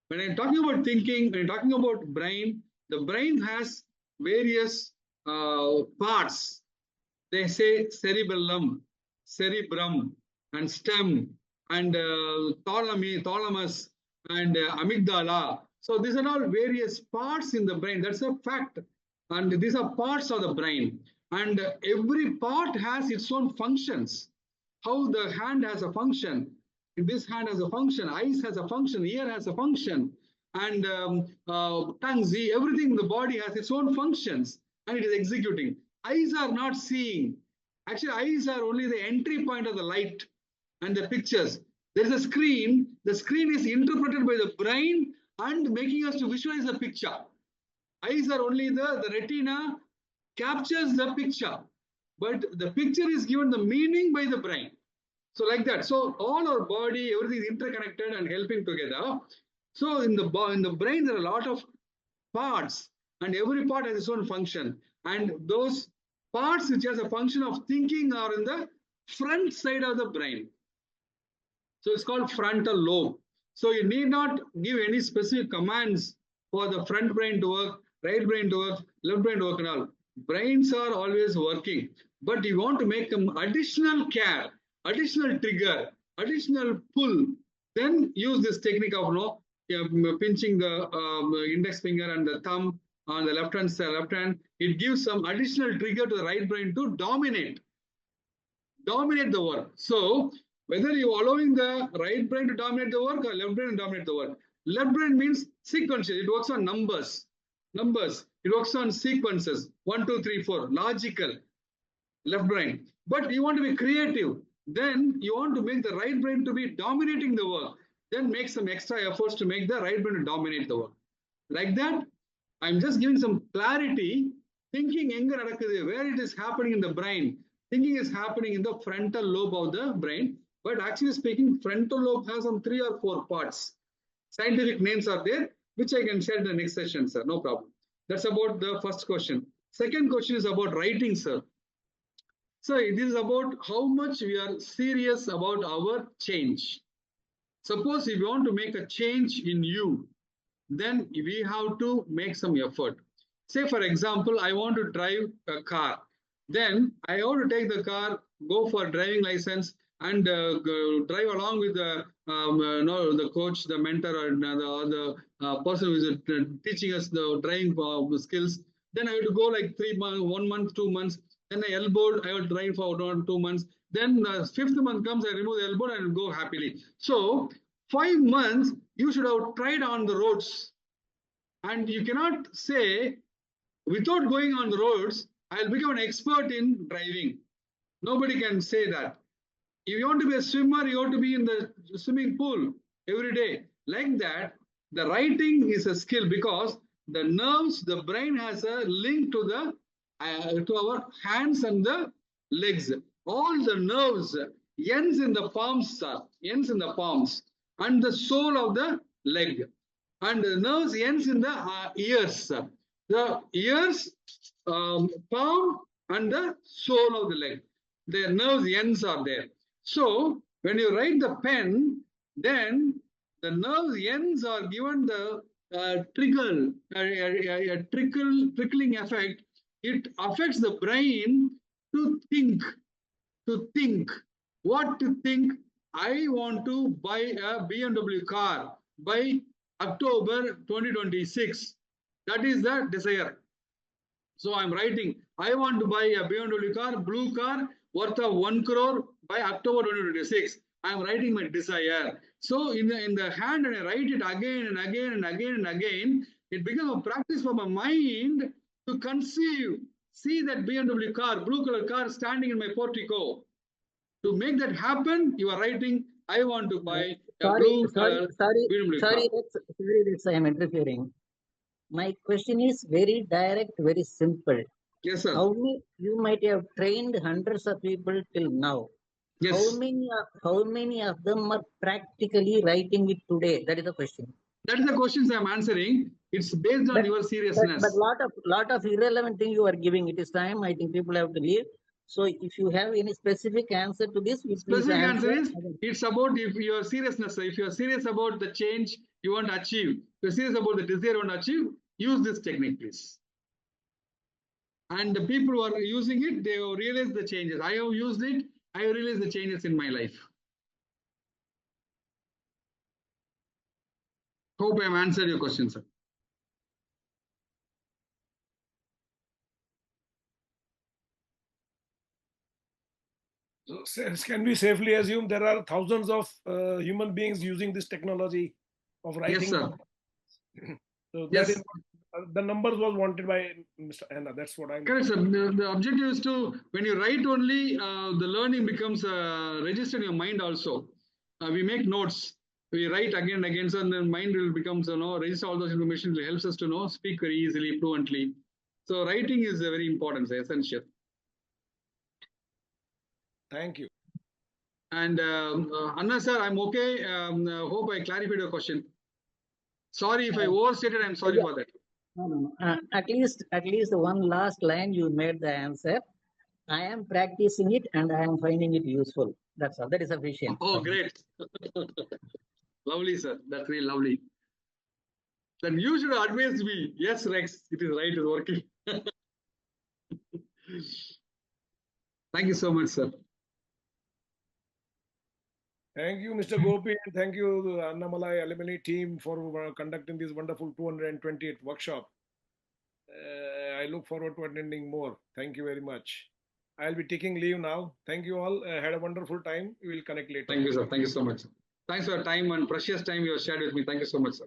when I'm talking about thinking, when I'm talking about brain, the brain has various parts. They say cerebellum, cerebrum, and stem, and thalamus, and amygdala. So these are all various parts in the brain. That's a fact. And these are parts of the brain. And every part has its own functions. How the hand has a function. This hand has a function. Eyes has a function. Ear has a function. And tongue, everything in the body has its own functions. And it is executing. Eyes are not seeing. Actually, eyes are only the entry point of the light and the pictures. There is a screen. The screen is interpreted by the brain and making us to visualize the picture. Eyes are only the retina captures the picture, but the picture is given the meaning by the brain. So like that. So all our body, everything is interconnected and helping together. So in the brain, there are a lot of parts, and every part has its own function. And those parts which has a function of thinking are in the front side of the brain. So it's called frontal lobe. So you need not give any specific commands for the front brain to work, right brain to work, left brain to work and all. Brains are always working, but you want to make them additional care, additional trigger, additional pull. Then use this technique of pinching the index finger and the thumb on the left hand. It gives some additional trigger to the right brain to dominate the work. So whether you are allowing the right brain to dominate the work or left brain to dominate the work. Left brain means sequential. It works on numbers. It works on sequences. 1, 2, 3, 4. Logical. Left brain. But you want to be creative. Then you want to make the right brain to be dominating the work. Then make some extra efforts to make the right brain to dominate the work. Like that, I'm just giving some clarity. Thinking where it is happening in the brain. Thinking is happening in the frontal lobe of the brain. But actually speaking, frontal lobe has some 3 or 4 parts. Scientific names are there, which I can share in the next session, sir. No problem. That's about the first question. Second question is about writing, sir. So it is about how much we are serious about our change. Suppose if you want to make a change in you, then we have to make some effort. Say, for example, I want to drive a car. Then I want to take the car, go for driving license, and drive along with the coach, the mentor, and the person who is teaching us the driving skills. Then I have to go like 3 months, 1 month, 2 months. Then I elbowed, I will drive for 2 months. Then the 5th month comes, I remove the elbow and go happily. So 5 months, you should have tried on the roads. And you cannot say, without going on the roads, I'll become an expert in driving. Nobody can say that. If you want to be a swimmer, you have to be in the swimming pool every day. Like that, the writing is a skill because the nerves, the brain has a link to our hands and the legs. All the nerves ends in the palms, and the sole of the leg. And the nerves ends in the ears. The ears, palm, and the sole of the leg. The nerves ends are there. So when you write the pen, then the nerve ends are given the trickling effect. It affects the brain to think. What to think? I want to buy a BMW car by October 2026. That is the desire. So I'm writing, I want to buy a BMW car, blue car, worth of 1 crore by October 2026. I'm writing my desire. So in the hand, and I write it again and again and again and again. It becomes a practice for my mind to conceive, see that BMW car, blue color car standing in my portico. To make that happen, you are writing, I want to buy blue sorry, color, sorry, green blue sorry, color. that's I am interfering. My question is very direct, very simple. Yes, sir. How many you might have trained hundreds of people till now? Yes. How many of them are practically writing it today? That is the question. That is the questions I am answering. It's based on your seriousness. But lot of irrelevant thing you are giving. It is time. I think people have to leave. So if you have any specific answer to this, please Specific answer answer. is it's about if your seriousness. If you are serious about the change you want to achieve, if you're serious about the desire you want to achieve, use this technique, please. And the people who are using it, they have realized the changes. I have used it. I have realized the changes in my life. Hope I have answered your question, sir. So can we safely assume there are thousands of human beings using this technology of writing? Yes, sir. So Yes. that is the numbers was wanted by Mr. Anna. That's what I'm. Correct, sir. The objective is to, when you write only, the learning becomes registered in your mind also. We make notes. We write again and again, so the mind will become, register all those information. It helps us to speak very easily, fluently. So writing is very important, essential. Thank you. And Anna sir, I'm okay. Hope I clarified your question. Sorry if I overstated. I'm sorry for that. No. At least the one last line you made the answer. I am practicing it and I am finding it useful. That's all. That is sufficient. Oh, great. Lovely, sir. That's really lovely. Then you should advise me. Yes, Rex, it is right, it's working. Thank you so much, sir. Thank you, Mr. Gopi, and thank you, the Annamalai Alumni team, for conducting this wonderful 228th workshop. I look forward to attending more. Thank you very much. I'll be taking leave now. Thank you all. Had a wonderful time. We will connect later. Thank you, sir. Thank you so much. Thanks for your time and precious time you have shared with me. Thank you so much, sir.